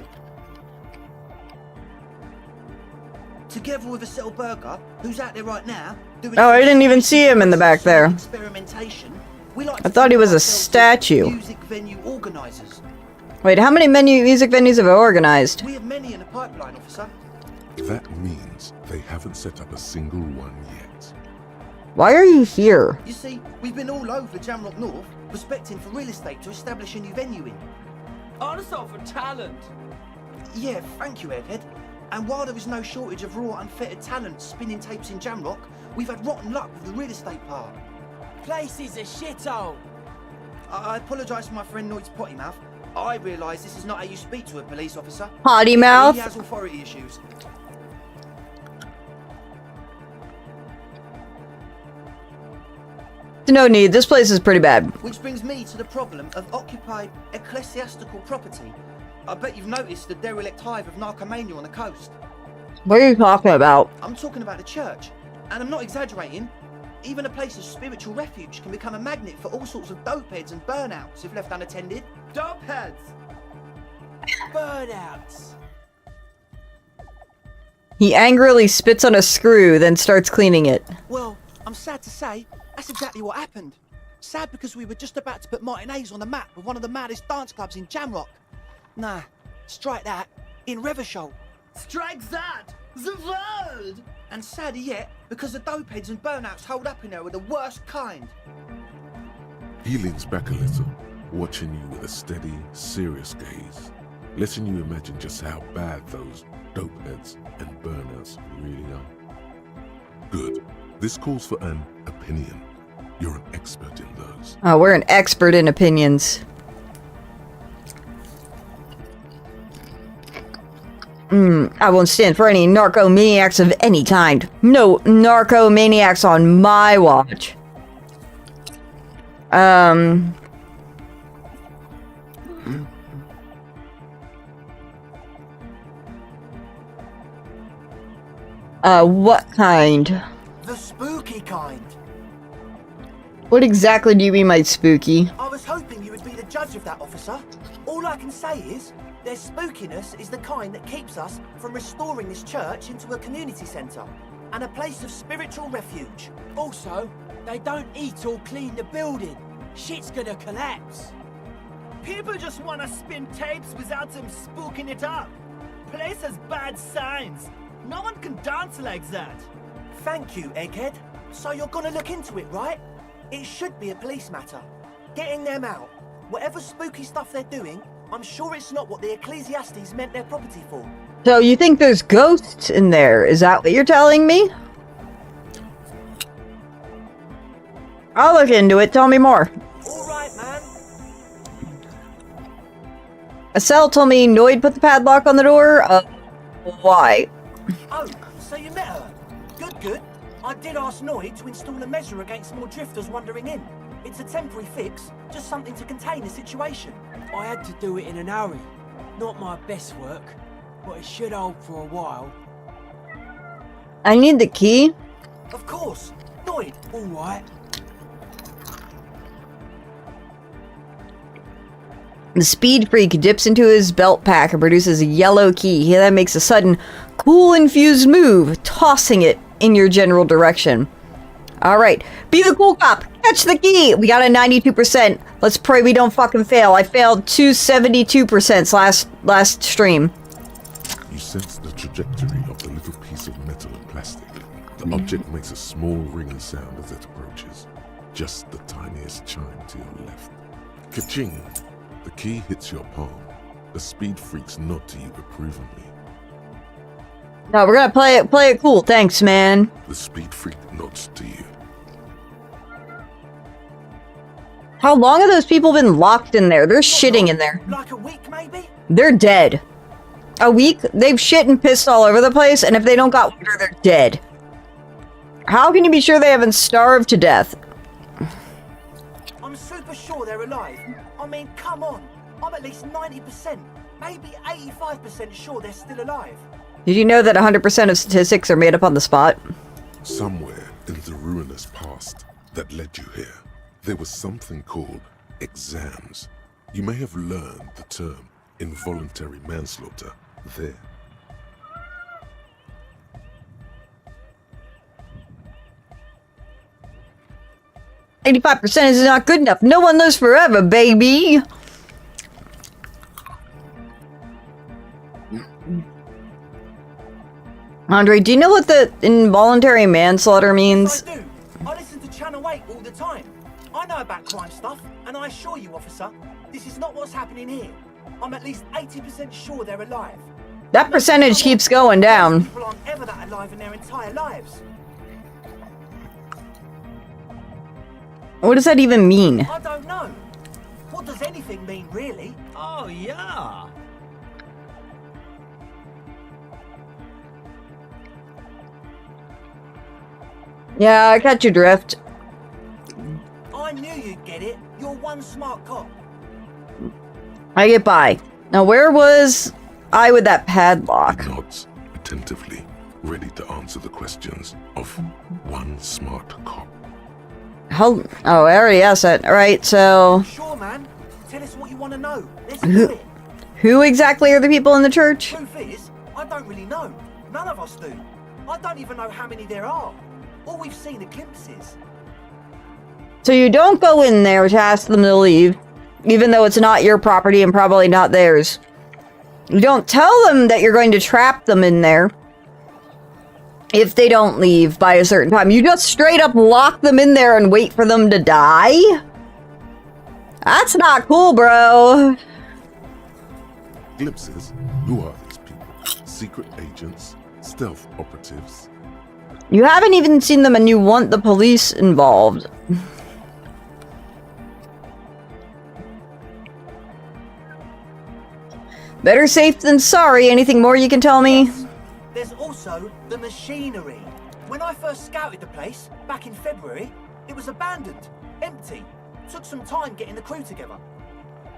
Together with a Cell Burger, who's out there right now, doing... Oh, I didn't even see him in the back there. Experimentation. We like I thought he was a statue. Music venue organizers. Wait, how many music venues have I organized? We have many in the pipeline, officer. That means they haven't set up a single one yet. Why are you here? You see, we've been all over Jamrock North, prospecting for real estate to establish a new venue in. Also for talent. Yeah, thank you, Egghead. And while there is no shortage of raw, unfettered talent spinning tapes in Jamrock, we've had rotten luck with the real estate part. Place is a shithole. I apologise for my friend Noid's potty mouth. I realise this is not how you speak to a police officer. Potty mouth? He has authority issues. No need, this place is pretty bad. Which brings me to the problem of occupied ecclesiastical property. I bet you've noticed the derelict hive of narcomania on the coast. What are you talking about? I'm talking about the church. And I'm not exaggerating. Even a place of spiritual refuge can become a magnet for all sorts of dopeheads and burnouts if left unattended. Dopeheads! Burnouts! He angrily spits on a screw, then starts cleaning it. Well, I'm sad to say, that's exactly what happened. Sad because we were just about to put Martinez on the map with one of the maddest dance clubs in Jamrock. Nah, strike that, in Reversholt. Strike that! The word! And sadder yet, because the dopeheads and burnouts hold up in there are the worst kind. He leans back a little watching you with a steady, serious gaze, letting you imagine just how bad those dope heads and burnouts really are. Good. This calls for an opinion. You're an expert in those. Oh, we're an expert in opinions. I won't stand for any narcomaniacs of any kind. No narcomaniacs on my watch. What kind? The spooky kind. What exactly do you mean by spooky? I was hoping you would be the judge of that, officer. All I can say is, their spookiness is the kind that keeps us from restoring this church into a community centre and a place of spiritual refuge. Also, they don't eat or clean the building. Shit's gonna collapse. People just wanna spin tapes without them spooking it up. Place has bad signs. No one can dance like that. Thank you, Egghead. So you're gonna look into it, right? It should be a police matter. Getting them out. Whatever spooky stuff they're doing, I'm sure it's not what the Ecclesiastes meant their property for. So you think there's ghosts in there? Is that what you're telling me? I'll look into it. Tell me more. Alright, man. Estelle told me Noid put the padlock on the door. Why? Oh, so you met her. Good, good. I did ask Noid to install a measure against more drifters wandering in. It's a temporary fix, just something to contain the situation. I had to do it in an hurry. Not my best work, but it should hold for a while. I need the key. Of course. Noid. Alright. The speed freak dips into his belt pack and produces a yellow key. He then makes a sudden, cool infused move, tossing it in your general direction. Alright, be the cool cop. Catch the key. We got a 92%. Let's pray we don't fucking fail. I failed 272% last stream. You sense the trajectory of the little piece of metal and plastic. The object makes a small ringing sound as it approaches. Just the tiniest chime to your left. Ka-ching! The key hits your palm. The speed freaks nod to you approvingly. No, we're gonna play it cool. Thanks, man. The speed freak nods to you. How long have those people been locked in there? They're shitting in there. Like a week, maybe? They're dead. A week? They've shit and pissed all over the place, and if they don't got water, they're dead. How can you be sure they haven't starved to death? I'm super sure they're alive. I mean, come on. I'm at least 90%, maybe 85% sure they're still alive. Did you know that 100% of statistics are made up on the spot? Somewhere in the ruinous past that led you here, there was something called exams. You may have learned the term involuntary manslaughter there. %85 is not good enough. No one lives forever, baby. Andre, do you know what the involuntary manslaughter means? I do. I listen to Channel 8 all the time. I know about crime stuff, and I assure you, officer, this is not what's happening here. I'm at least 80% sure they're alive. That percentage keeps going down. People aren't ever that alive in their entire lives. What does that even mean? I don't know. What does anything mean, really? Oh, yeah. Yeah, I got your drift. I knew you'd get it. You're one smart cop. I get by. Now, where was I with that padlock? He nods attentively, ready to answer the questions of one smart cop. Oh, I already asked that. Alright, so... Sure, man. Tell us what you want to know. Let's do it. Who exactly are the people in the church? Truth is, I don't really know. None of us do. I don't even know how many there are. All we've seen are glimpses. So you don't go in there to ask them to leave, even though it's not your property and probably not theirs. You don't tell them that you're going to trap them in there if they don't leave by a certain time. You just straight up lock them in there and wait for them to die? That's not cool, bro. Glimpses? Who are these people? Secret agents? Stealth operatives? You haven't even seen them and you want the police involved. Better safe than sorry. Anything more you can tell me? There's also the machinery. When I first scouted the place, back in February, it was abandoned, empty. Took some time getting the crew together.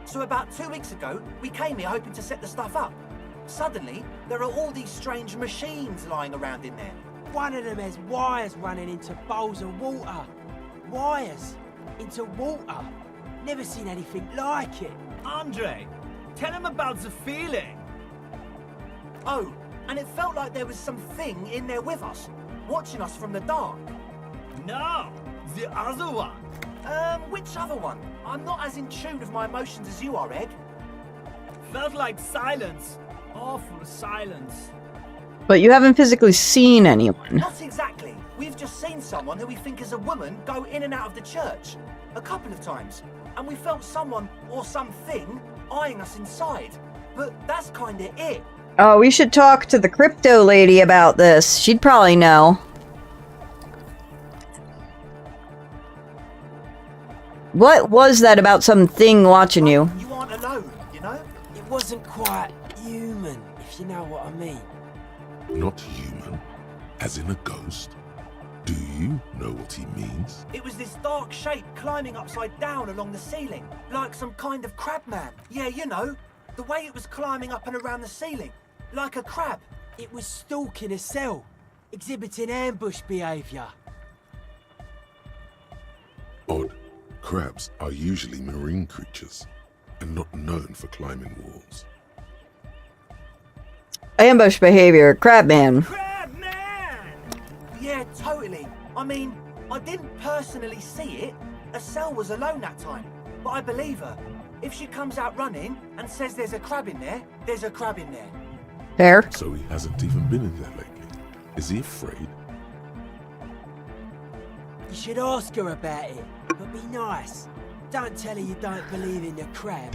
So about 2 weeks ago, we came here hoping to set the stuff up. Suddenly, there are all these strange machines lying around in there. One of them has wires running into bowls of water. Wires into water. Never seen anything like it. Andre, tell him about the feeling. Oh, and it felt like there was some thing in there with us, watching us from the dark. No, the other one. Which other one? I'm not as in tune with my emotions as you are, Egg. Felt like silence. Awful silence. But you haven't physically seen anyone. Not exactly. We've just seen someone who we think is a woman go in and out of the church. A couple of times. And we felt someone, or something, eyeing us inside. But that's kinda it. Oh, we should talk to the crypto lady about this. She'd probably know. What was that about something watching you? You aren't alone, you know? It wasn't quite human, if you know what I mean. Not human? As in a ghost? Do you know what he means? It was this dark shape climbing upside down along the ceiling, like some kind of crab man. Yeah, you know, the way it was climbing up and around the ceiling, like a crab. It was stalking a cell, exhibiting ambush behavior. Odd. Crabs are usually marine creatures, and not known for climbing walls. Ambush behavior, Crabman. Yeah, totally. I mean, I didn't personally see it. Estelle was alone that time, but I believe her. If she comes out running and says there's a crab in there, there's a crab in there. Fair. So he hasn't even been in there lately. Is he afraid? You should ask her about it, but be nice. Don't tell her you don't believe in the crab.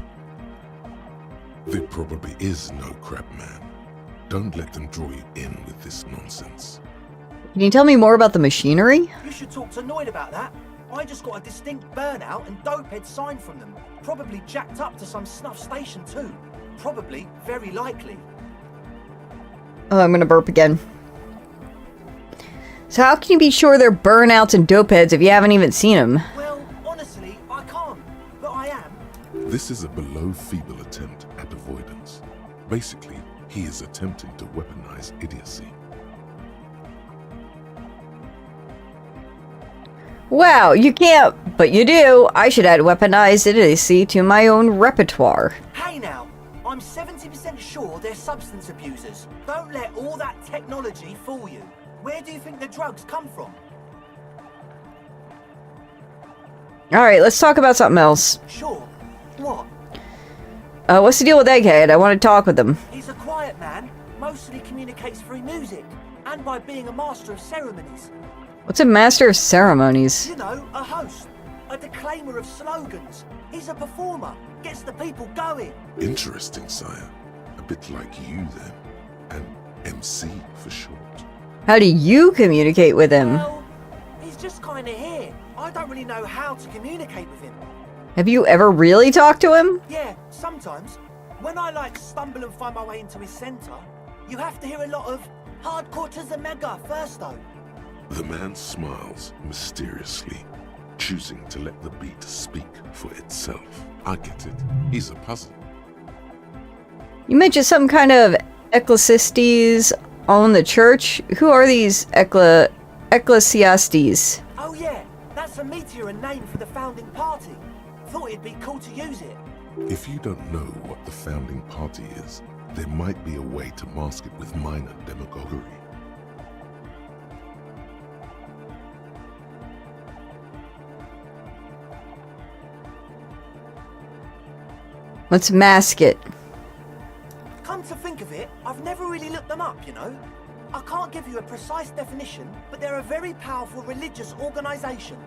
There probably is no crab man. Don't let them draw you in with this nonsense. Can you tell me more about the machinery? You should talk to Noid about that. I just got a distinct burnout and dopehead sign from them. Probably jacked up to some snuff station too. Probably, very likely. Oh, I'm gonna burp again. So how can you be sure they're burnouts and dopeheads if you haven't even seen them? Well, honestly, I can't. But I am. This is a below-feeble attempt at avoidance. Basically, he is attempting to weaponize idiocy. Wow, you can't, but you do. I should add weaponized idiocy to my own repertoire. Hey now, I'm 70% sure they're substance abusers. Don't let all that technology fool you. Where do you think the drugs come from? Alright, let's talk about something else. Sure. What? What's the deal with Egghead? I want to talk with him. He's a quiet man, mostly communicates through music, and by being a master of ceremonies. What's a master of ceremonies? You know, a host, a declaimer of slogans. He's a performer, gets the people going. Interesting, sire. A bit like you, then. An MC for short. How do you communicate with him? Well, he's just kind of here. I don't really know how to communicate with him. Have you ever really talked to him? Yeah, sometimes. When I stumble and find my way into his center, you have to hear a lot of hardcore to the mega first though. The man smiles mysteriously, choosing to let the beat speak for itself. I get it. He's a puzzle. You mentioned some kind of ecclesiastes own the church. Who are these ecclesiastes? Oh yeah, that's a meteor and name for the founding party. Thought it'd be cool to use it. If you don't know what the founding party is, there might be a way to mask it with minor demagoguery. Let's mask it. Come to think of it, I've never really looked them up, you know? I can't give you a precise definition, but they're a very powerful religious organization.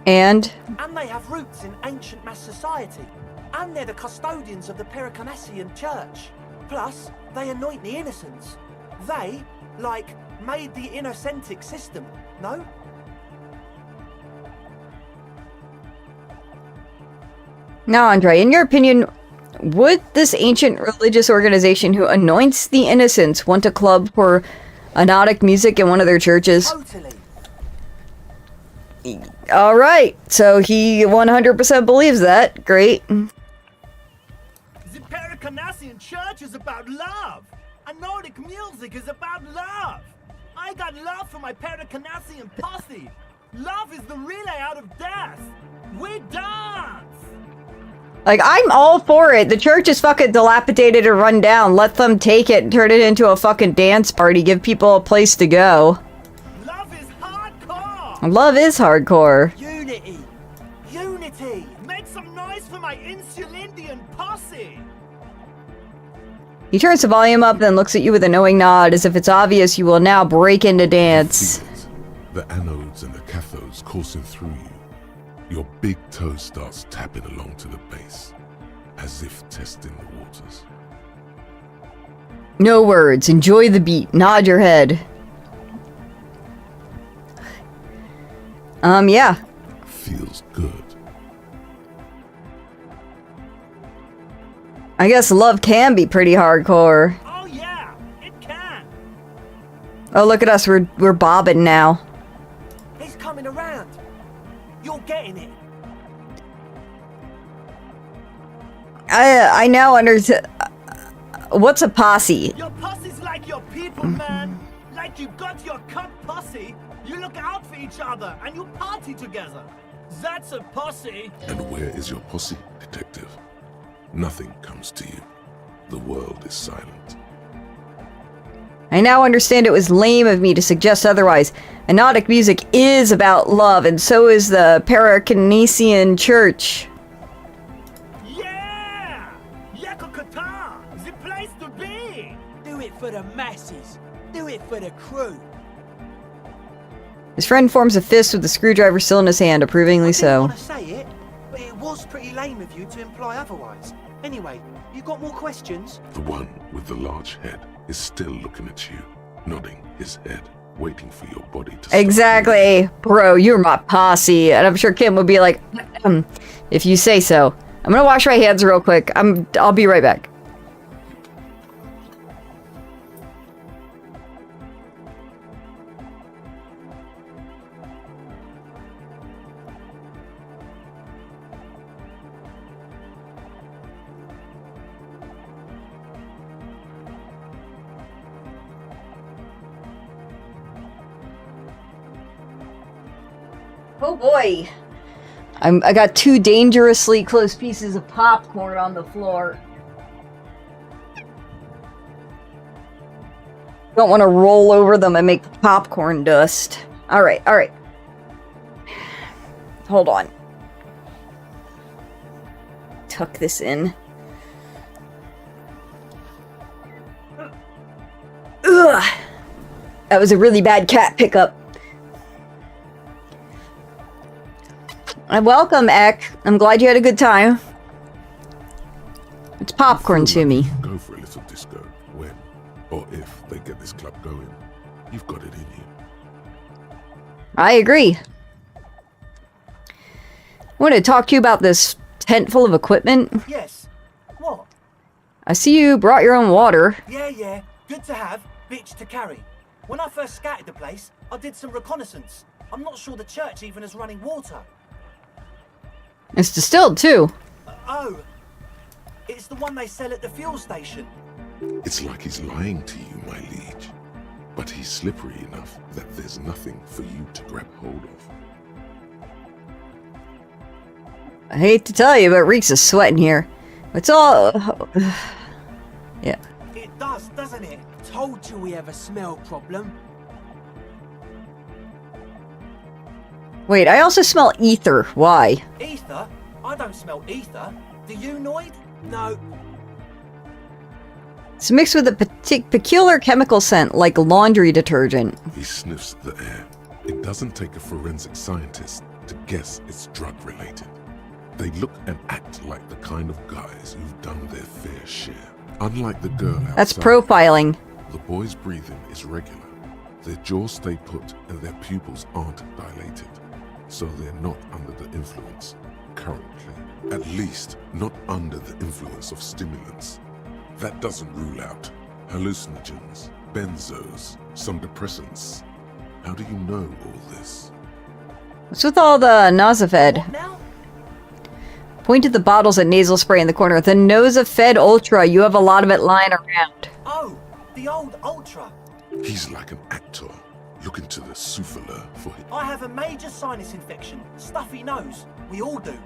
And? And they have roots in ancient mass society. And they're the custodians of the Pericarnassian church. Plus, they anoint the innocents. They, like, made the innocentic system, no? Now, Andre, in your opinion, would this ancient religious organization who anoints the innocents want a club for anodic music in one of their churches? Totally. Alright, so he 100% believes that. Great. The Pericarnassian church is about love. And Nordic music is about love. I got love for my Pericarnassian posse. Love is the relay out of death. We dance. Like, I'm all for it. The church is fucking dilapidated and run down. Let them take it and turn it into a fucking dance party. Give people a place to go. Love is hardcore. Love is hardcore. Unity. Unity. Make some noise for my Insulindian posse. He turns the volume up, then looks at you with a knowing nod, as if it's obvious you will now break into dance. The anodes and the cathodes coursing through you. Your big toe starts tapping along to the base, as if testing the waters. No words. Enjoy the beat. Nod your head. Yeah. Feels good. I guess love can be pretty hardcore. Oh yeah, it can. Oh, look at us. We're bobbing now. He's coming around. You're getting it. I now understand. What's a posse? Your posse's like your people, man. Like you got your cup posse. You look out for each other and you party together. That's a posse. And where is your posse, detective? Nothing comes to you. The world is silent. I now understand it was lame of me to suggest otherwise. Anodic music is about love, and so is the Pericarnassian church. Yeah! Yakokata! The place to be! Do it for the masses. Do it for the crew. His friend forms a fist with the screwdriver still in his hand, approvingly I so. didn't want to say it, but it was pretty lame of you to imply otherwise. Anyway, you got more questions? The one with the large head is still looking at you, nodding his head, waiting for your body to stop Exactly. Bro, you're my posse. And I'm sure Kim would be like, if you say so. I'm gonna wash my hands real quick. I'll be right back. Oh boy. I got two dangerously close pieces of popcorn on the floor. Don't want to roll over them and make popcorn dust. Alright, alright. Hold on. Tuck this in. Ugh. That was a really bad cat pickup. Welcome, Ek. I'm glad you had a good time. It's popcorn to me. Go for a little disco when, or if they get this club going. You've got it in you. I agree. I want to talk to you about this tent full of equipment. Yes. What? I see you brought your own water. Yeah. Good to have, bitch to carry. When I first scouted the place, I did some reconnaissance. I'm not sure the church even has running water. It's distilled, too. Oh. It's the one they sell at the fuel station. It's like he's lying to you, my liege. But he's slippery enough that there's nothing for you to grab hold of. I hate to tell you, but it reeks of sweat in here. It's all... yeah. It does, doesn't it? Told you we have a smell problem. Wait, I also smell ether. Why? Ether? I don't smell ether. Do you, Noid? No. It's mixed with a peculiar chemical scent, like laundry detergent. He sniffs the air. It doesn't take a forensic scientist to guess it's drug-related. They look and act like the kind of guys who've done their fair share. Unlike the girl outside, That's profiling. the boy's breathing is regular. Their jaws stay put and their pupils aren't dilated. So they're not under the influence, currently. At least, not under the influence of stimulants. That doesn't rule out hallucinogens, benzos, some depressants. How do you know all this? What's with all the Nosafed? Point to the bottles of nasal spray in the corner. The Nosafed Ultra. You have a lot of it lying around. Oh, the old Ultra. He's like an actor, looking to the souffleur for him. I have a major sinus infection. Stuffy nose. We all do.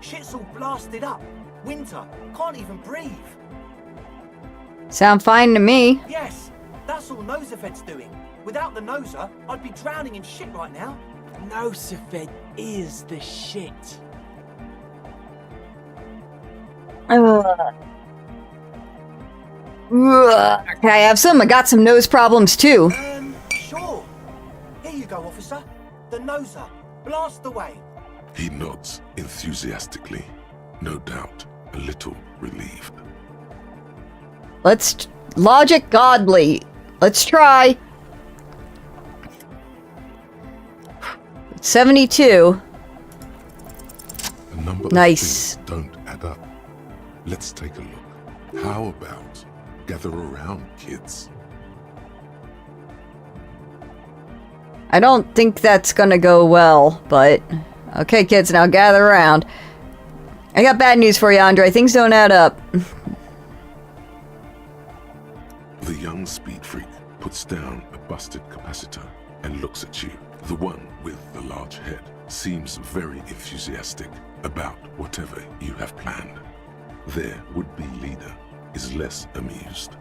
Shit's all blasted up. Winter. Can't even breathe. Sound fine to me. Yes, that's all Nosafed's doing. Without the Noser, I'd be drowning in shit right now. Nosafed is the shit. Okay, I have some. I got some nose problems too. Sure. Here you go, officer. The Noser. Blast away. He nods enthusiastically, no doubt a little relieved. Let's logic godly. Let's try. 72. The number Nice. of things don't add up. Let's take a look. How about gather around, kids? I don't think that's gonna go well, but okay, kids, now gather around. I got bad news for you, Andre. Things don't add up. The young speed freak puts down a busted capacitor and looks at you. The one with the large head seems very enthusiastic about whatever you have planned. Their would-be leader is less amused.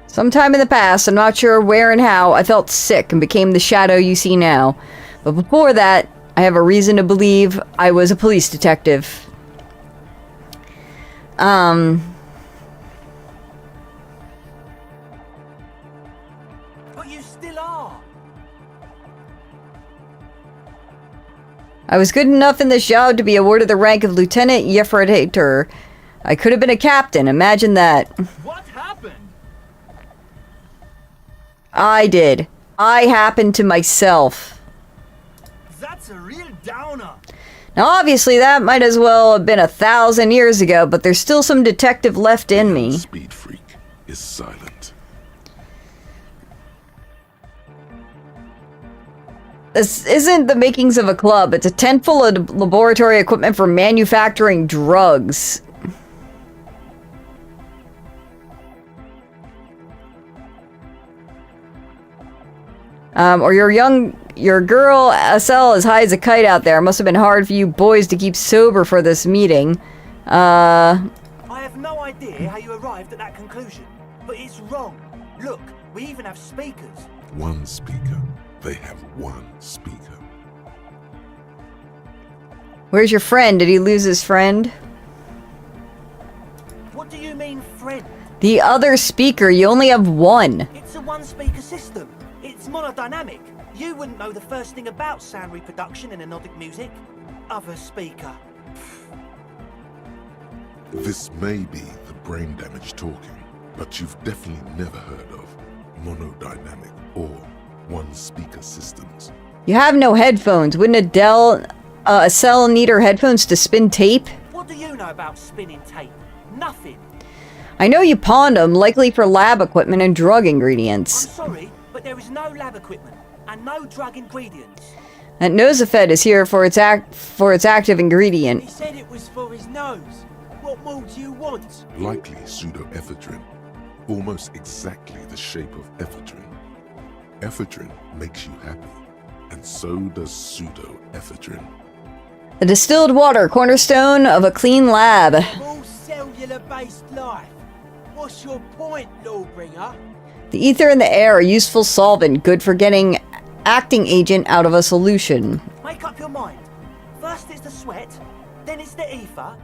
Sometime in the past, I'm not sure where and how, I felt sick and became the shadow you see now. But before that, I have a reason to believe I was a police detective. But you still are. I was good enough in this job to be awarded the rank of Lieutenant Yefredator. I could have been a captain, imagine that. What happened? I did. I happened to myself. That's a real downer. Now obviously that might as well have been 1,000 years ago, but there's still some detective left in me. Speed freak is silent. This isn't the makings of a club, it's a tent full of laboratory equipment for manufacturing drugs. Or your girl SL is high as a kite out there. Must have been hard for you boys to keep sober for this meeting. I have no idea how you arrived at that conclusion, but it's wrong. Look, we even have speakers. One speaker. They have one speaker. Where's your friend? Did he lose his friend? What do you mean, friend? The other speaker, you only have one. It's a one-speaker system. It's monodynamic. You wouldn't know the first thing about sound reproduction in anodic music. Other speaker. This may be the brain damage talking, but you've definitely never heard of monodynamic or one-speaker systems. You have no headphones. Wouldn't a cell need her headphones to spin tape? What do you know about spinning tape? Nothing. I know you pawned them, likely for lab equipment and drug ingredients. I'm sorry, but there is no lab equipment and no drug ingredients. That Nosafed is here for its active ingredient. He said it was for his nose. What more do you want? Likely pseudoephedrine, almost exactly the shape of ephedrine. Ephedrine makes you happy, and so does pseudoephedrine. The distilled water, cornerstone of a clean lab. All cellular-based life. What's your point, Lawbringer? The ether in the air, a useful solvent, good for getting acting agent out of a solution. Make up your mind. First it's the sweat, then it's the ether.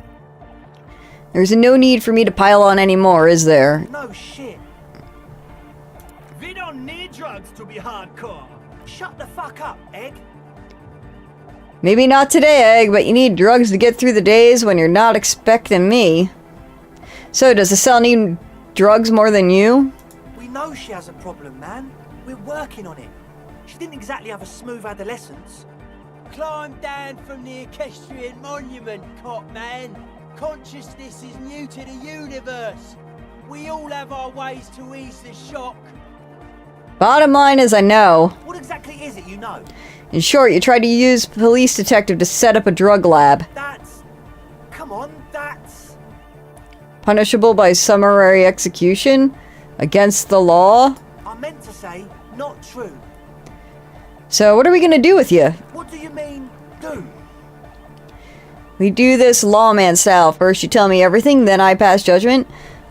There's no need for me to pile on anymore, is there? No shit. We don't need drugs to be hardcore. Shut the fuck up, Egg. Maybe not today, Egg, but you need drugs to get through the days when you're not expecting me. So, does the cell need drugs more than you? We know she has a problem, man. We're working on it. She didn't exactly have a smooth adolescence. Climb down from the equestrian monument, cop man. Consciousness is new to the universe. We all have our ways to ease the shock. Bottom line is I know. What exactly is it you know? In short, you tried to use police detective to set up a drug lab. That's... Come on, that's... Punishable by summary execution? Against the law? I meant to say, not true. So, what are we gonna do with you? What do you mean, do? We do this lawman style. First you tell me everything, then I pass judgment.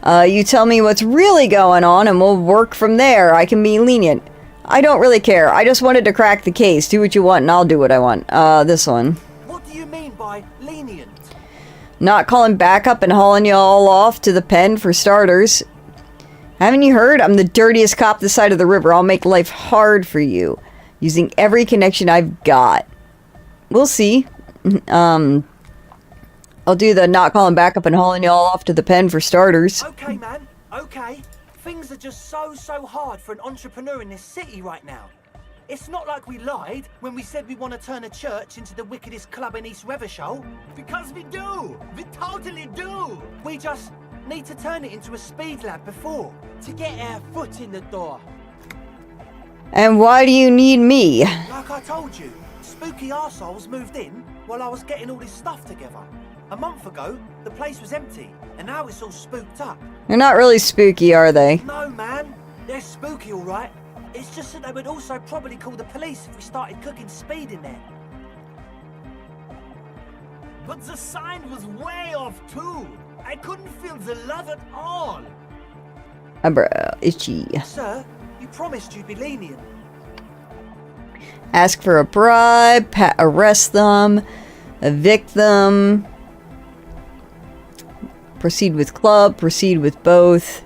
You tell me what's really going on and we'll work from there. I can be lenient. I don't really care. I just wanted to crack the case. Do what you want and I'll do what I want. This one. What do you mean by lenient? Not calling backup and hauling you all off to the pen for starters. Haven't you heard? I'm the dirtiest cop this side of the river. I'll make life hard for you. Using every connection I've got. We'll see. I'll do the not calling backup and hauling you all off to the pen for starters. Okay, man. Okay. Things are just so hard for an entrepreneur in this city right now. It's not like we lied when we said we want to turn a church into the wickedest club in East Revershoal. Because we do! We totally do! We just need to turn it into a speed lab before. To get our foot in the door. And why do you need me? Like I told you, spooky arseholes moved in while I was getting all this stuff together. A month ago, the place was empty, and now it's all spooked up. They're not really spooky, are they? No, man. They're spooky, all right. It's just that they would also probably call the police if we started cooking speed in there. But the sign was way off, too. I couldn't feel the love at all. Eyebrow itchy. Sir, you promised you'd be lenient. Ask for a bribe, arrest them, evict them. Proceed with club, proceed with both.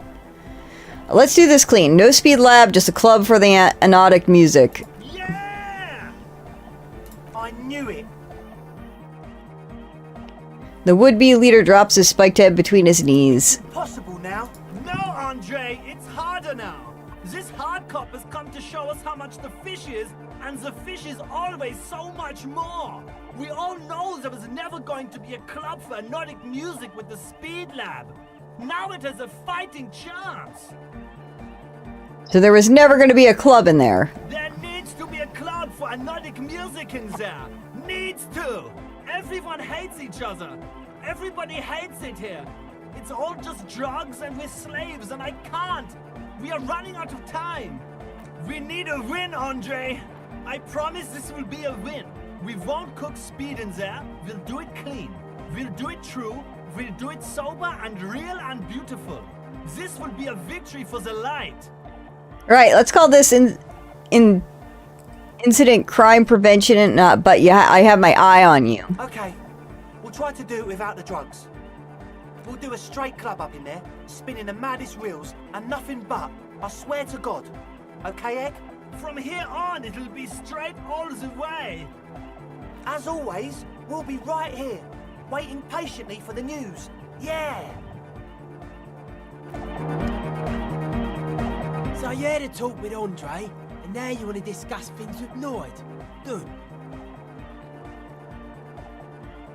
Let's do this clean. No speed lab, just a club for the anodic music. Yeah! I knew it. The would-be leader drops his spiked head between his knees. Impossible now. No, Andre, it's harder now. This hard cop has come to show us how much the fish is, and the fish is always so much more. We all know there was never going to be a club for anodic music with the Speed Lab. Now it has a fighting chance. So there was never going to be a club in there. There needs to be a club for anodic music in there. Needs to. Everyone hates each other. Everybody hates it here. It's all just drugs and we're slaves and I can't. We are running out of time. We need a win, Andre. I promise this will be a win. We won't cook speed in there. We'll do it clean. We'll do it true. We'll do it sober and real and beautiful. This will be a victory for the light. Right, let's call this incident crime prevention and but yeah, I have my eye on you. Okay, we'll try to do it without the drugs. We'll do a straight club up in there, spinning the maddest reels and nothing but, I swear to God. Okay, Egg? From here on, it'll be straight all the way. As always, we'll be right here, waiting patiently for the news. Yeah! So you had a talk with Andre, and now you want to discuss things with Noid. Good.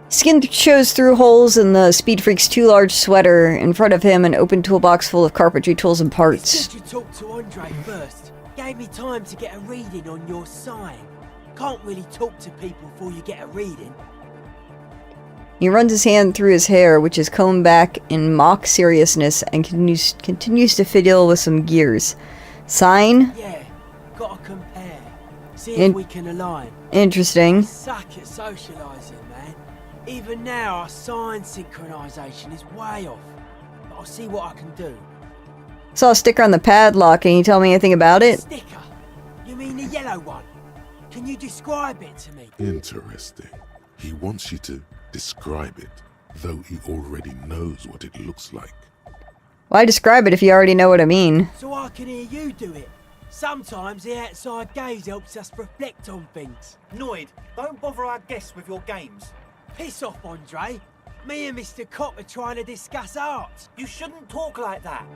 Skin shows through holes in the Speed Freak's too large sweater. In front of him, an open toolbox full of carpentry tools and parts. It's good you talked to Andre first. Gave me time to get a reading on your sign. Can't really talk to people before you get a reading. He runs his hand through his hair, which is combed back in mock seriousness, and continues to fiddle with some gears. Sign? Yeah, gotta compare. See if we can align. Interesting. Suck at socialising, man. Even now, our sign synchronisation is way off. But I'll see what I can do. Saw a sticker on the padlock. Can you tell me anything about it? Sticker? You mean the yellow one? Can you describe it to me? Interesting. He wants you to describe it, though he already knows what it looks like. Why describe it if you already know what I mean? So I can hear you do it. Sometimes the outside gaze helps us reflect on things. Noid, don't bother our guests with your games. Piss off, Andre. Me and Mr. Cop are trying to discuss art. You shouldn't talk like that.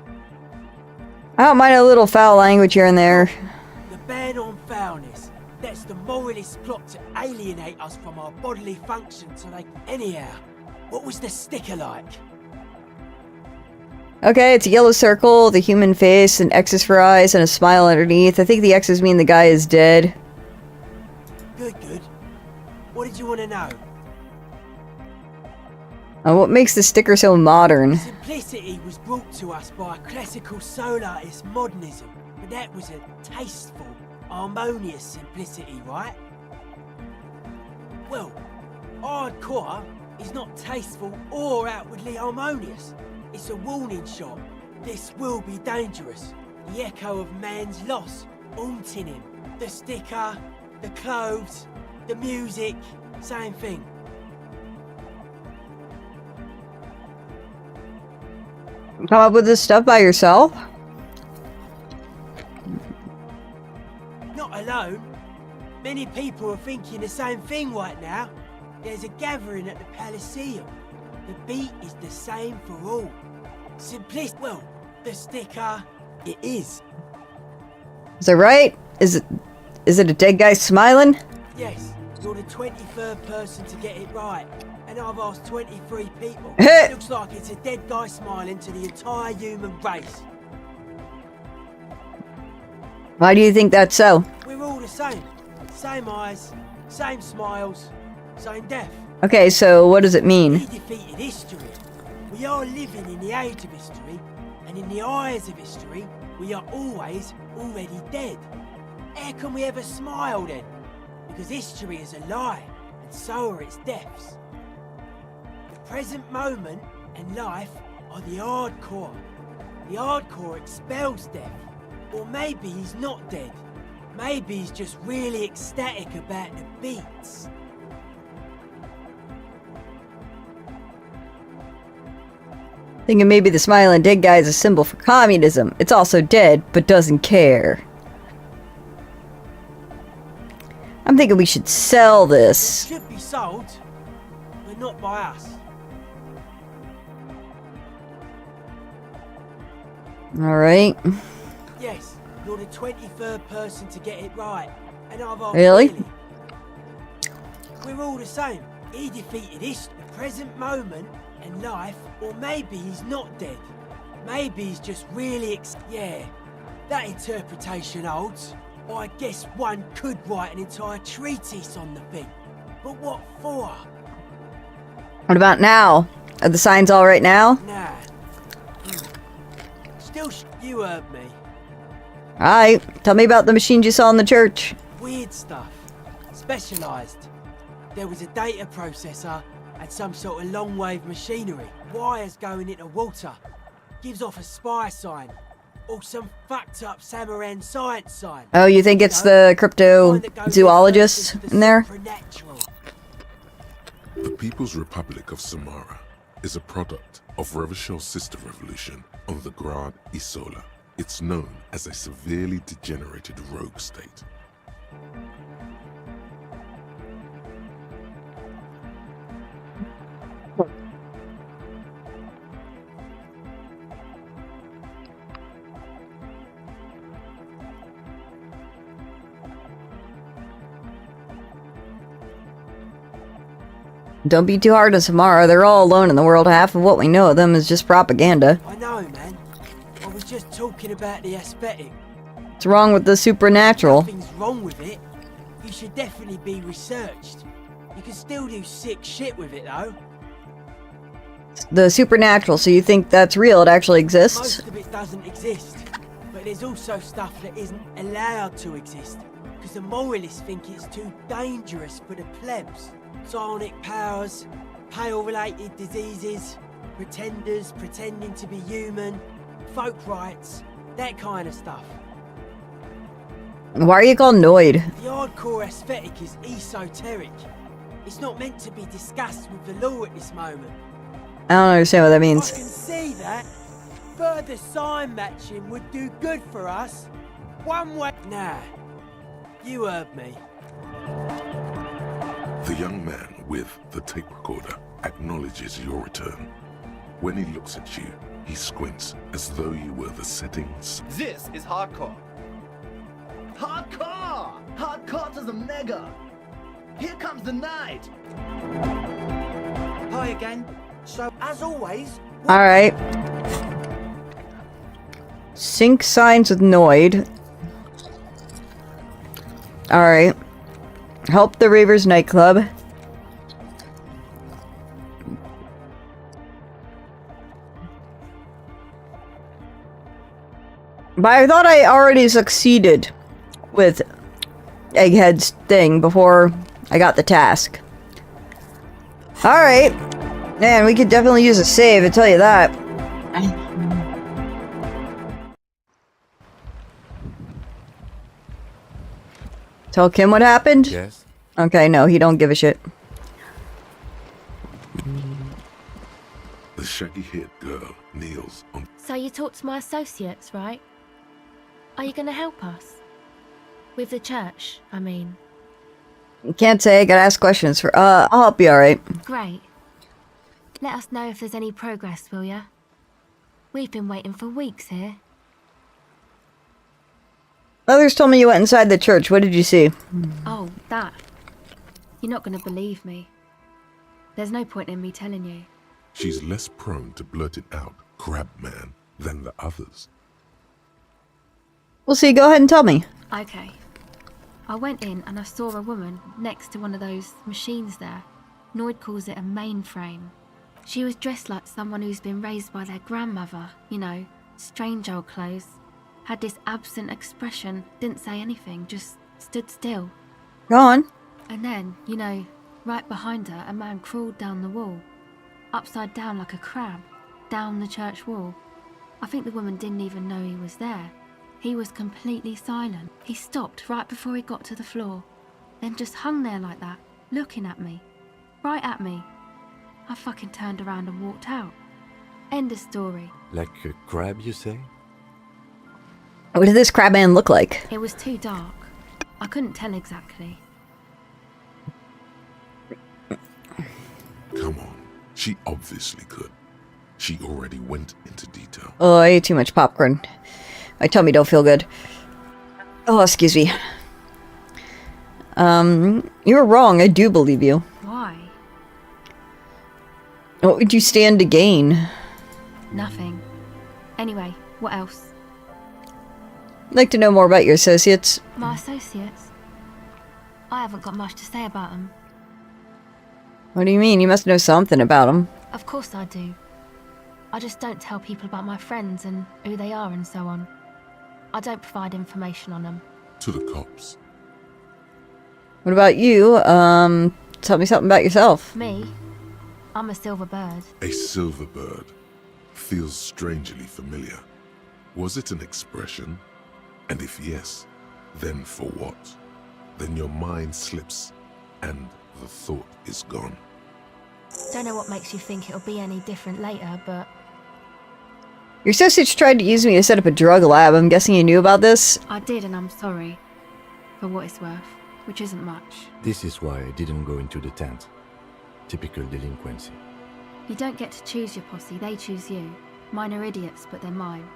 I don't mind a little foul language here and there. The ban on foulness. That's the moralist plot to alienate us from our bodily function so they... Anyhow, what was the sticker like? Okay, it's a yellow circle, the human face, an X's for eyes, and a smile underneath. I think the X's mean the guy is dead. Good, good. What did you want to know? What makes the sticker so modern? Simplicity was brought to us by classical soul artist modernism, but that was a tasteful, harmonious simplicity, right? Well, hardcore is not tasteful or outwardly harmonious. It's a warning shot. This will be dangerous. The echo of man's loss, haunting him. The sticker, the clothes, the music, same thing. Come up with this stuff by yourself? Not alone. Many people are thinking the same thing right now. There's a gathering at the Palaceum. The beat is the same for all. Simplest, well, the sticker, it is. Is that right? Is it a dead guy smiling? Yes, you're the 23rd person to get it right. And I've asked 23 people. Looks like it's a dead guy smiling to the entire human race. Why do you think that's so? We're all the same. Same eyes, same smiles, same death. Okay, so what does it mean? We defeated history. We are living in the age of history, and in the eyes of history, we are always already dead. How can we ever smile then? Because history is a lie, and so are its deaths. The present moment and life are the hardcore. The hardcore expels death. Or maybe he's not dead. Maybe he's just really ecstatic about the beats. Thinking maybe the smiling dead guy is a symbol for communism. It's also dead, but doesn't care. I'm thinking we should sell this. It should be sold, but not by us. Alright. Yes, you're the 23rd person to get it right. And I've asked Really? We're all the same. He defeated history, the present moment and life, or maybe he's not dead. Maybe he's just really yeah, that interpretation holds. I guess one could write an entire treatise on the thing. But what for? What about now? Are the signs all right now? Nah. Still, you heard me. Alright, tell me about the machines you saw in the church. Weird stuff. Specialised. There was a data processor and some sort of long-wave machinery. Wires going into water. Gives off a spy sign. Or some fucked up Samaran science sign. Oh, you think it's the cryptozoologist in there? The People's Republic of Samara is a product of Revachel's sister revolution on the Grand Isola. It's known as a severely degenerated rogue state. Don't be too hard on Samara. They're all alone in the world. Half of what we know of them is just propaganda. I know, man. I was just talking about the aesthetic. What's wrong with the supernatural? Nothing's wrong with it. You should definitely be researched. You can still do sick shit with it, though. The supernatural, so you think that's real? It actually exists? Most of it doesn't exist. But there's also stuff that isn't allowed to exist. Because the moralists think it's too dangerous for the plebs. Psionic powers, pale-related diseases, pretenders pretending to be human, folk rights, that kind of stuff. Why are you called Noid? The hardcore aesthetic is esoteric. It's not meant to be discussed with the law at this moment. I don't understand what that means. I can see that. Further sign matching would do good for us. One way. Nah. You heard me. The young man with the tape recorder acknowledges your return. When he looks at you, he squints as though you were the setting sun. This is hardcore. Hardcore! Hardcore to the mega! Here comes the night! Hi again. So, as always... Alright. Sync signs with Noid. Alright. Help the Ravers nightclub. But I thought I already succeeded with Egghead's thing before I got the task. Alright. Man, we could definitely use a save, I tell you that. Tell Kim what happened? Yes? Okay, no, he don't give a shit. The shaggy-haired girl kneels on... So you talked to my associates, right? Are you going to help us? With the church, I mean. Can't say, I gotta ask questions for, I'll help you, alright. Great. Let us know if there's any progress, will ya? We've been waiting for weeks here. Others told me you went inside the church, what did you see? Oh, that. You're not going to believe me. There's no point in me telling you. She's less prone to blurt it out, Crab Man, than the others. We'll see, go ahead and tell me. Okay. I went in and I saw a woman next to one of those machines there. Noid calls it a mainframe. She was dressed like someone who's been raised by their grandmother, you know, strange old clothes. Had this absent expression, didn't say anything, just stood still. Go on. And then, you know, right behind her, a man crawled down the wall. Upside down like a crab, down the church wall. I think the woman didn't even know he was there. He was completely silent. He stopped right before he got to the floor, then just hung there like that, looking at me. Right at me. I fucking turned around and walked out. End of story. Like a crab, you say? What did this crab man look like? It was too dark. I couldn't tell exactly. Come on. She obviously could. She already went into detail. Oh, I ate too much popcorn. My tummy don't feel good. Oh, excuse me. You were wrong. I do believe you. Why? What would you stand to gain? Nothing. Anyway, what else? I'd like to know more about your associates. My associates? I haven't got much to say about them. What do you mean? You must know something about them. Of course I do. I just don't tell people about my friends and who they are and so on. I don't provide information on them. To the cops. What about you? Tell me something about yourself. Me? I'm a silver bird. A silver bird. Feels strangely familiar. Was it an expression? And if yes, then for what? Then your mind slips and the thought is gone. Don't know what makes you think it'll be any different later, but... Your associates tried to use me to set up a drug lab. I'm guessing you knew about this? I did, and I'm sorry. For what it's worth. Which isn't much. This is why I didn't go into the tent. Typical delinquency. You don't get to choose your posse, they choose you. Mine are idiots, but they're mine.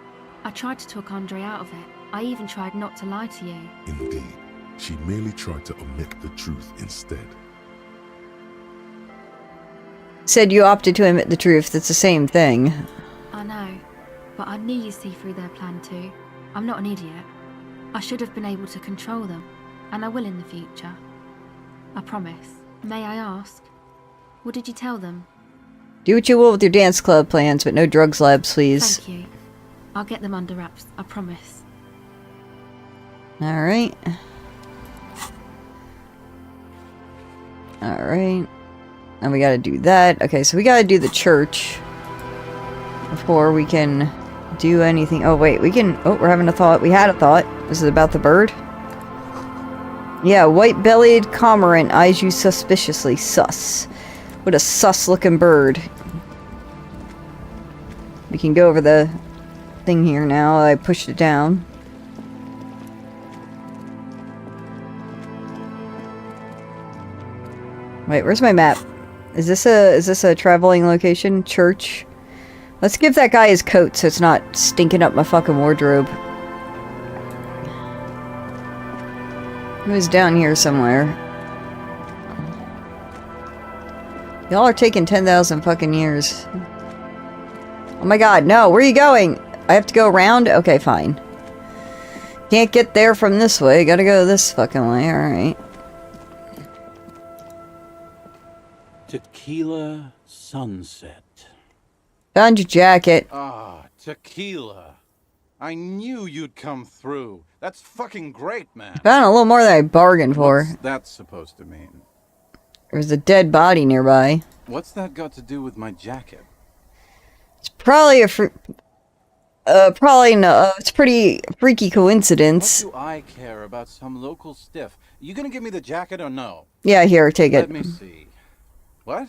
I tried to talk Andre out of it. I even tried not to lie to you. Indeed, she merely tried to omit the truth instead. Said you opted to admit the truth. That's the same thing. I know, but I knew you'd see through their plan too. I'm not an idiot. I should have been able to control them, and I will in the future. I promise. May I ask, what did you tell them? Do what you will with your dance club plans, but no drugs labs, please. Thank you. I'll get them under wraps, I promise. Alright. Alright. And we gotta do that. Okay, so we gotta do the church before we can do anything. Oh, wait, we can... Oh, we're having a thought. We had a thought. This is about the bird? Yeah, white-bellied cormorant eyes you suspiciously. Sus. What a sus-looking bird. We can go over the thing here now. I pushed it down. Wait, where's my map? Is this a traveling location? Church? Let's give that guy his coat so it's not stinking up my fucking wardrobe. He was down here somewhere. Y'all are taking 10,000 fucking years. Oh my god, no, where are you going? I have to go around? Okay, fine. Can't get there from this way, gotta go this fucking way, alright. Tequila sunset. Found your jacket. Ah, tequila. I knew you'd come through. That's fucking great, man. Found a little more than I bargained for. What's that supposed to mean? There's a dead body nearby. What's that got to do with my jacket? It's probably probably no. It's a pretty freaky coincidence. What do I care about some local stiff? You gonna give me the jacket or no? Yeah, here, take it. Let me see. What?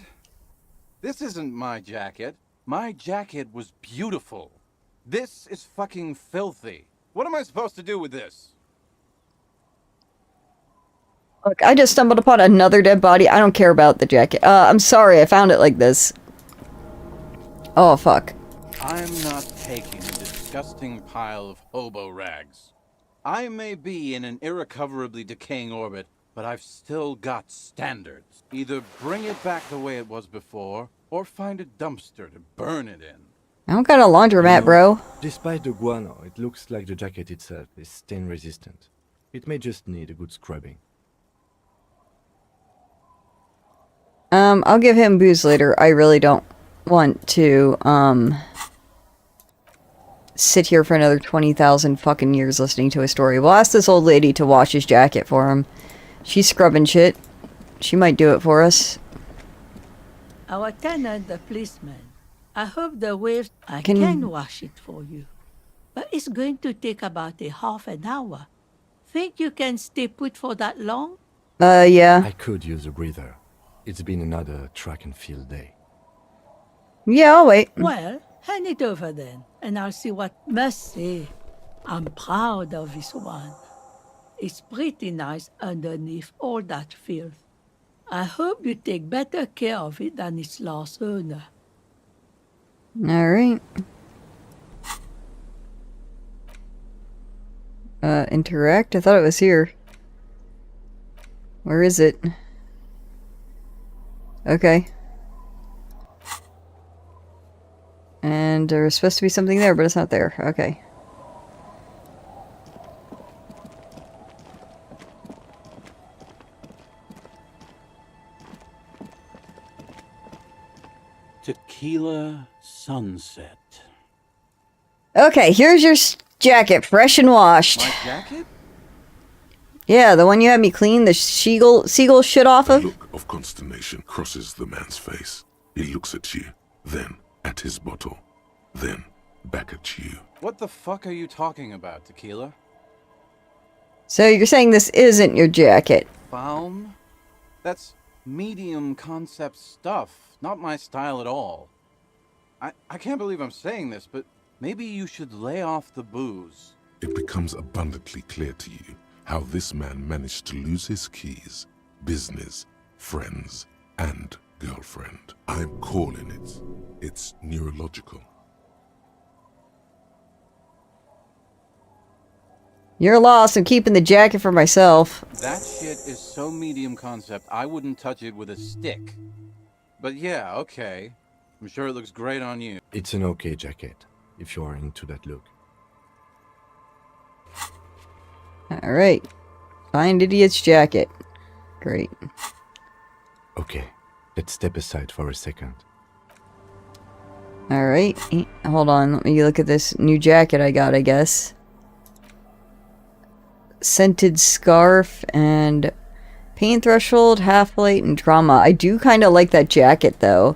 This isn't my jacket. My jacket was beautiful. This is fucking filthy. What am I supposed to do with this? Look, I just stumbled upon another dead body. I don't care about the jacket. I'm sorry, I found it like this. Oh, fuck. I'm not taking a disgusting pile of hobo rags. I may be in an irrecoverably decaying orbit, but I've still got standards. Either bring it back the way it was before, or find a dumpster to burn it in. I don't got a laundromat, bro. Despite the guano, it looks like the jacket itself is stain resistant. It may just need a good scrubbing. I'll give him booze later. I really don't want to, sit here for another 20,000 fucking years listening to a story. We'll ask this old lady to wash his jacket for him. She's scrubbing shit. She might do it for us. Our tenant, the policeman. I hope the waves... I can wash it for you. But it's going to take about a half an hour. Think you can stay put for that long? Yeah. I could use a breather. It's been another track and field day. Yeah, I'll wait. Well, hand it over then, and I'll see what must say. I'm proud of this one. It's pretty nice underneath all that filth. I hope you take better care of it than its last owner. Alright. Interact? I thought it was here. Where is it? Okay. And there's supposed to be something there, but it's not there. Okay. Tequila sunset. Okay, here's your jacket, fresh and washed. My jacket? Yeah, the one you had me clean the seagull shit off of. A look of consternation crosses the man's face. He looks at you, then at his bottle, then back at you. What the fuck are you talking about, Tequila? So you're saying this isn't your jacket? Balm? That's medium concept stuff, not my style at all. I can't believe I'm saying this, but maybe you should lay off the booze. It becomes abundantly clear to you how this man managed to lose his keys, business, friends, and girlfriend. I'm calling it. It's neurological. You're lost. I'm keeping the jacket for myself. That shit is so medium concept, I wouldn't touch it with a stick. But yeah, okay. I'm sure it looks great on you. It's an okay jacket, if you are into that look. Alright. Find idiot's jacket. Great. Okay, let's step aside for a second. Alright. Hold on. Let me look at this new jacket I got, I guess. Scented scarf and pain threshold, half light, and trauma. I do kind of like that jacket, though.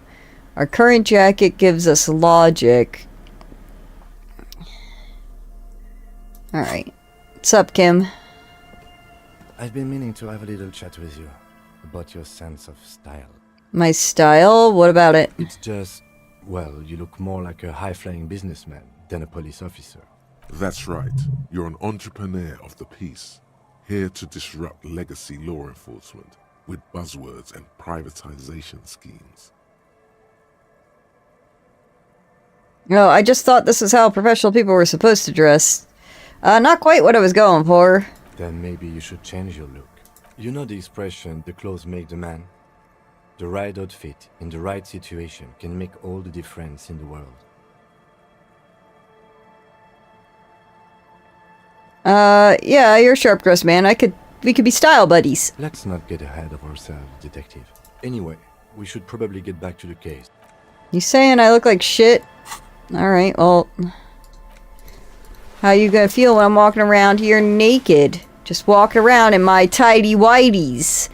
Our current jacket gives us logic. Alright. What's up, Kim? I've been meaning to have a little chat with you about your sense of style. My style? What about it? It's just, well, you look more like a high-flying businessman than a police officer. That's right. You're an entrepreneur of the peace, here to disrupt legacy law enforcement. with buzzwords and privatization schemes. No, I just thought this is how professional people were supposed to dress. Not quite what I was going for. Then maybe you should change your look. You know the expression, the clothes make the man? The right outfit in the right situation can make all the difference in the world. Yeah, you're a sharp-dressed man. We could be style buddies. Let's not get ahead of ourselves, detective. Anyway, we should probably get back to the case. You saying I look like shit? Alright, well... How you gonna feel when I'm walking around here naked? Just walking around in my tidy whities.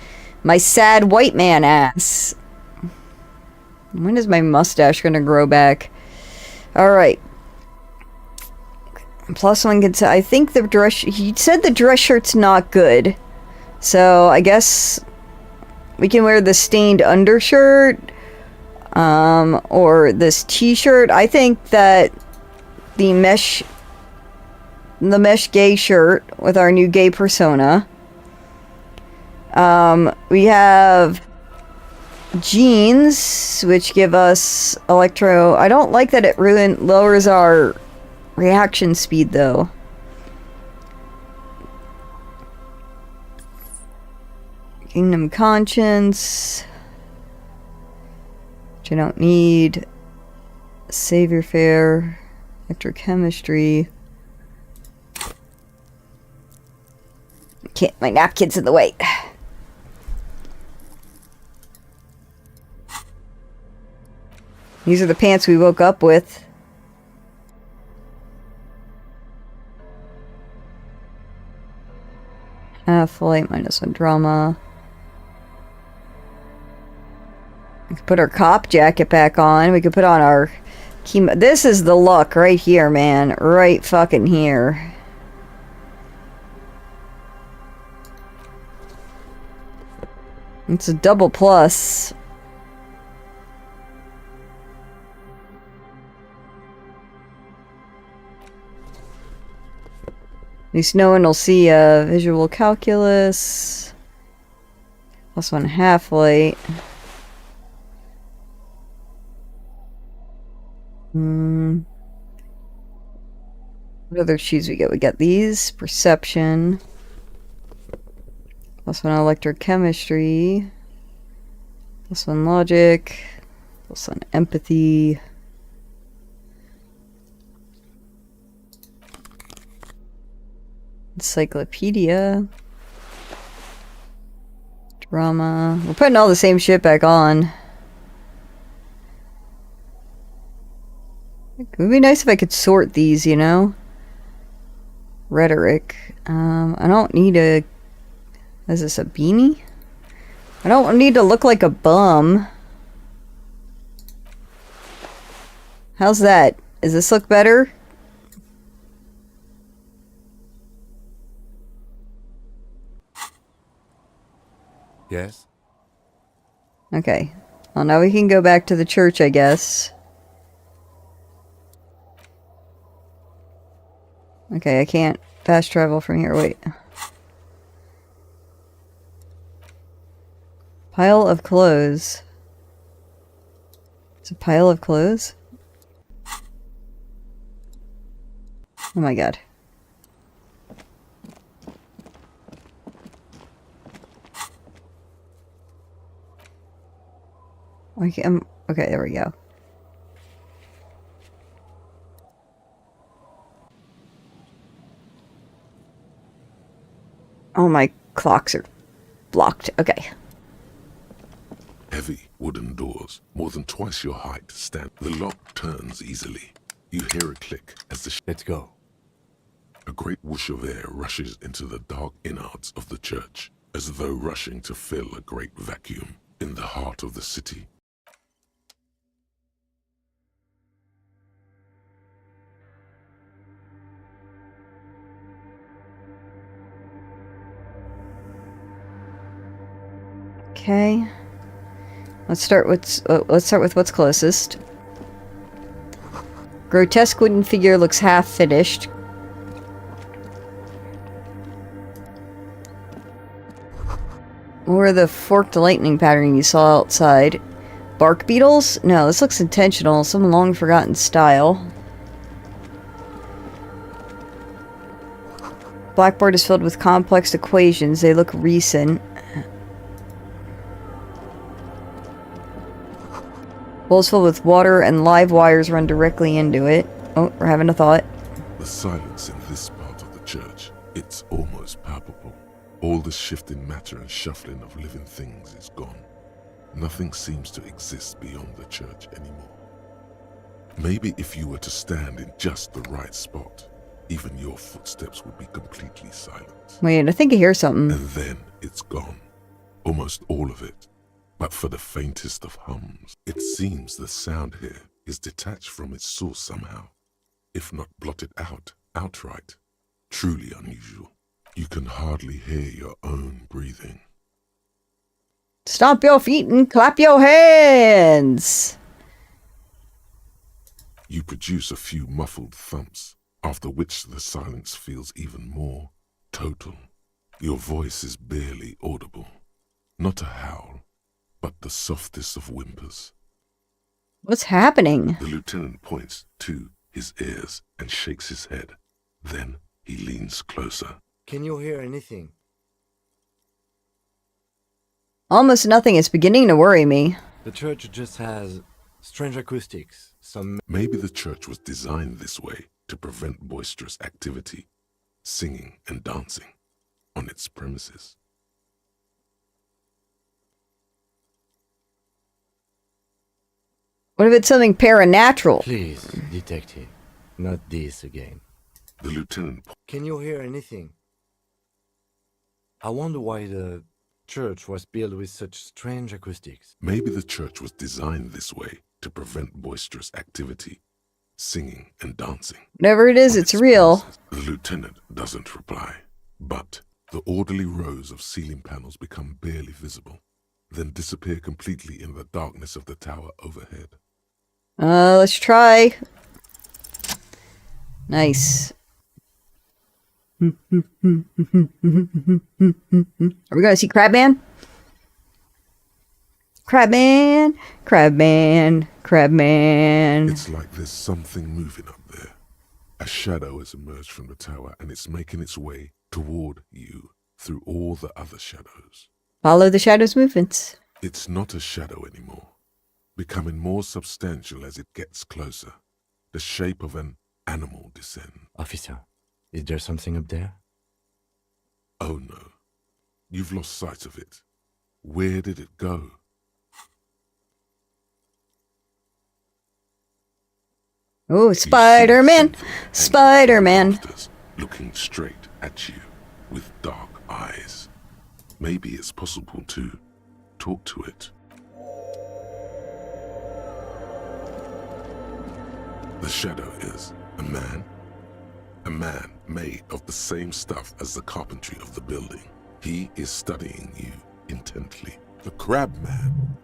My sad white man ass. When is my mustache gonna grow back? Alright. Plus one can say, I think the dress... He said the dress shirt's not good. So, I guess... We can wear the stained undershirt. Or this t-shirt. I think that... The mesh gay shirt with our new gay persona. We have... jeans, which give us electro... I don't like that it lowers our... reaction speed, though. Kingdom Conscience. Which I don't need. Savior Fair. Electrochemistry. My napkin's in the way. These are the pants we woke up with. Flight -1 drama. We could put our cop jacket back on. We could put on our chemo. This is the look right here, man. Right fucking here. It's a double plus. At least no one will see visual calculus. +1 half-light. What other sheets we get? We got these. Perception. +1 electrochemistry. +1 logic. +1 empathy. Encyclopedia. Drama. We're putting all the same shit back on. It would be nice if I could sort these, you know? Rhetoric. I don't need a... Is this a beanie? I don't need to look like a bum. How's that? Does this look better? Yes? Okay. Well, now we can go back to the church, I guess. Okay, I can't fast travel from here. Wait. Pile of clothes. It's a pile of clothes? Oh my god. Okay, okay, there we go. Oh, my clocks are blocked. Okay. Heavy wooden doors, more than twice your height, stand. The lock turns easily. You hear a click as the... Let's go. A great whoosh of air rushes into the dark innards of the church, as though rushing to fill a great vacuum in the heart of the city. Okay. Let's start with what's closest. Grotesque wooden figure looks half finished. Or the forked lightning pattern you saw outside. Bark beetles? No, this looks intentional. Some long forgotten style. Blackboard is filled with complex equations. They look recent. Bowls filled with water and live wires run directly into it. Oh, we're having a thought. The silence in this part of the church, it's almost palpable. All the shifting matter and shuffling of living things is gone. Nothing seems to exist beyond the church anymore. Maybe if you were to stand in just the right spot, even your footsteps would be completely silent. Wait, I think I hear something. And then it's gone. Almost all of it. But for the faintest of hums, it seems the sound here is detached from its source somehow, if not blotted out outright. Truly unusual. You can hardly hear your own breathing. Stomp your feet and clap your hands! You produce a few muffled thumps, after which the silence feels even more total. Your voice is barely audible. Not a howl, but the softest of whimpers. What's happening? The lieutenant points to his ears and shakes his head. Then he leans closer. Can you hear anything? Almost nothing is beginning to worry me. The church just has strange acoustics. Maybe the church was designed this way to prevent boisterous activity, singing and dancing on its premises. What if it's something paranatural? Please, detective, not this again. The lieutenant... Can you hear anything? I wonder why the church was built with such strange acoustics. Maybe the church was designed this way to prevent boisterous activity, singing and dancing. Whatever it is, it's real. The lieutenant doesn't reply, but the orderly rows of ceiling panels become barely visible, then disappear completely in the darkness of the tower overhead. Let's try. Nice. Are we gonna see Crabman? Crabman, Crabman, Crabman. It's like there's something moving up there. A shadow has emerged from the tower and it's making its way toward you through all the other shadows. Follow the shadow's movements. It's not a shadow anymore, becoming more substantial as it gets closer. The shape of an animal descends. Officer, is there something up there? Oh no, you've lost sight of it. Where did it go? Oh, Spider-Man! Spider-Man! Looking straight at you with dark eyes. Maybe it's possible to talk to it. The shadow is a man made of the same stuff as the carpentry of the building. He is studying you intently. The Crab Man.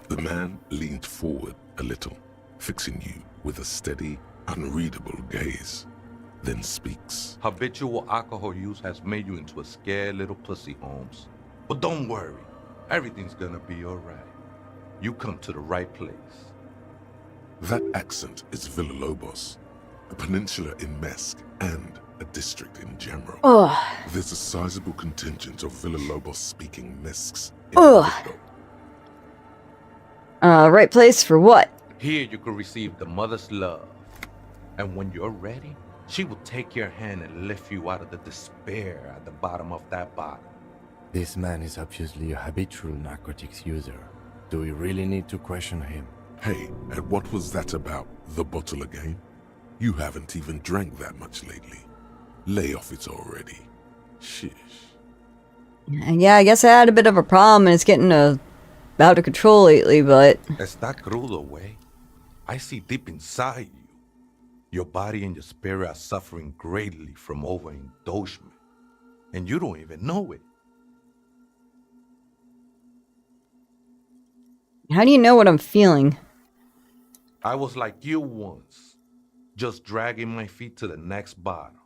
The man leaned forward a little, fixing you with a steady, unreadable gaze, then speaks. Habitual alcohol use has made you into a scared little pussy, Holmes. But don't worry, everything's gonna be alright. You come to the right place. That accent is Villalobos, a peninsula in Mesk and a district in Jamro. Ugh. There's a sizable contingent of Villalobos-speaking Mesks in Ugh. Mexico. Right place for what? Here you can receive the mother's love. And when you're ready, she will take your hand and lift you out of the despair at the bottom of that bottle. This man is obviously a habitual narcotics user. Do we really need to question him? Hey, and what was that about, the bottle again? You haven't even drank that much lately. Lay off it already. Shish. Yeah, I guess I had a bit of a problem and it's getting out of control lately, but... Está crudo, way. I see deep inside you. Your body and your spirit are suffering greatly from overindulgence. And you don't even know it. How do you know what I'm feeling? I was like you once. just dragging my feet to the next bottle.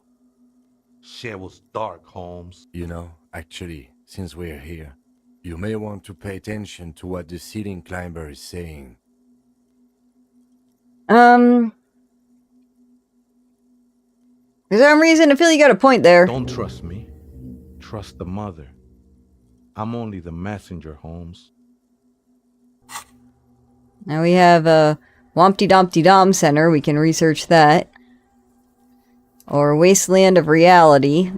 Shit was dark, Holmes. You know, actually, since we're here, you may want to pay attention to what the ceiling climber is saying. There's some reason to feel you got a point there. Don't trust me. Trust the mother. I'm only the messenger, Holmes. Now we have a Wompty Dompty Dom Center. We can research that. Or Wasteland of Reality.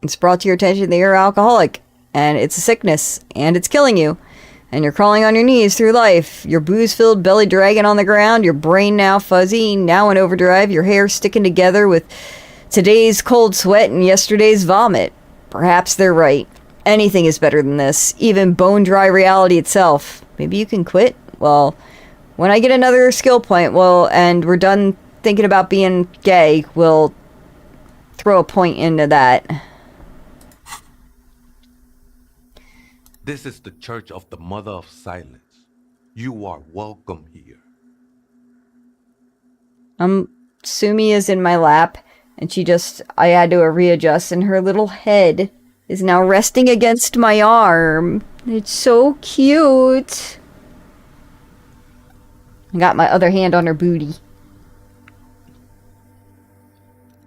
It's brought to your attention that you're alcoholic. And it's a sickness. And it's killing you. And you're crawling on your knees through life. Your booze-filled belly dragging on the ground. Your brain now fuzzy. Now in overdrive. Your hair sticking together with today's cold sweat and yesterday's vomit. Perhaps they're right. Anything is better than this. Even bone-dry reality itself. Maybe you can quit? Well, when I get another skill point, well, and we're done thinking about being gay, we'll throw a point into that. This is the Church of the Mother of Silence. You are welcome here. Sumi is in my lap, and I had to readjust, and her little head is now resting against my arm. It's so cute. I got my other hand on her booty.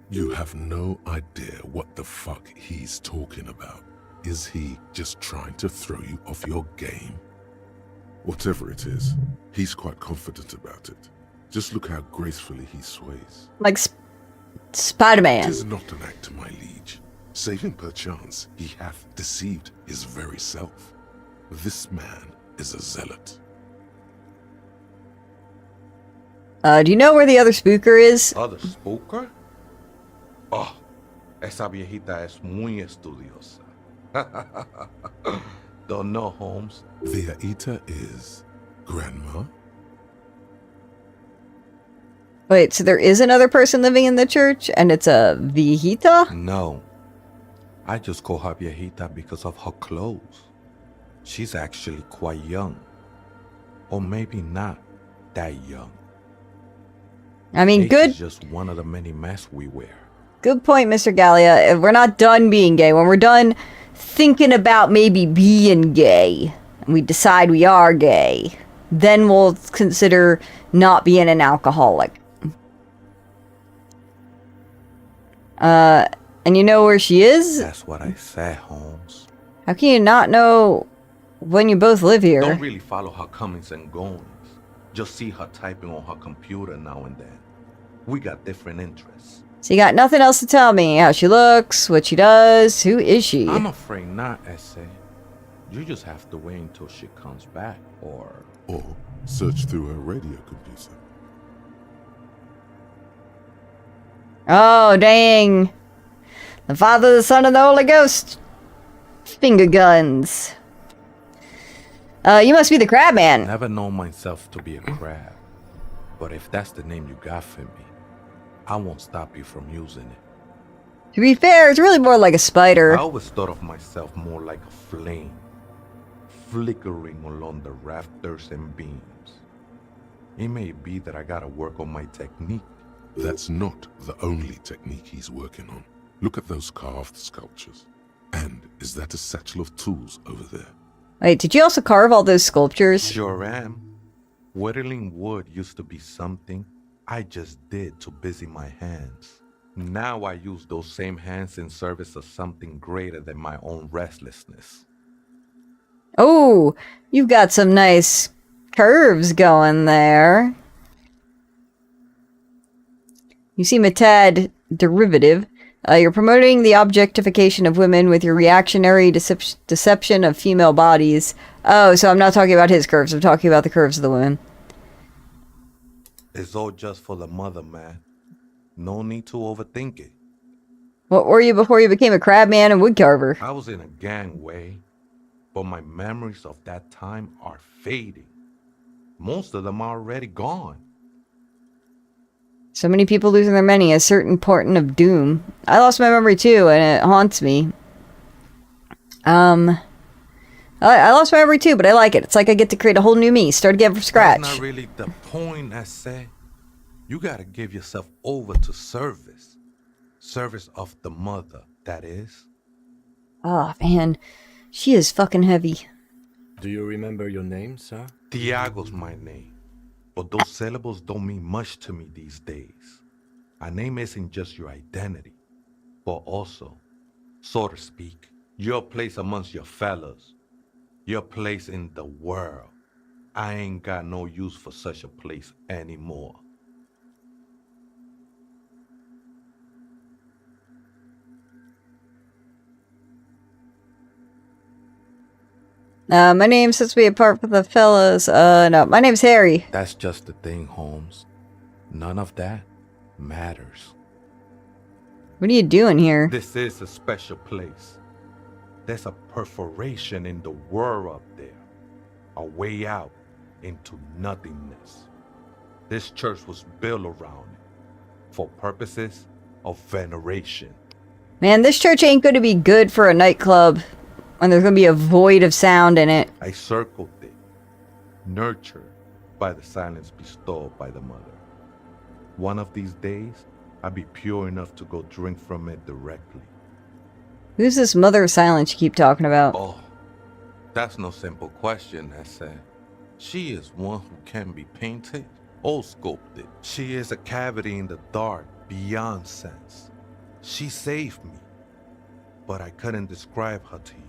You have no idea what the fuck he's talking about. Is he just trying to throw you off your game? Whatever it is, he's quite confident about it. Just look how gracefully he sways. Like Spider-Man. It is not an act, my liege. Saving perchance, he hath deceived his very self. This man is a zealot. Do you know where the other spooker is? Other spooker? Oh, esa viejita es muy estudiosa. Don't know, Holmes. The Aita is Grandma? Wait, so there is another person living in the church, and it's a viejita? No. I just call her viejita because of her clothes. She's actually quite young. Or maybe not that young. I mean, Age good. is just one of the many masks we wear. Good point, Mr. Gallia. We're not done being gay. When we're done thinking about maybe being gay, and we decide we are gay, then we'll consider not being an alcoholic. And you know where she is? That's what I said, Holmes. How can you not know when you both live here? Don't really follow her comings and goings. Just see her typing on her computer now and then. We got different interests. So you got nothing else to tell me? How she looks, what she does, who is she? I'm afraid not, Essay. You just have to wait until she comes back, or search through her radio computer. Oh, dang. The Father, the Son, and the Holy Ghost. Finger guns. You must be the crab man. Never known myself to be a crab. But if that's the name you got for me, I won't stop you from using it. To be fair, it's really more like a spider. I always thought of myself more like a flame, flickering along the rafters and beams. It may be that I gotta work on my technique. That's not the only technique he's working on. Look at those carved sculptures. And is that a satchel of tools over there? Wait, did you also carve all those sculptures? Sure am. Whittling wood used to be something I just did to busy my hands. Now I use those same hands in service of something greater than my own restlessness. Oh, you've got some nice curves going there. You seem a tad derivative. You're promoting the objectification of women with your reactionary deception of female bodies. Oh, so I'm not talking about his curves. I'm talking about the curves of the women. It's all just for the mother, man. No need to overthink it. What were you before you became a crab man and wood carver? I was in a gangway, but my memories of that time are fading. Most of them are already gone. So many people losing their money, a certain portent of doom. I lost my memory too, and it haunts me. I lost my memory too, but I like it. It's like I get to create a whole new me, start again from scratch. That's not really the point, I say. You gotta give yourself over to service. Service of the mother, that is. Oh, man. She is fucking heavy. Do you remember your name, sir? Tiago's my name. But those syllables don't mean much to me these days. A name isn't just your identity, but also, so to speak, your place amongst your fellows. Your place in the world. I ain't got no use for such a place anymore. My name sets me apart from the fellas. No, my name's Harry. That's just the thing, Holmes. None of that matters. What are you doing here? This is a special place. There's a perforation in the world up there. A way out into nothingness. This church was built around it for purposes of veneration. Man, this church ain't gonna be good for a nightclub when there's gonna be a void of sound in it. I circled it, nurtured by the silence bestowed by the mother. One of these days, I'll be pure enough to go drink from it directly. Who's this mother of silence you keep talking about? Oh, that's no simple question, I said. She is one who can be painted or sculpted. She is a cavity in the dark, beyond sense. She saved me, but I couldn't describe her to you.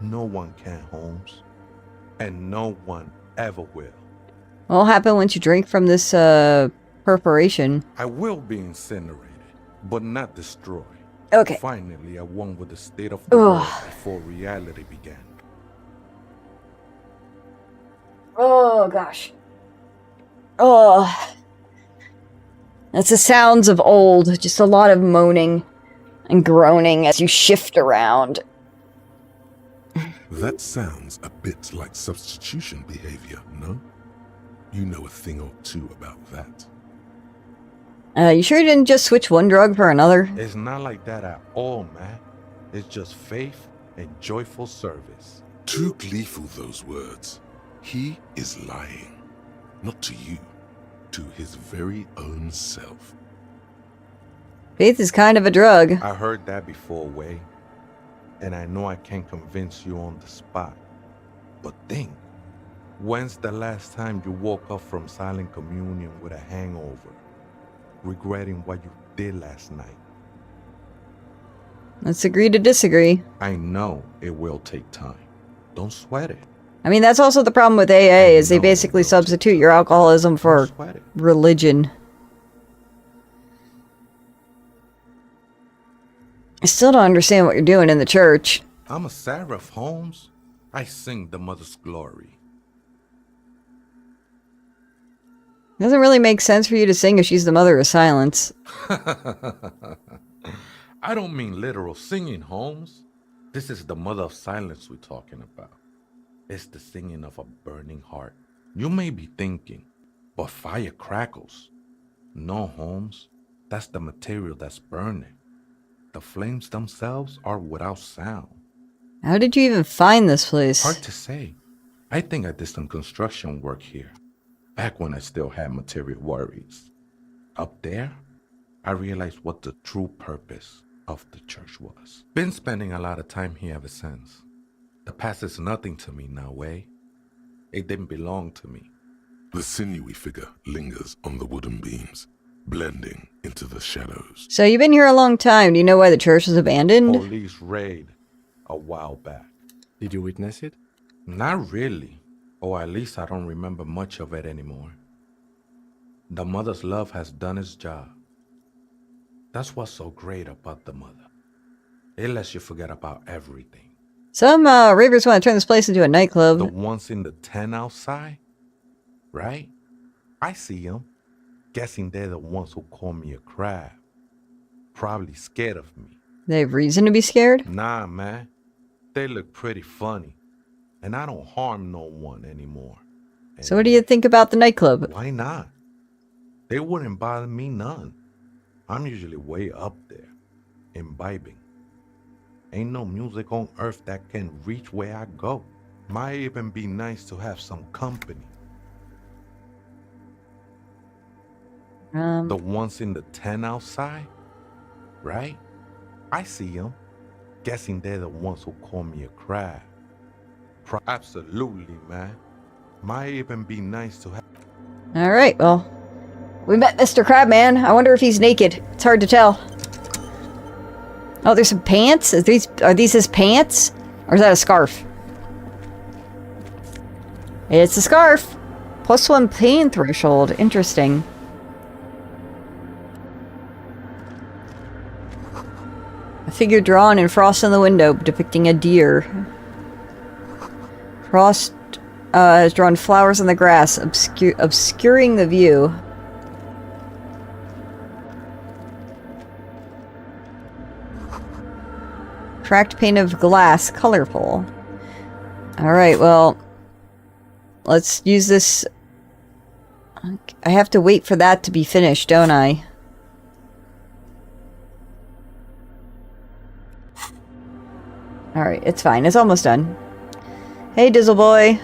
No one can, Holmes, and no one ever will. What'll happen once you drink from this, perforation? I will be incinerated, but not destroyed. Okay. Finally, I won with the state of the world before reality began. Oh, gosh. Oh. That's the sounds of old. Just a lot of moaning and groaning as you shift around. That sounds a bit like substitution behavior, no? You know a thing or two about that. You sure you didn't just switch one drug for another? It's not like that at all, man. It's just faith and joyful service. Too gleeful, those words. He is lying. Not to you. To his very own self. Faith is kind of a drug. I heard that before, Way. And I know I can't convince you on the spot. But think, when's the last time you woke up from silent communion with a hangover, regretting what you did last night? Let's agree to disagree. I know it will take time. Don't sweat it. I mean, that's also the problem with AA, is they basically substitute your alcoholism for religion. I still don't understand what you're doing in the church. I'm a seraph, Holmes. I sing the mother's glory. Doesn't really make sense for you to sing if she's the mother of silence. I don't mean literal singing, Holmes. This is the mother of silence we're talking about. It's the singing of a burning heart. You may be thinking, but fire crackles. No, Holmes. That's the material that's burning. The flames themselves are without sound. How did you even find this place? Hard to say. I think I did some construction work here, back when I still had material worries. Up there, I realized what the true purpose of the church was. Been spending a lot of time here ever since. The past is nothing to me now, Way. It didn't belong to me. The sinewy figure lingers on the wooden beams, blending into the shadows. So you've been here a long time. Do you know why the church was abandoned? Police raid a while back. Did you witness it? Not really. Or at least I don't remember much of it anymore. The mother's love has done its job. That's what's so great about the mother. It lets you forget about everything. Some ravers want to turn this place into a nightclub. The ones in the tent outside? Right? I see them. Guessing they're the ones who call me a crab. Probably scared of me. They have reason to be scared? Nah, man. They look pretty funny. And I don't harm no one anymore. So what do you think about the nightclub? Why not? They wouldn't bother me none. I'm usually way up there, imbibing. Ain't no music on earth that can reach where I go. Might even be nice to have some company. The ones in the tent outside? Right? I see them. Guessing they're the ones who call me a crab. Absolutely, man. Might even be nice to have. Alright, well. We met Mr. Crabman. I wonder if he's naked. It's hard to tell. Oh, there's some pants? Are these his pants? Or is that a scarf? It's a scarf. +1 pain threshold. Interesting. A figure drawn in frost on the window depicting a deer. Frost has drawn flowers on the grass, obscuring the view. Cracked pane of glass, colorful. Alright, well, let's use this. I have to wait for that to be finished, don't I? Alright, it's fine. It's almost done. Hey, Dizzle Boy.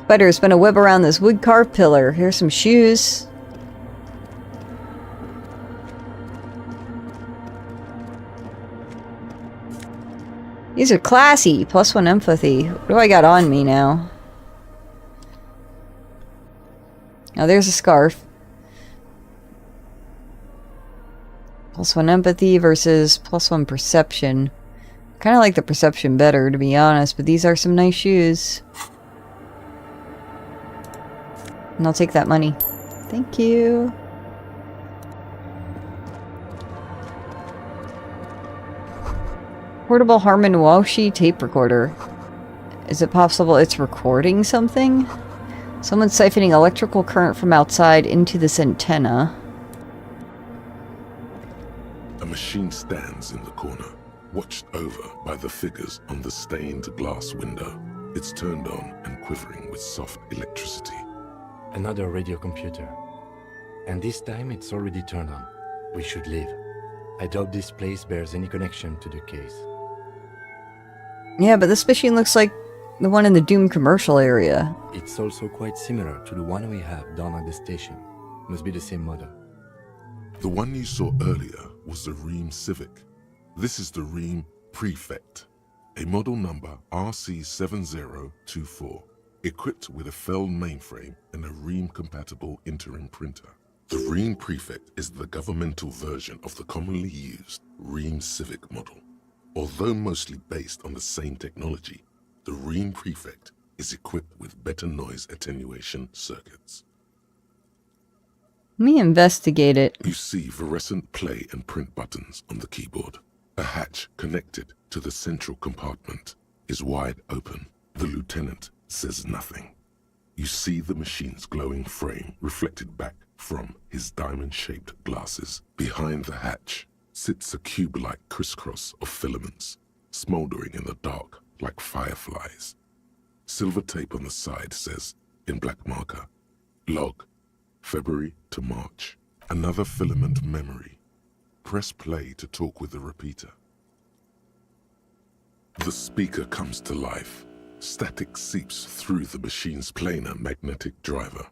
Spider spun a web around this wood carved pillar. Here's some shoes. These are classy. +1 empathy. What do I got on me now? Oh, there's a scarf. +1 empathy versus +1 perception. Kind of like the perception better, to be honest, but these are some nice shoes. And I'll take that money. Thank you. Portable Harman Walshy tape recorder. Is it possible it's recording something? Someone's siphoning electrical current from outside into this antenna. A machine stands in the corner, watched over by the figures on the stained glass window. It's turned on and quivering with soft electricity. Another radio computer. And this time it's already turned on. We should leave. I doubt this place bears any connection to the case. Yeah, but this machine looks like the one in the Doom commercial area. It's also quite similar to the one we have down at the station. Must be the same model. The one you saw earlier was the Ream Civic. This is the Ream Prefect, a model number RC7024, equipped with a Feld mainframe and a Ream-compatible interim printer. The Ream Prefect is the governmental version of the commonly used Ream Civic model. Although mostly based on the same technology, the Ream Prefect is equipped with better noise attenuation circuits. Let me investigate it. You see fluorescent play and print buttons on the keyboard. A hatch connected to the central compartment is wide open. The lieutenant says nothing. You see the machine's glowing frame reflected back from his diamond-shaped glasses. Behind the hatch sits a cube-like crisscross of filaments, smoldering in the dark like fireflies. Silver tape on the side says, in black marker, log, February to March. Another filament memory. Press play to talk with the repeater. The speaker comes to life. Static seeps through the machine's planar magnetic driver.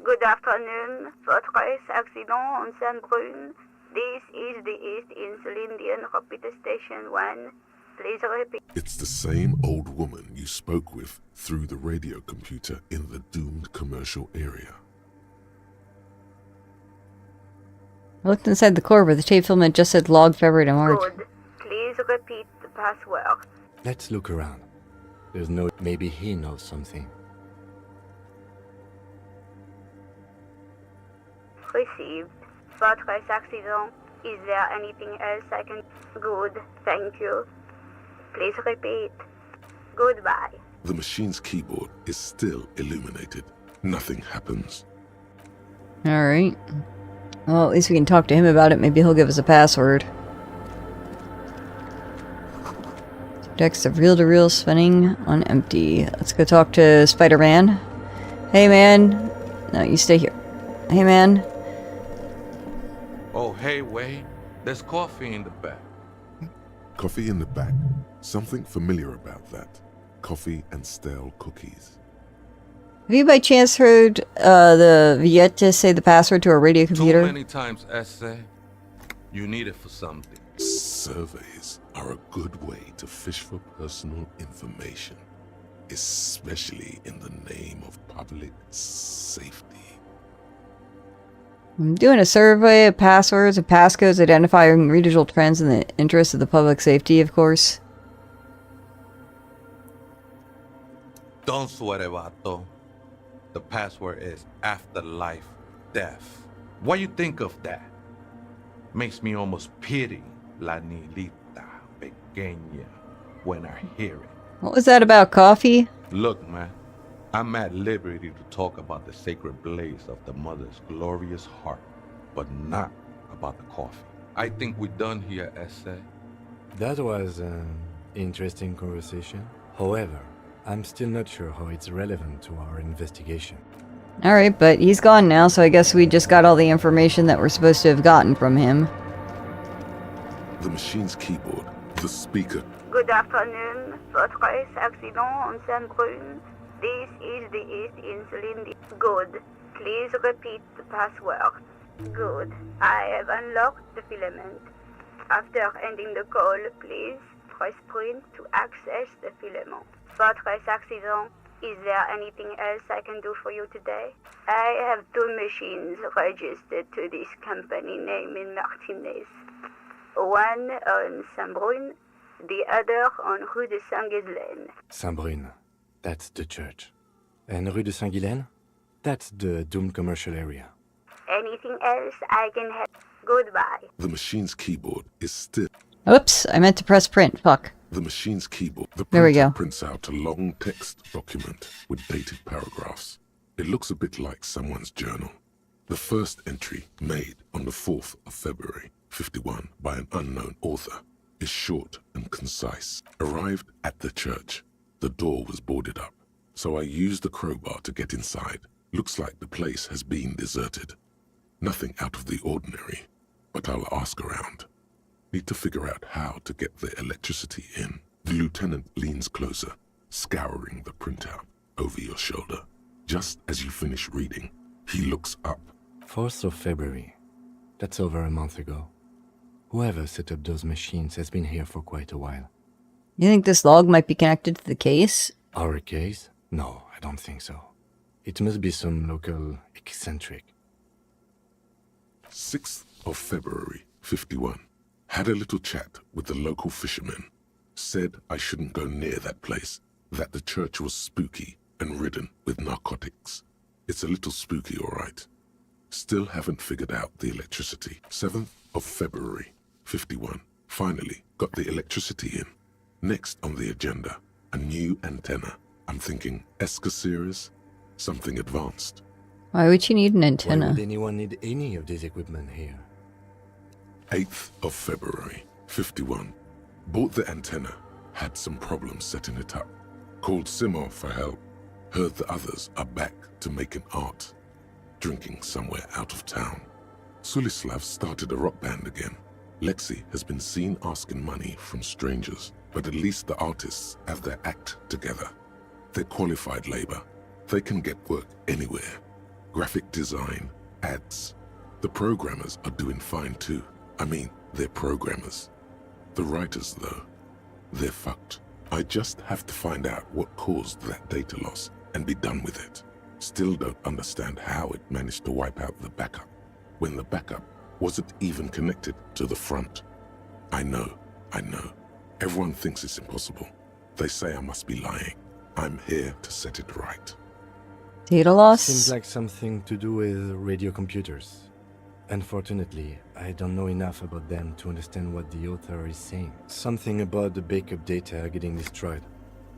Good afternoon. First case accident on Saint-Brune. This is the East Insulindian Repeater Station 1. Please repeat. It's the same old woman you spoke with through the radio computer in the doomed commercial area. I looked inside the core, but the tape filament just said log February to March. Good. Please repeat the password. Let's look around. There's no... Maybe he knows something. Received. First case accident. Is there anything else I can... Good. Thank you. Please repeat. Goodbye. The machine's keyboard is still illuminated. Nothing happens. Alright. Well, at least we can talk to him about it. Maybe he'll give us a password. Decks of reel-to-reel spinning on empty. Let's go talk to Spider-Man. Hey, man. No, you stay here. Hey, man. Oh, hey, Wade. There's coffee in the back. Coffee in the back. Something familiar about that. coffee and stale cookies. Have you by chance heard the Vieta say the password to a radio computer? Too many times, essay. You need it for something. Surveys are a good way to fish for personal information, especially in the name of public safety. I'm doing a survey of passwords and passcodes identifying regional trends in the interest of the public safety, of course. Don't sweat it, vato. The password is afterlife death. What you think of that? Makes me almost pity La Nilita Pequeña when I hear it. What was that about coffee? Look, man, I'm at liberty to talk about the sacred blaze of the mother's glorious heart, but not about the coffee. I think we're done here, essay. That was an interesting conversation. However, I'm still not sure how it's relevant to our investigation. Alright, but he's gone now, so I guess we just got all the information that we're supposed to have gotten from him. The machine's keyboard, the speaker. Good afternoon. Fortress accident on Saint-Brune. This is the East Insulin. Good. Please repeat the password. Good. I have unlocked the filament. After ending the call, please press print to access the filament. Fortress accident. Is there anything else I can do for you today? I have 2 machines registered to this company name in Martinez. One on Saint-Brune, the other on Rue de Saint-Ghislaine. Saint-Brune, that's the church. And Rue de Saint-Ghislaine? That's the doomed commercial area. Anything else I can help? Goodbye. The machine's keyboard is still... Oops, I meant to press print. Fuck. The machine's keyboard. The There we printer go. prints out a long text document with dated paragraphs. It looks a bit like someone's journal. The first entry, made on the 4th of February, 51, by an unknown author, is short and concise. Arrived at the church. The door was boarded up, so I used the crowbar to get inside. Looks like the place has been deserted. Nothing out of the ordinary, but I'll ask around. Need to figure out how to get the electricity in. The lieutenant leans closer, scouring the printout over your shoulder. Just as you finish reading, he looks up. 4th of February. That's over a month ago. Whoever set up those machines has been here for quite a while. You think this log might be connected to the case? Our case? No, I don't think so. It must be some local eccentric. 6th of February, 51. Had a little chat with the local fishermen. Said I shouldn't go near that place, that the church was spooky and ridden with narcotics. It's a little spooky, all right. Still haven't figured out the electricity. 7th of February, 51. Finally got the electricity in. Next on the agenda, a new antenna. I'm thinking ESCA series, something advanced. Why would you need an Why antenna? would anyone need any of this equipment here? 8th of February, 51. Bought the antenna, had some problems setting it up. Called Simon for help. Heard the others are back to making art. Drinking somewhere out of town. Sulislav started a rock band again. Lexi has been seen asking money from strangers, but at least the artists have their act together. They're qualified labor. They can get work anywhere. Graphic design, ads. The programmers are doing fine too. I mean, they're programmers. The writers, though, they're fucked. I just have to find out what caused that data loss and be done with it. Still don't understand how it managed to wipe out the backup, when the backup wasn't even connected to the front. I know. Everyone thinks it's impossible. They say I must be lying. I'm here to set it right. Data loss? Seems like something to do with radio computers. Unfortunately, I don't know enough about them to understand what the author is saying. Something about the backup data getting destroyed,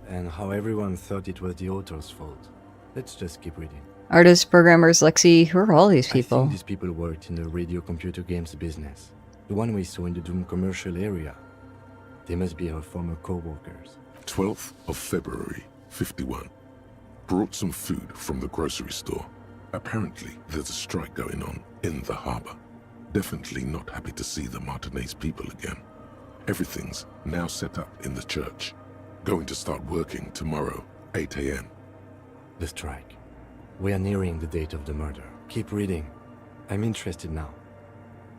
and how everyone thought it was the author's fault. Let's just keep reading. Artists, programmers, Lexi, who are all these I people? think these people worked in the radio computer games business. The one we saw in the Doom commercial area. They must be our former co-workers. 12th of February, 51. Brought some food from the grocery store. Apparently, there's a strike going on in the harbor. Definitely not happy to see the Martinez people again. Everything's now set up in the church. Going to start working tomorrow, 8 a.m. The strike. We are nearing the date of the murder. Keep reading. I'm interested now.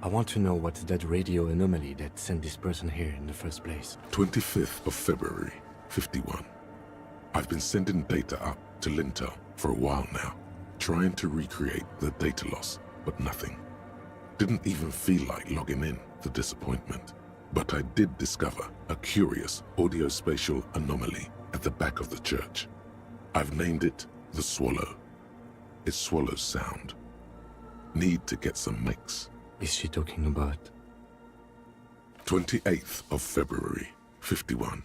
I want to know what's that radio anomaly that sent this person here in the first place. 25th of February, 51. I've been sending data up to Lintel for a while now, trying to recreate the data loss, but nothing. Didn't even feel like logging in, the disappointment. But I did discover a curious audio-spatial anomaly at the back of the church. I've named it the Swallow. It swallows sound. Need to get some mix. Is she talking about? 28th of February, 51.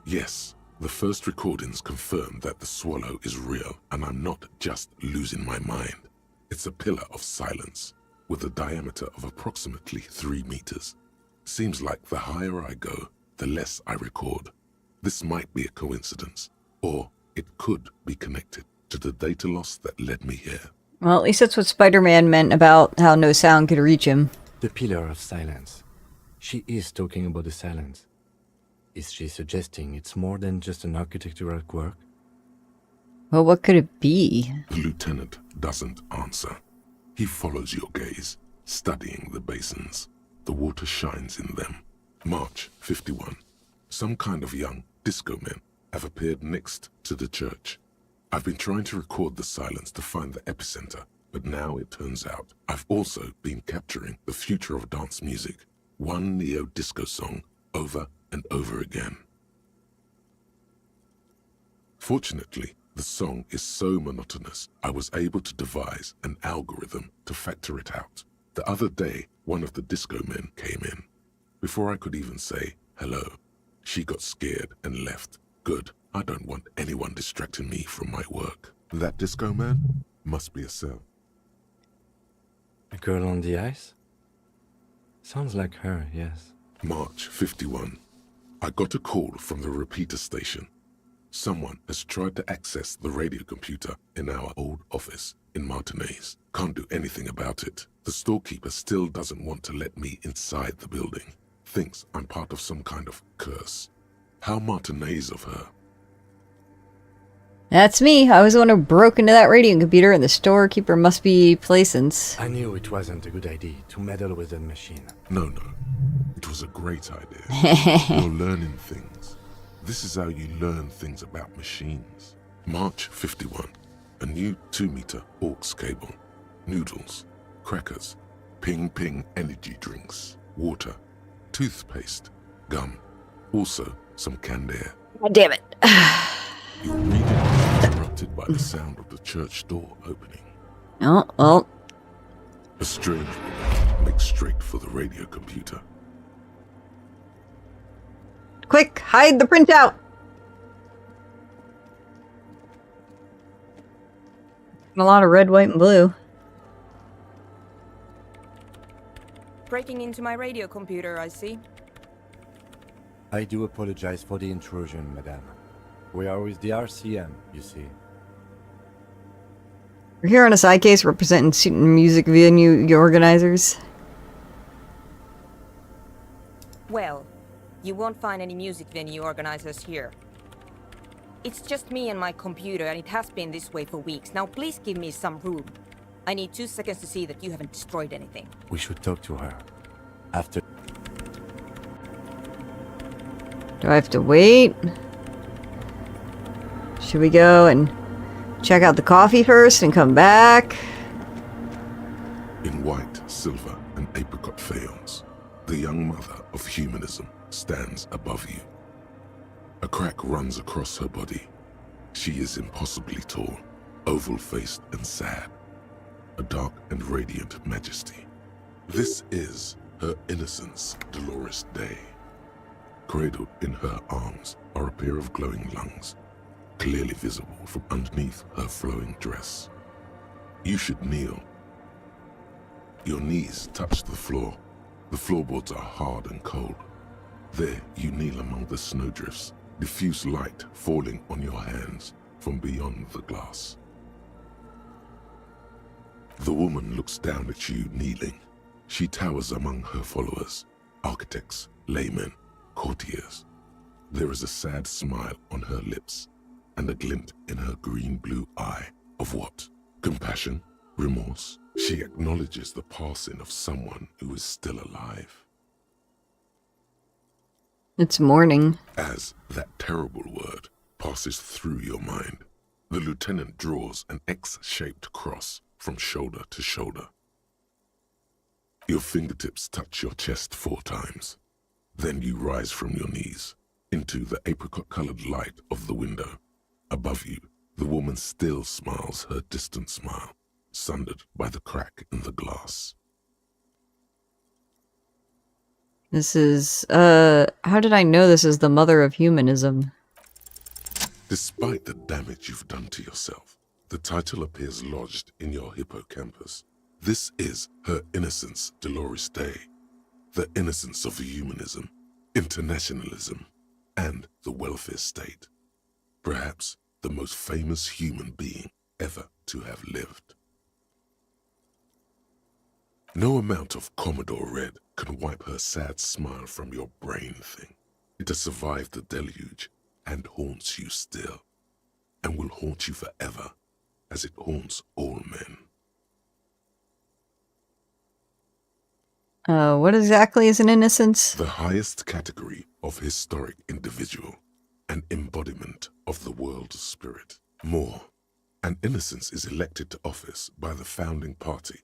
Yes, the first recordings confirm that the Swallow is real and I'm not just losing my mind. It's a pillar of silence with a diameter of approximately 3 meters. Seems like the higher I go, the less I record. This might be a coincidence, or it could be connected to the data loss that led me here. Well, at least that's what Spider-Man meant about how no sound could reach him. The pillar of silence. She is talking about the silence. Is she suggesting it's more than just an architectural quirk? Well, what could it be? The lieutenant doesn't answer. He follows your gaze, studying the basins. The water shines in them. March 51. Some kind of young disco men have appeared next to the church. I've been trying to record the silence to find the epicenter, but now it turns out I've also been capturing the future of dance music, one neo-disco song over and over again. Fortunately, the song is so monotonous, I was able to devise an algorithm to factor it out. The other day, one of the disco men came in. Before I could even say hello, she got scared and left. Good. I don't want anyone distracting me from my work. That disco man must be a cell. A girl on the ice? Sounds like her, yes. March 51. I got a call from the repeater station. Someone has tried to access the radio computer in our old office in Martinez. Can't do anything about it. The storekeeper still doesn't want to let me inside the building. Thinks I'm part of some kind of curse. How Martinez of her. That's me. I was the one who broke into that radio computer, and the storekeeper must be Plaisance. I knew it wasn't a good idea to meddle with the machine. No. It was a great idea. You're learning things. This is how you learn things about machines. March 51. A new 2-meter aux cable. Noodles. Crackers. Ping energy drinks. Water. Toothpaste. Gum. Also some canned air. God damn it. Your reading was interrupted by the sound of the church door opening. Oh, well. A strange woman makes straight for the radio computer. Quick, hide the printout! A lot of red, white, and blue. Breaking into my radio computer, I see. I do apologize for the intrusion, madame. We are with the RCM, you see. We're here on a side case representing student music venue organizers. Well, you won't find any music venue organizers here. It's just me and my computer, and it has been this way for weeks. Now please give me some room. I need 2 seconds to see that you haven't destroyed anything. We should talk to her. After... Do I have to wait? Should we go and check out the coffee first and come back? In white, silver, and apricot faience, the young mother of humanism stands above you. A crack runs across her body. She is impossibly tall, oval-faced and sad. A dark and radiant majesty. This is her innocence, Dolores Day. Cradled in her arms are a pair of glowing lungs, clearly visible from underneath her flowing dress. You should kneel. Your knees touch the floor. The floorboards are hard and cold. There you kneel among the snowdrifts, diffuse light falling on your hands from beyond the glass. The woman looks down at you kneeling. She towers among her followers, architects, laymen, courtiers. There is a sad smile on her lips and a glint in her green-blue eye of what? Compassion? Remorse? She acknowledges the passing of someone who is still alive. It's morning. As that terrible word passes through your mind, the lieutenant draws an X-shaped cross from shoulder to shoulder. Your fingertips touch your chest 4 times. Then you rise from your knees into the apricot-colored light of the window. Above you, the woman still smiles her distant smile, sundered by the crack in the glass. This is, how did I know this is the mother of humanism? Despite the damage you've done to yourself, the title appears lodged in your hippocampus. This is Her Innocence Dolores Day, the innocence of humanism, internationalism, and the welfare state. Perhaps the most famous human being ever to have lived. No amount of Commodore Red can wipe her sad smile from your brain thing. It has survived the deluge and haunts you still, and will haunt you forever, as it haunts all men. What exactly is an innocence? The highest category of historic individual, an embodiment of the world spirit. More, an innocence is elected to office by the founding party,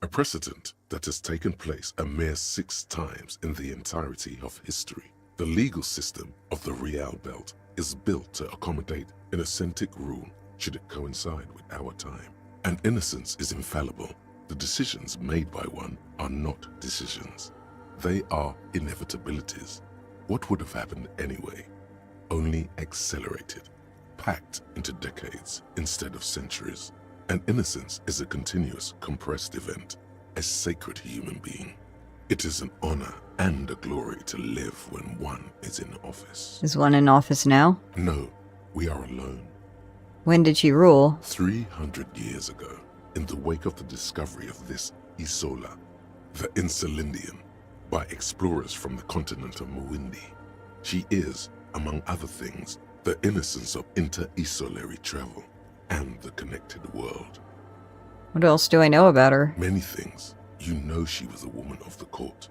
a precedent that has taken place a mere 6 times in the entirety of history. The legal system of the Real Belt is built to accommodate an authentic rule should it coincide with our time. An innocence is infallible. The decisions made by one are not decisions. They are inevitabilities. What would have happened anyway? Only accelerated, packed into decades instead of centuries. An innocence is a continuous, compressed event, a sacred human being. It is an honor and a glory to live when one is in office. Is one in office now? No, we are alone. When did she rule? 300 years ago, in the wake of the discovery of this Isola, the Insulindian, by explorers from the continent of Muindi. She is, among other things, the innocence of inter-isolary travel and the connected world. What else do I know about her? Many things. You know she was a woman of the court,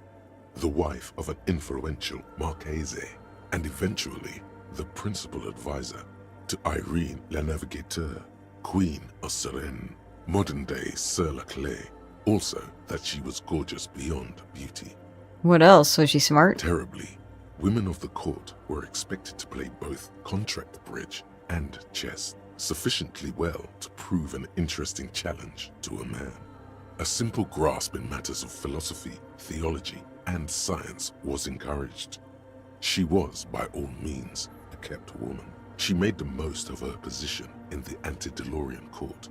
the wife of an influential Marchese, and eventually the principal advisor to Irene la Navigateur, Queen of Suresnes, modern-day Sir Laclais. Also that she was gorgeous beyond beauty. What else? Was she smart? Terribly. Women of the court were expected to play both contract bridge and chess sufficiently well to prove an interesting challenge to a man. A simple grasp in matters of philosophy, theology, and science was encouraged. She was, by all means, a kept woman. She made the most of her position in the antediluvian court,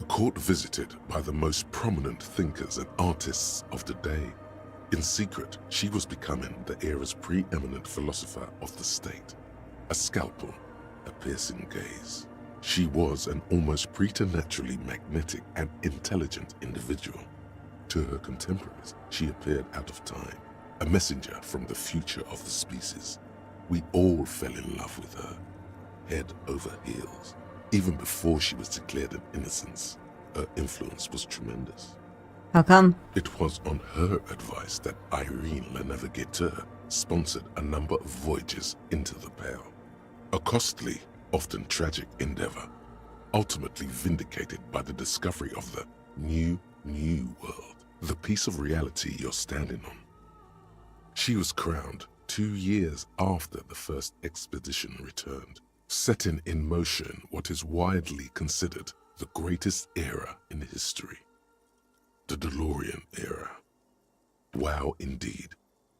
a court visited by the most prominent thinkers and artists of the day. In secret, she was becoming the era's preeminent philosopher of the state. A scalpel, a piercing gaze. She was an almost preternaturally magnetic and intelligent individual. To her contemporaries, she appeared out of time, a messenger from the future of the species. We all fell in love with her, head over heels. Even before she was declared an innocence, her influence was tremendous. How come? It was on her advice that Irene la Navigateur sponsored a number of voyages into the Pale. A costly, often tragic endeavor, ultimately vindicated by the discovery of the new world, the piece of reality you're standing on. She was crowned 2 years after the first expedition returned, setting in motion what is widely considered the greatest era in history. The DeLorean era. Wow, indeed.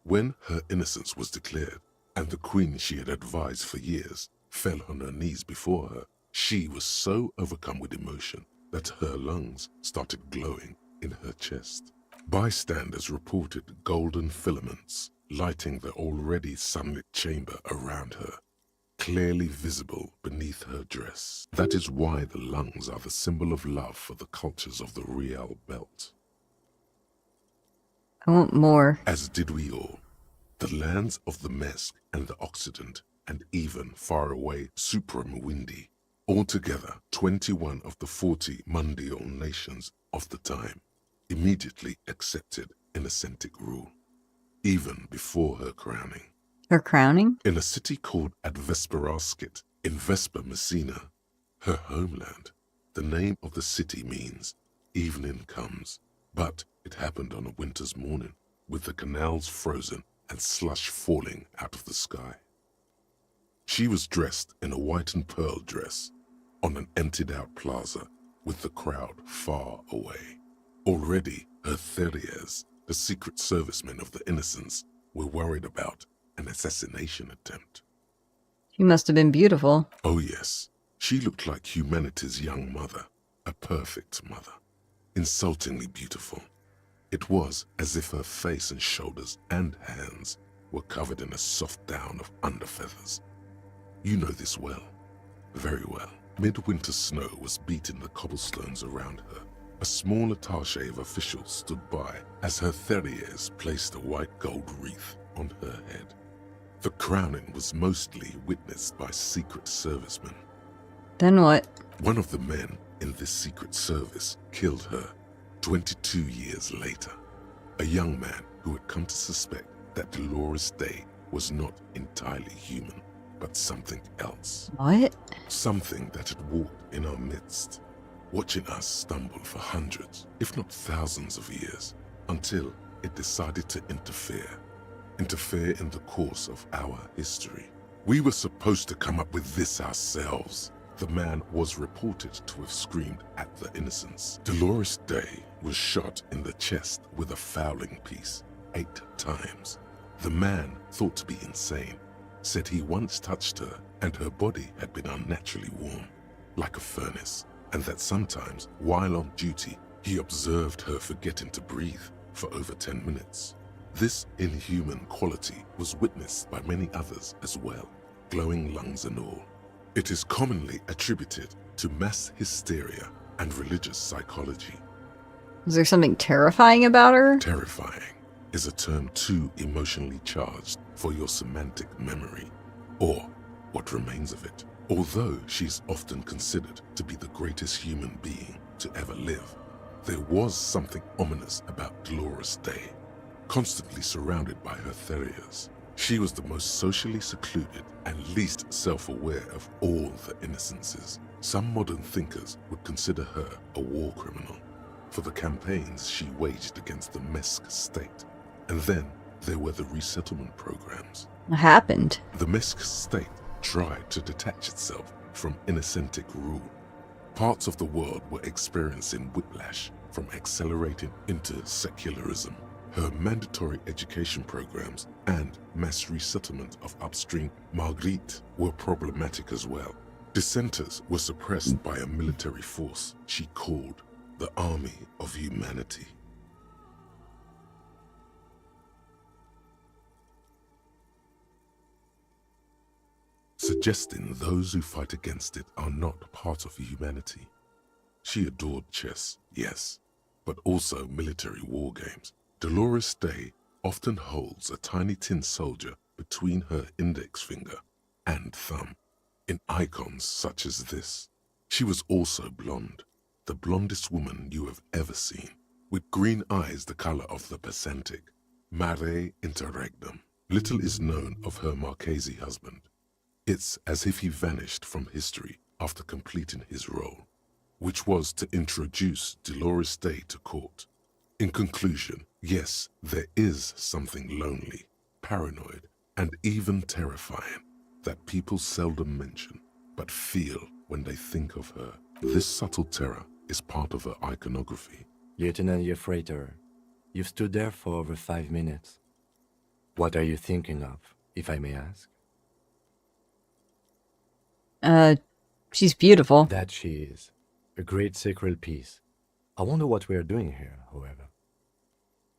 When her innocence was declared, and the queen she had advised for years fell on her knees before her, she was so overcome with emotion that her lungs started glowing in her chest. Bystanders reported golden filaments lighting the already sunlit chamber around her, clearly visible beneath her dress. That is why the lungs are the symbol of love for the cultures of the Real Belt. I want more. As did we all. The lands of the Mesk and the Occident and even far away Supramuindi. Altogether, 21 of the 40 mundial nations of the time immediately accepted Innocentic rule, even before her crowning. Her crowning? In a city called Advesperaskit in Vespa Messina, her homeland. The name of the city means evening comes, but it happened on a winter's morning, with the canals frozen and slush falling out of the sky. She was dressed in a white and pearl dress on an emptied-out plaza with the crowd far away. Already, her Theriers, the secret servicemen of the Innocents, were worried about an assassination attempt. She must have been beautiful. Oh yes, she looked like humanity's young mother, a perfect mother, insultingly beautiful. It was as if her face and shoulders and hands were covered in a soft down of underfeathers. You know this well, very well. Midwinter snow was beating the cobblestones around her. A small attaché of officials stood by as her Theriers placed a white gold wreath on her head. The crowning was mostly witnessed by secret servicemen. Then what? One of the men in this secret service killed her 22 years later. A young man who had come to suspect that Dolores Day was not entirely human, but something else. What? Something that had walked in our midst, watching us stumble for hundreds, if not thousands of years, until it decided to interfere in the course of our history. We were supposed to come up with this ourselves. The man was reported to have screamed at the Innocents. Dolores Day was shot in the chest with a fowling piece 8 times. The man, thought to be insane, said he once touched her and her body had been unnaturally warm, like a furnace, and that sometimes, while on duty, he observed her forgetting to breathe for over 10 minutes. This inhuman quality was witnessed by many others as well, glowing lungs and all. It is commonly attributed to mass hysteria and religious psychology. Is there something terrifying about her? Terrifying is a term too emotionally charged for your semantic memory, or what remains of it. Although she's often considered to be the greatest human being to ever live, there was something ominous about Dolores Day. Constantly surrounded by her Theriers, she was the most socially secluded and least self-aware of all the Innocences. Some modern thinkers would consider her a war criminal for the campaigns she waged against the Mesk state. And then there were the resettlement programs. What happened? The Mesk state tried to detach itself from Innocentic rule. Parts of the world were experiencing whiplash from accelerating into secularism. Her mandatory education programs and mass resettlement of upstream Marguerite were problematic as well. Dissenters were suppressed by a military force she called the Army of Humanity. Suggesting those who fight against it are not part of humanity. She adored chess, yes, but also military war games. Dolores Day often holds a tiny tin soldier between her index finger and thumb in icons such as this. She was also blonde, the blondest woman you have ever seen, with green eyes the color of the Pacentic, mare interregnum. Little is known of her Marchese husband. It's as if he vanished from history after completing his role, which was to introduce Dolores Day to court. In conclusion, yes, there is something lonely, paranoid, and even terrifying that people seldom mention, but feel when they think of her. This subtle terror is part of her iconography. Lieutenant Yefreiter, you've stood there for over 5 minutes. What are you thinking of, if I may ask? She's beautiful. That she is. A great sacred piece. I wonder what we are doing here, however.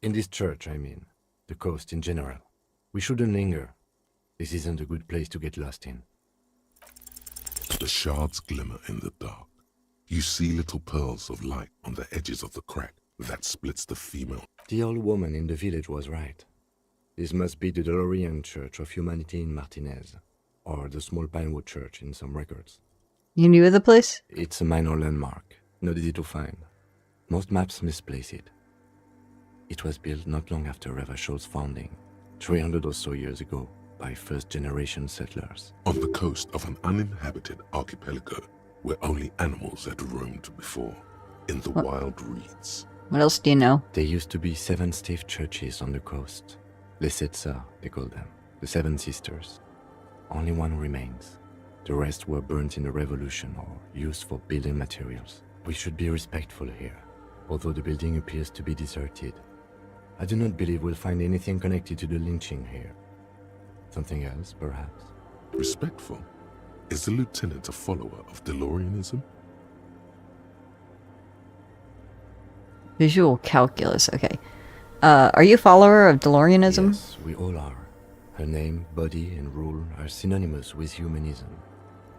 In this church, I mean. The coast in general. We shouldn't linger. This isn't a good place to get lost in. The shards glimmer in the dark. You see little pearls of light on the edges of the crack that splits the female. The old woman in the village was right. This must be the Delorean Church of Humanity in Martinez. or the small Pinewood Church in some records. You knew the place? It's a minor landmark, not easy to find. Most maps misplace it. It was built not long after Revachol's founding, 300 or so years ago, by first-generation settlers. On the coast of an uninhabited archipelago where only animals had roamed before, in the wild reeds. What else do you know? There used to be 7 stave churches on the coast. Les Sept Sœurs, they call them. The 7 Sisters. Only one remains. The rest were burnt in the revolution or used for building materials. We should be respectful here, although the building appears to be deserted. I do not believe we'll find anything connected to the lynching here. Something else, perhaps? Respectful? Is the lieutenant a follower of DeLoreanism? Visual calculus, okay. Are you a follower of DeLoreanism? Yes, we all are. Her name, body, and rule are synonymous with humanism.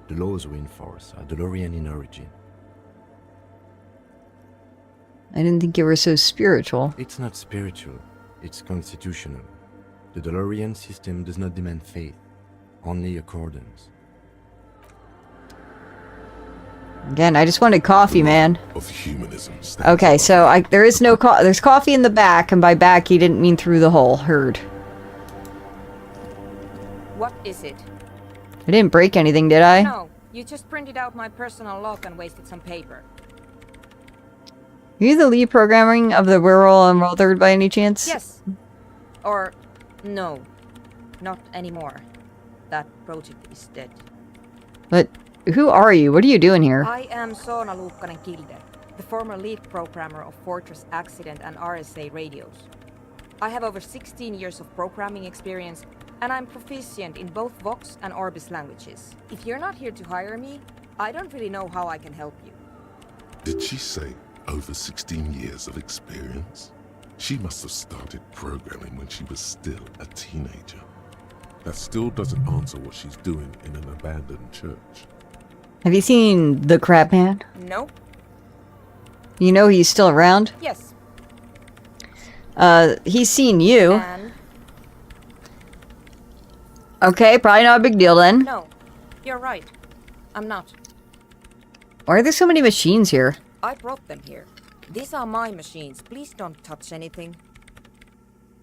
The laws we enforce are DeLorean in origin. I didn't think you were so spiritual. It's not spiritual, it's constitutional. The DeLorean system does not demand faith, only accordance. Again, I just wanted coffee, man. Of humanism. Okay, so there is no there's coffee in the back, and by back he didn't mean through the whole herd. What is it? I didn't break anything, did I? No, you just printed out my personal log and wasted some paper. Are you the lead programming of the Whirl and Rothered by any chance? Yes. Or, no. Not anymore. That project is dead. But who are you? What are you doing here? I am Soona Luukkanen-Kilde, the former lead programmer of Fortress Accident and RSA radios. I have over 16 years of programming experience, and I'm proficient in both Vox and Orbis languages. If you're not here to hire me, I don't really know how I can help you. Did she say over 16 years of experience? She must have started programming when she was still a teenager. That still doesn't answer what she's doing in an abandoned church. Have you seen the Crab Man? Nope. You know he's still around? Yes. He's seen you. And? Okay, probably not a big deal then. No, you're right. I'm not. Why are there so many machines here? I brought them here. These are my machines. Please don't touch anything.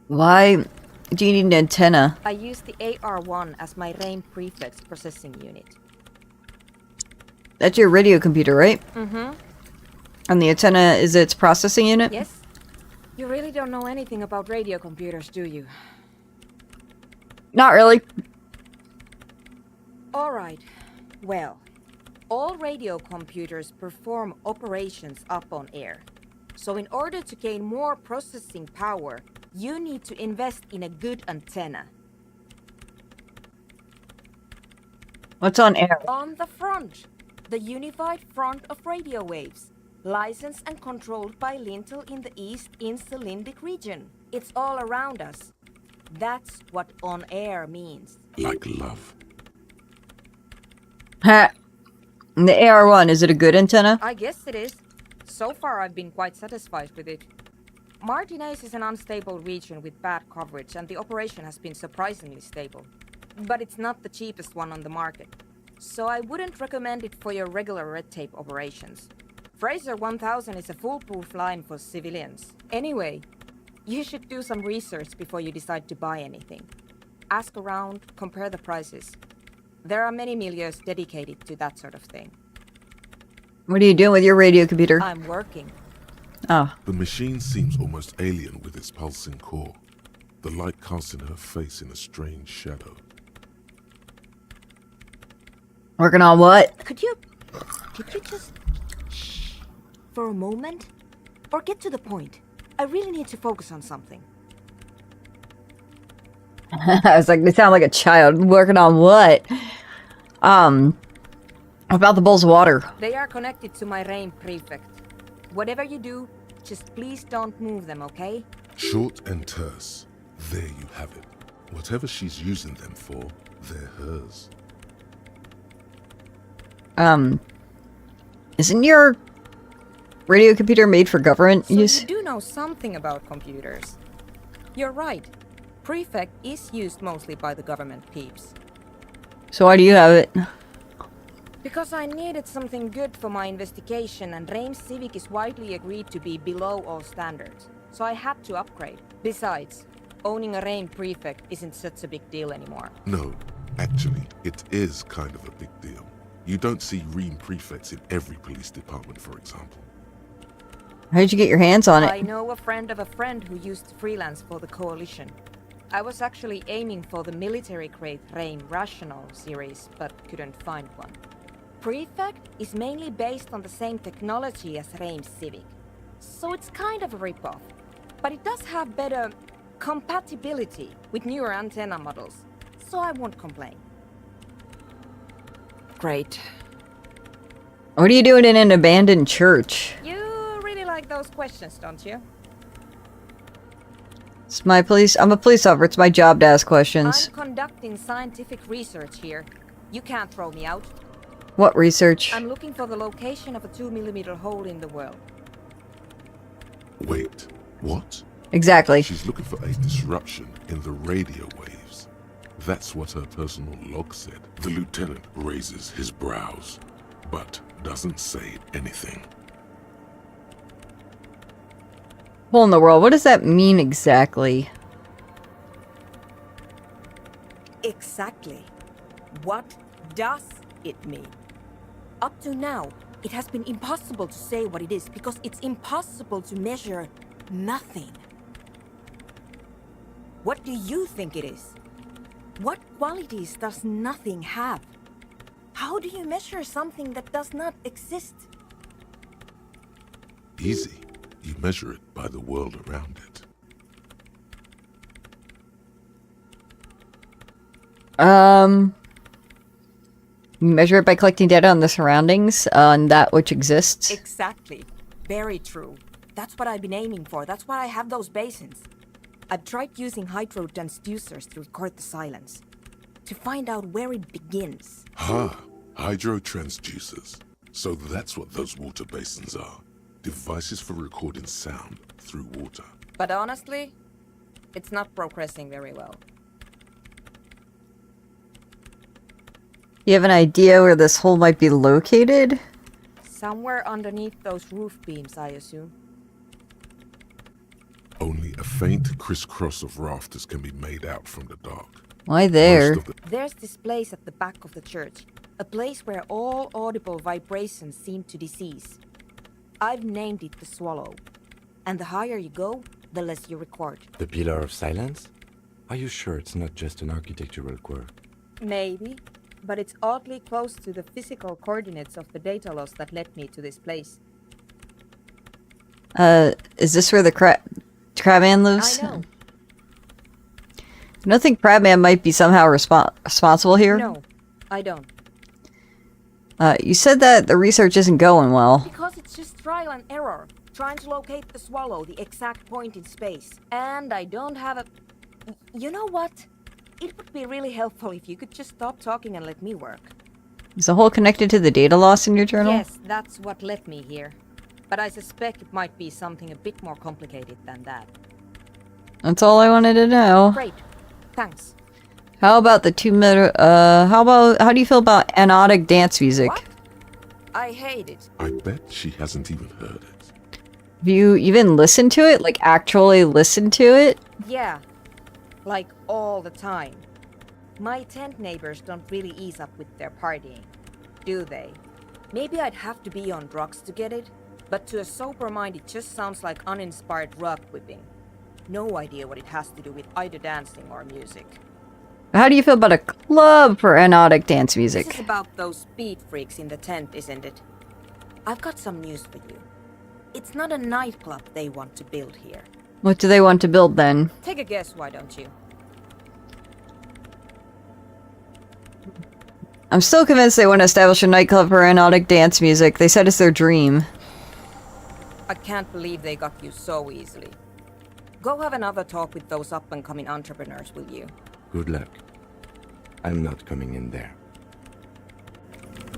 Why do you need an antenna? I use the AR-1 as my RAIN prefix processing unit. That's your radio computer, right? Mm-hmm. And the antenna is its processing unit? Yes. You really don't know anything about radio computers, do you? Not really. All right. Well, all radio computers perform operations up on air. So in order to gain more processing power, you need to invest in a good antenna. What's on air? On the front. The unified front of radio waves. Licensed and controlled by Lintel in the East Insulindic region. It's all around us. That's what on air means. Like love. Ha! And the AR-1, is it a good antenna? I guess it is. So far I've been quite satisfied with it. Martinez is an unstable region with bad coverage and the operation has been surprisingly stable. But it's not the cheapest one on the market. So I wouldn't recommend it for your regular red tape operations. Fraser 1000 is a foolproof line for civilians. Anyway, you should do some research before you decide to buy anything. Ask around, compare the prices. There are many milieux dedicated to that sort of thing. What are you doing with your radio computer? I'm working. Oh. The machine seems almost alien with its pulsing core. The light casting her face in a strange shadow. Working on what? Could you just shh for a moment? Or get to the point. I really need to focus on something. I was like, they sound like a child. Working on what? About the bowls of water. They are connected to my RAIN prefect. Whatever you do, just please don't move them, okay? Short and terse. There you have it. Whatever she's using them for, they're hers. Isn't your radio computer made for government So use? you do know something about computers. You're right. Prefect is used mostly by the government peeps. So why do you have it? Because I needed something good for my investigation, and Reims Civic is widely agreed to be below all standards. So I had to upgrade. Besides, owning a Reims prefect isn't such a big deal anymore. No, actually, it is kind of a big deal. You don't see Ream prefects in every police department, for example. How did you get your hands on I it? know a friend of a friend who used to freelance for the Coalition. I was actually aiming for the military-grade Reim Rational series, but couldn't find one. Prefect is mainly based on the same technology as Reims Civic, so it's kind of a rip-off. But it does have better compatibility with newer antenna models, so I won't complain. Great. What are you doing in an abandoned church? You really like those questions, don't you? It's my police. I'm a police officer. It's my job to ask questions. I'm conducting scientific research here. You can't throw me out. What research? I'm looking for the location of a 2mm hole in the world. Wait, what? Exactly. She's looking for a disruption in the radio waves. That's what her personal log said. The lieutenant raises his brows, but doesn't say anything. Hole in the world. What does that mean exactly? Exactly. What does it mean? Up to now, it has been impossible to say what it is because it's impossible to measure nothing. What do you think it is? What qualities does nothing have? How do you measure something that does not exist? Easy. You measure it by the world around it. You measure it by collecting data on the surroundings, on that which exists. Exactly. Very true. That's what I've been aiming for. That's why I have those basins. I've tried using hydro transducers to record the silence, to find out where it begins. Hydro transducers. So that's what those water basins are. Devices for recording sound through water. But honestly, it's not progressing very well. You have an idea where this hole might be located? Somewhere underneath those roof beams, I assume. Only a faint crisscross of rafters can be made out from the dark. Why there? There's this place at the back of the church. A place where all audible vibrations seem to decease. I've named it the Swallow. And the higher you go, the less you record. The Pillar of Silence? Are you sure it's not just an architectural quirk? Maybe. But it's oddly close to the physical coordinates of the data loss that led me to this place. Is this where the Crabman lives? I know. You don't think Crabman might be somehow responsible here? No, I don't. You said that the research isn't going well. Because it's just trial and error. Trying to locate the Swallow, the exact point in space. And I don't have a... You know what? It would be really helpful if you could just stop talking and let me work. Is the hole connected to the data loss in your journal? Yes, that's what led me here. But I suspect it might be something a bit more complicated than that. That's all I wanted to know. Great. Thanks. How about the how do you feel about anodic dance music? What? I hate it. I bet she hasn't even heard it. Have you even listened to it? Like, actually listened to it? Yeah. Like, all the time. My tent neighbors don't really ease up with their partying, do they? Maybe I'd have to be on drugs to get it, but to a sober mind it just sounds like uninspired rug whipping. No idea what it has to do with either dancing or music. How do you feel about a club for anodic dance music? This is about those speed freaks in the tent, isn't it? I've got some news for you. It's not a nightclub they want to build here. What do they want to build then? Take a guess, why don't you? I'm still convinced they want to establish a nightclub for anodic dance music. They said it's their dream. I can't believe they got you so easily. Go have another talk with those up-and-coming entrepreneurs, will you? Good luck. I'm not coming in there.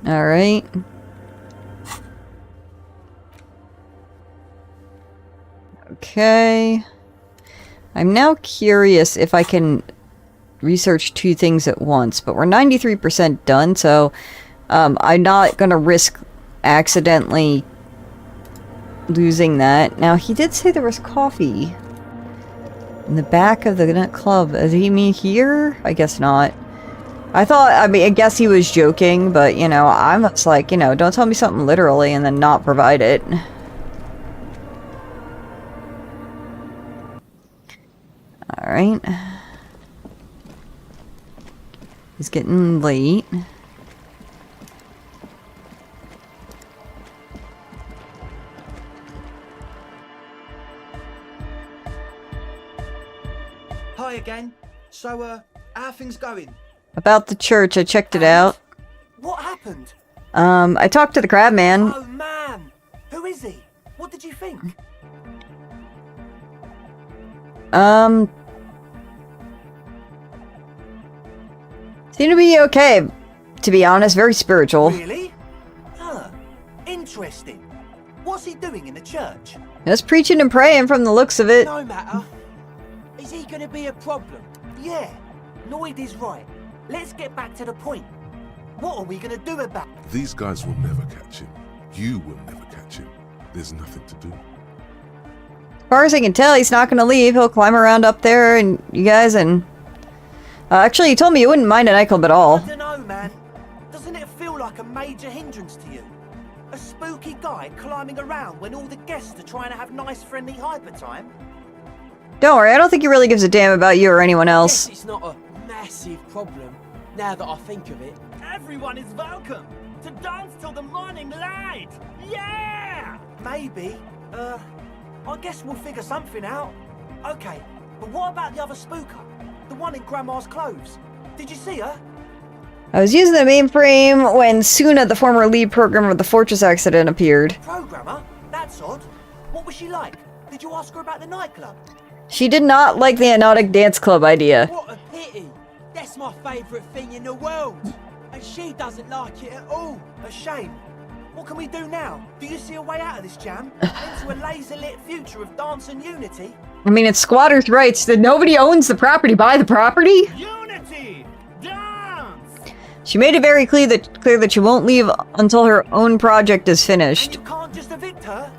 Alright. Okay. I'm now curious if I can research 2 things at once, but we're 93% done, so I'm not gonna risk accidentally losing that. Now, he did say there was coffee in the back of the nut club. Does he mean here? I guess not. I guess he was joking, but, you know, I'm just like, you know, don't tell me something literally and then not provide it. Alright. It's getting late. Hi again. So, how are things going? About the church, I checked it out. What happened? I talked to the crab man. Oh man! Who is he? What did you think? Seemed to be okay, to be honest, very spiritual. Really? Huh. Interesting. What's he doing in the church? Just preaching and praying from the looks of it. No matter. Is he gonna be a problem? Yeah. Noid is right. Let's get back to the point. What are we gonna do about it? These guys will never catch him. You will never catch him. There's nothing to do. As far as I can tell, he's not going to leave. He'll climb around up there and you guys and... actually, you told me you wouldn't mind a nightclub at all. I don't know, man. Doesn't it feel like a major hindrance to you? A spooky guy climbing around when all the guests are trying to have nice, friendly hyper time? Don't worry, I don't think he really gives a damn about you or anyone else. It's not a massive problem, now that I think of it. Everyone is welcome to dance till the morning light. Yeah! Maybe. I guess we'll figure something out. Okay, but what about the other spooker? The one in Grandma's clothes? Did you see her? I was using the mainframe when Suna, the former lead programmer of the Fortress accident, appeared. Programmer? That's odd. What was she like? Did you ask her about the nightclub? She did not like the Hypnotic Dance Club idea. What a pity! That's my favourite thing in the world! And she doesn't like it at all! A shame. What can we do now? Do you see a way out of this jam? Into a laser-lit future of dance and unity? I mean, it's squatters' rights. That nobody owns the property. Buy the property. Unity! Dance! She made it very clear that she won't leave until her own project is finished. And you can't just evict her?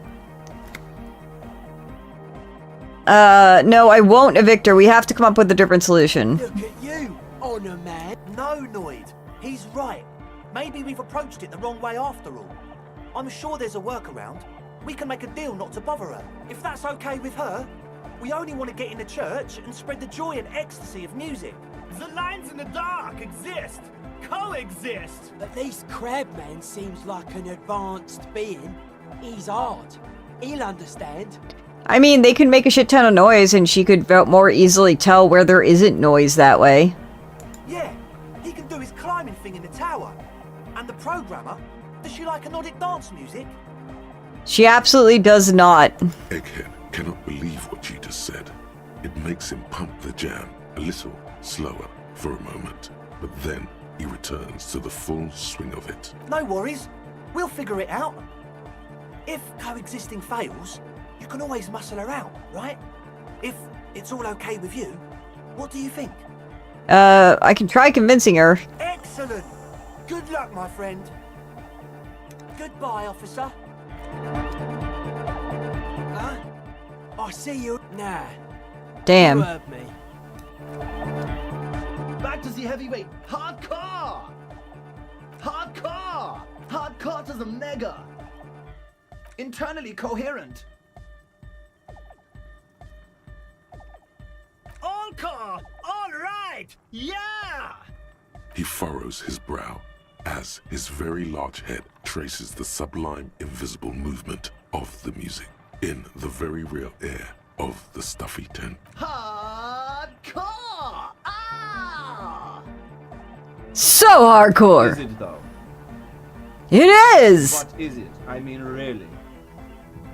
No, I won't evict her. We have to come up with a different solution. Look at you, Honor Man. No, Noid. He's right. Maybe we've approached it the wrong way after all. I'm sure there's a workaround. We can make a deal not to bother her. If that's okay with her, we only want to get in the church and spread the joy and ecstasy of music. The lines in the dark exist. Coexist. At least Crabman seems like an advanced being. He's hard. He'll understand. I mean, they could make a shit ton of noise and she could more easily tell where there isn't noise that way. Yeah, he can do his climbing thing in the tower. And the programmer, does she like Hypnotic dance music? She absolutely does not. Egghead cannot believe what she just said. It makes him pump the jam a little slower for a moment, but then he returns to the full swing of it. No worries. We'll figure it out. If coexisting fails, you can always muscle her out, right? If it's all okay with you, what do you think? I can try convincing her. Excellent. Good luck, my friend. Goodbye, officer. Huh? I see you. Nah. Damn. You heard me. Back to the heavyweight. Hardcore! Hardcore! Hardcore to the mega. Internally coherent. Encore! All right! Yeah! He furrows his brow as his very large head traces the sublime invisible movement of the music in the very real air of the stuffy tent. Hardcore! Ah! So hardcore. Is it though? It is. What is it? I mean, really?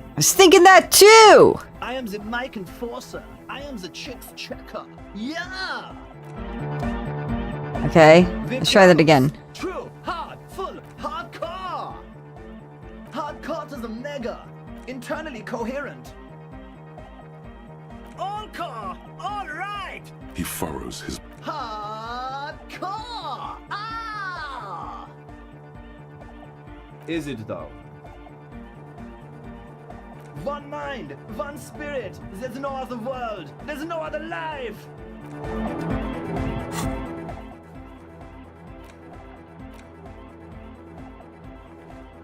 I was thinking that too. I am the mic enforcer. I am the chicks checker. Yeah! Okay, let's try that again. True, hard, full, hardcore! Hardcore to the mega. Internally coherent. Encore! All right! He furrows his Hardcore! Ah! Is it though? One mind, one spirit. There's no other world. There's no other life.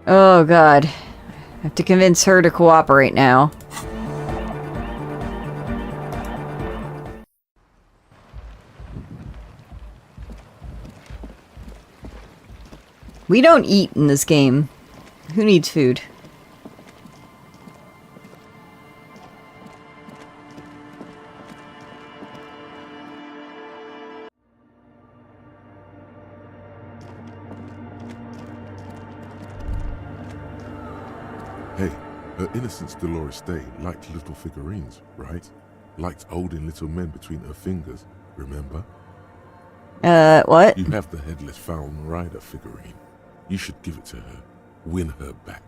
Oh god. I have to convince her to cooperate now. We don't eat in this game. Who needs food? Hey, her innocence Dolores Day liked little figurines, right? Liked holding little men between her fingers, remember? What? You have the headless Fallen Rider figurine. You should give it to her. Win her back.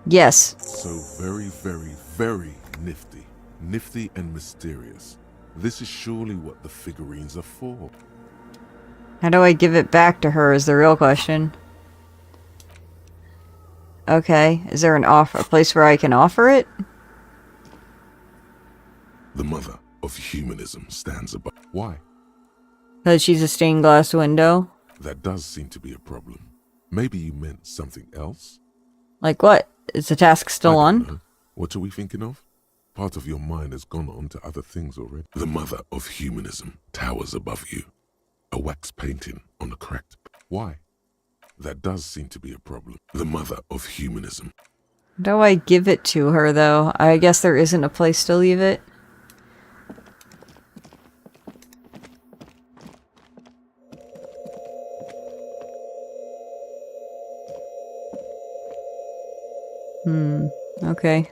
Yes. So very, very, very nifty. Nifty and mysterious. This is surely what the figurines are for. How do I give it back to her is the real question. Okay, is there a place where I can offer it? The mother of humanism stands above. Why? Because she's a stained glass window. That does seem to be a problem. Maybe you meant something else? Like what? Is the task still on? Know. What are we thinking of? Part of your mind has gone on to other things already. The mother of humanism towers above you. A wax painting on a cracked... Why? That does seem to be a problem. The mother of humanism. How do I give it to her, though? I guess there isn't a place to leave it. Okay.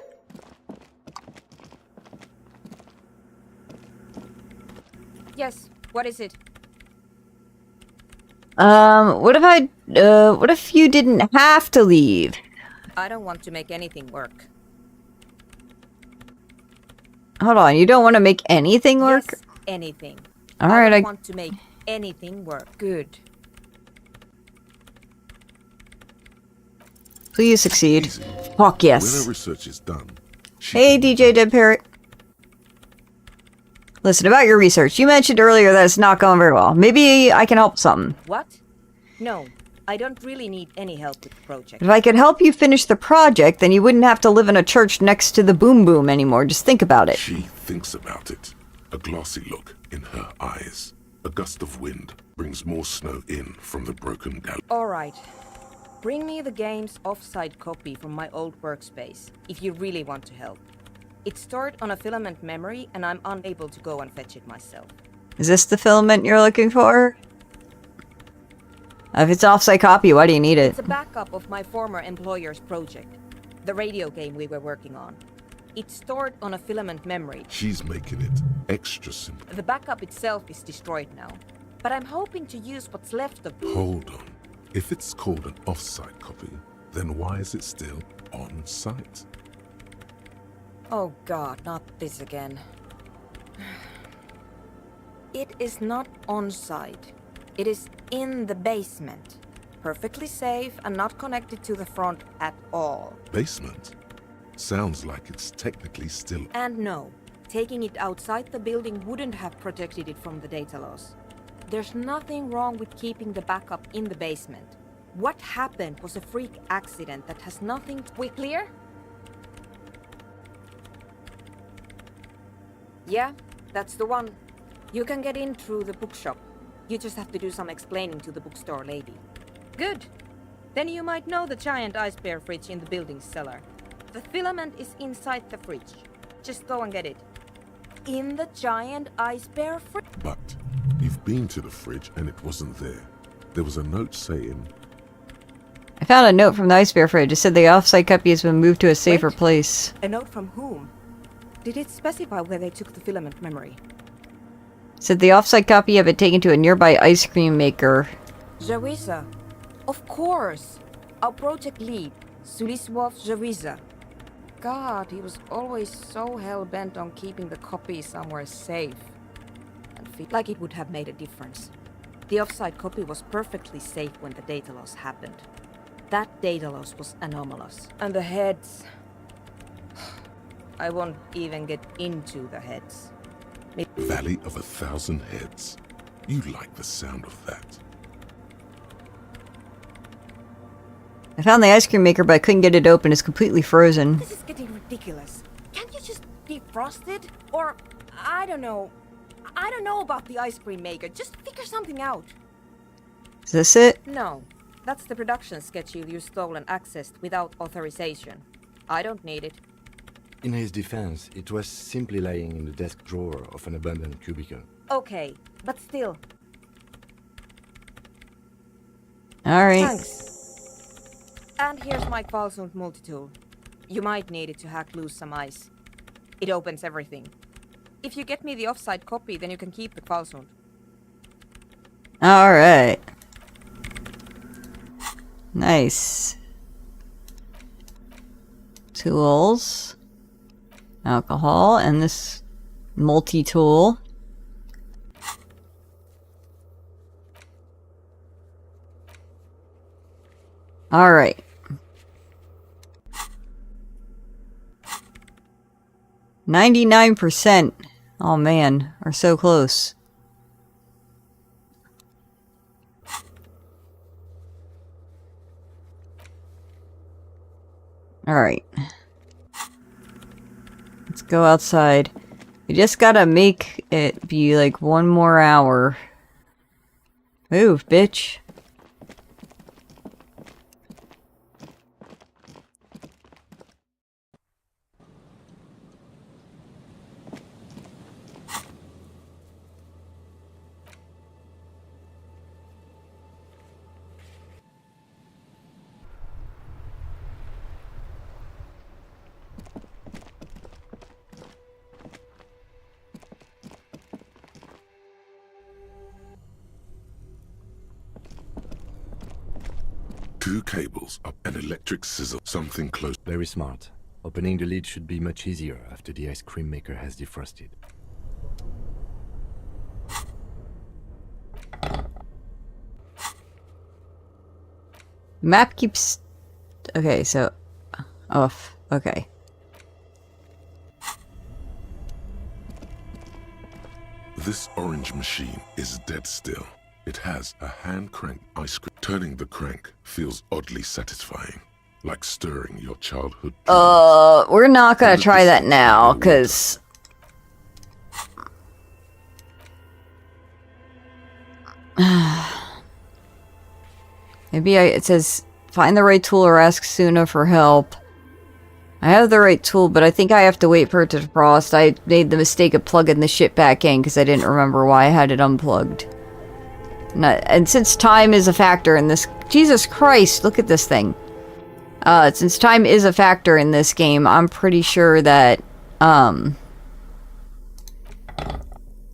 Yes, what is it? What if you didn't have to leave? I don't want to make anything work. Hold on, you don't want to make anything work? Yes, anything. Alright, I want to make anything work. Good. Please succeed. Fuck yes. When her research is done... Hey, DJ Dead Parrot. Listen, about your research, you mentioned earlier that it's not going very well. Maybe I can help with something. What? No, I don't really need any help with the project. If I could help you finish the project, then you wouldn't have to live in a church next to the Boom Boom anymore. Just think about it. She thinks about it. A glassy look in her eyes. A gust of wind brings more snow in from the broken gallery. Alright. Bring me the game's offsite copy from my old workspace, if you really want to help. It's stored on a filament memory, and I'm unable to go and fetch it myself. Is this the filament you're looking for? If it's offsite copy, why do you need it? It's a backup of my former employer's project, the radio game we were working on. It's stored on a filament memory. She's making it extra simple. The backup itself is destroyed now, but I'm hoping to use what's left of it. Hold on. If it's called an offsite copy, then why is it still on site? Oh god, not this again. It is not on site. It is in the basement. Perfectly safe and not connected to the front at all. Basement? Sounds like it's technically still... And no, taking it outside the building wouldn't have protected it from the data loss. There's nothing wrong with keeping the backup in the basement. What happened was a freak accident that has nothing... We clear? Yeah, that's the one. You can get in through the bookshop. You just have to do some explaining to the bookstore lady. Good. Then you might know the giant ice bear fridge in the building's cellar. The filament is inside the fridge. Just go and get it. In the giant ice bear fridge. But you've been to the fridge and it wasn't there. There was a note saying... I found a note from the ice bear fridge. It said the offsite copy has been moved to a safer place. A note from whom? Did it specify where they took the filament memory? It said the offsite copy had been taken to a nearby ice cream maker. Zawiza. Of course. Our project lead, Suliswov Zawiza. God, he was always so hell-bent on keeping the copy somewhere safe. And feel like it would have made a difference. The offside copy was perfectly safe when the data loss happened. That data loss was anomalous. And the heads... I won't even get into the heads. Valley of 1,000 Heads. You like the sound of that. I found the ice cream maker, but I couldn't get it open. It's completely frozen. This is getting ridiculous. Can't you just defrost it? Or, I don't know. I don't know about the ice cream maker. Just figure something out. Is this it? No. That's the production schedule you stole and accessed without authorization. I don't need it. In his defense, it was simply lying in the desk drawer of an abandoned cubicle. Okay, but still. Alright. Thanks. And here's my Kvalsund multi-tool. You might need it to hack loose some ice. It opens everything. If you get me the offside copy, then you can keep the Kvalsund. Alright. Nice. Tools. Alcohol, and this multi-tool. Alright. %. Oh man, we're so close. Alright. Let's go outside. We just gotta make it be like 1 more hour. Move, bitch. Two cables up an electric scissor, something close. Very smart. Opening the lid should be much easier after the ice cream maker has defrosted. Map keeps... Okay, so... Off. Okay. This orange machine is dead still. It has a hand-crank ice cream. Turning the crank feels oddly satisfying, like stirring your childhood. We're not gonna try that now, cause... Maybe it says, find the right tool or ask Suna for help. I have the right tool, but I think I have to wait for it to defrost. I made the mistake of plugging the shit back in because I didn't remember why I had it unplugged. And since time is a factor in this... Jesus Christ, look at this thing. Since time is a factor in this game, I'm pretty sure that, I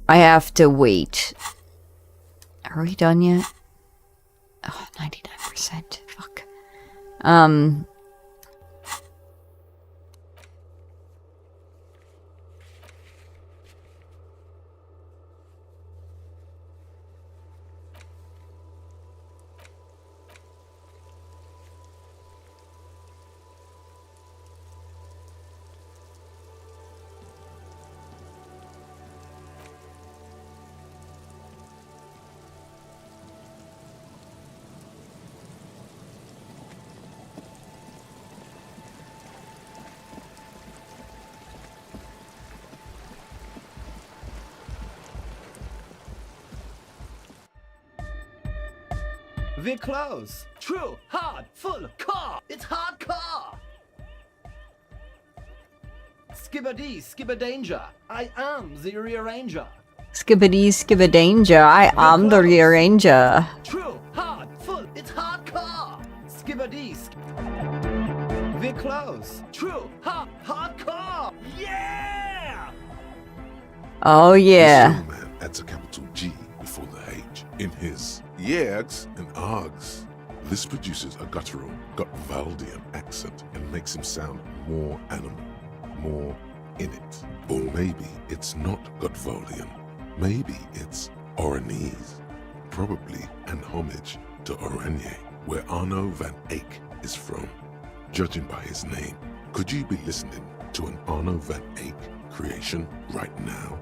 have to wait. Are we done yet? Oh, 99%. Fuck. We're close. True, hard, full, car. It's hardcore. Skibbity, skibberdanger. I am the rearranger. Skibbity skibbadanger, I am the rearranger. True, hard, full, it's hardcore. Skibbity, we're close. True, hardcore. Yeah! Oh yeah. The man adds a capital G before the H in his yegs and args. This produces a guttural, Gotvaldian accent and makes him sound more animal, more in it. Or maybe it's not Gotvaldian. Maybe it's Oranese. Probably an homage to Oranje, where Arno van Eyck is from. Judging by his name, could you be listening to an Arno van Eyck creation right now?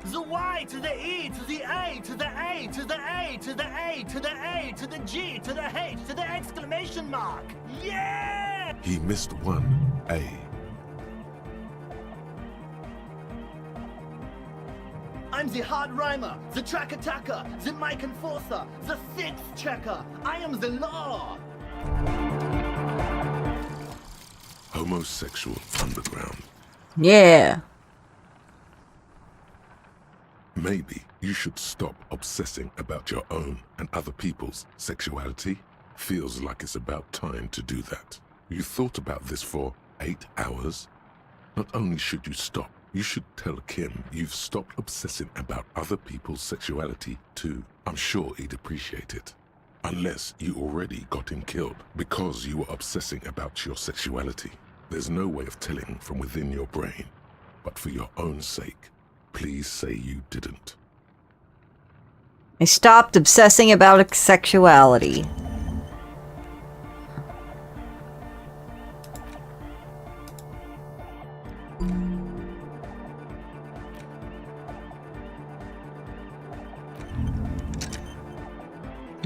The Y to the E to the A to the A to the A to the A to the A to the G to the H to the exclamation mark. Yeah! He missed one A. I'm the hard rhymer, the track attacker, the mic enforcer, the sixth checker. I am the law. Homosexual underground. Yeah. Maybe you should stop obsessing about your own and other people's sexuality. Feels like it's about time to do that. You thought about this for 8 hours? Not only should you stop, you should tell Kim you've stopped obsessing about other people's sexuality too. I'm sure he'd appreciate it. Unless you already got him killed because you were obsessing about your sexuality. There's no way of telling from within your brain. But for your own sake, please say you didn't. I stopped obsessing about sexuality.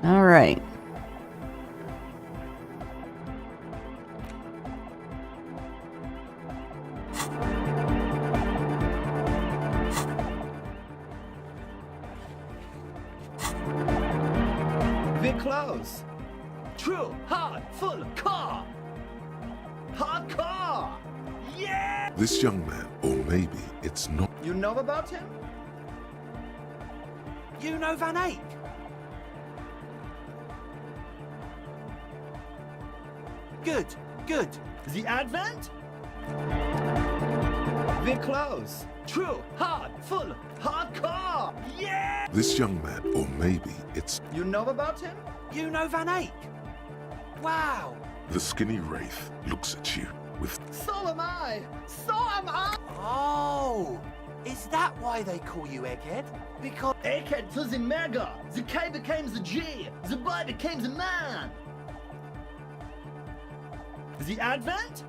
All right. We're close. True, hard, full, car. Hardcore. Yeah! This young man, or maybe it's not. You know about him? You know Van Eyck? Good, good. The Advent? We're close. True, hard, full, hardcore. Yeah! This young man, or maybe it's. You know about him? You know Van Eyck? Wow. The skinny wraith looks at you with. So am I. So am I. Oh, is that why they call you Egghead? Because Egghead to the mega. The K became the G. The boy became the man. The Advent?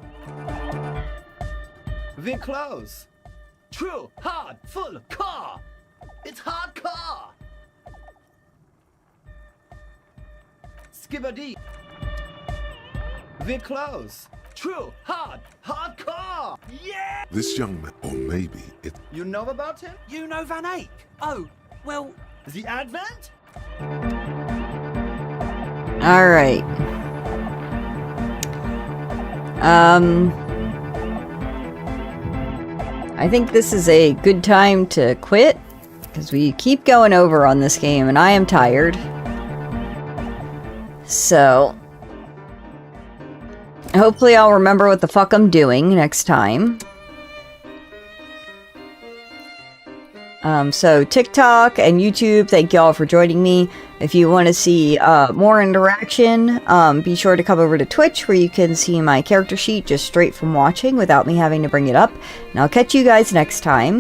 We're close. True, hard, full, car. It's hardcore. Skibbity. We're close. True, hard, hardcore. Yeah! This young man, or maybe it. You know about him? You know Van Eyck? Oh, well. The Advent? All right. I think this is a good time to quit, because we keep going over on this game, and I am tired. So, hopefully I'll remember what the fuck I'm doing next time. So TikTok and YouTube, thank y'all for joining me. If you want to see more interaction, be sure to come over to Twitch, where you can see my character sheet just straight from watching without me having to bring it up. And I'll catch you guys next time.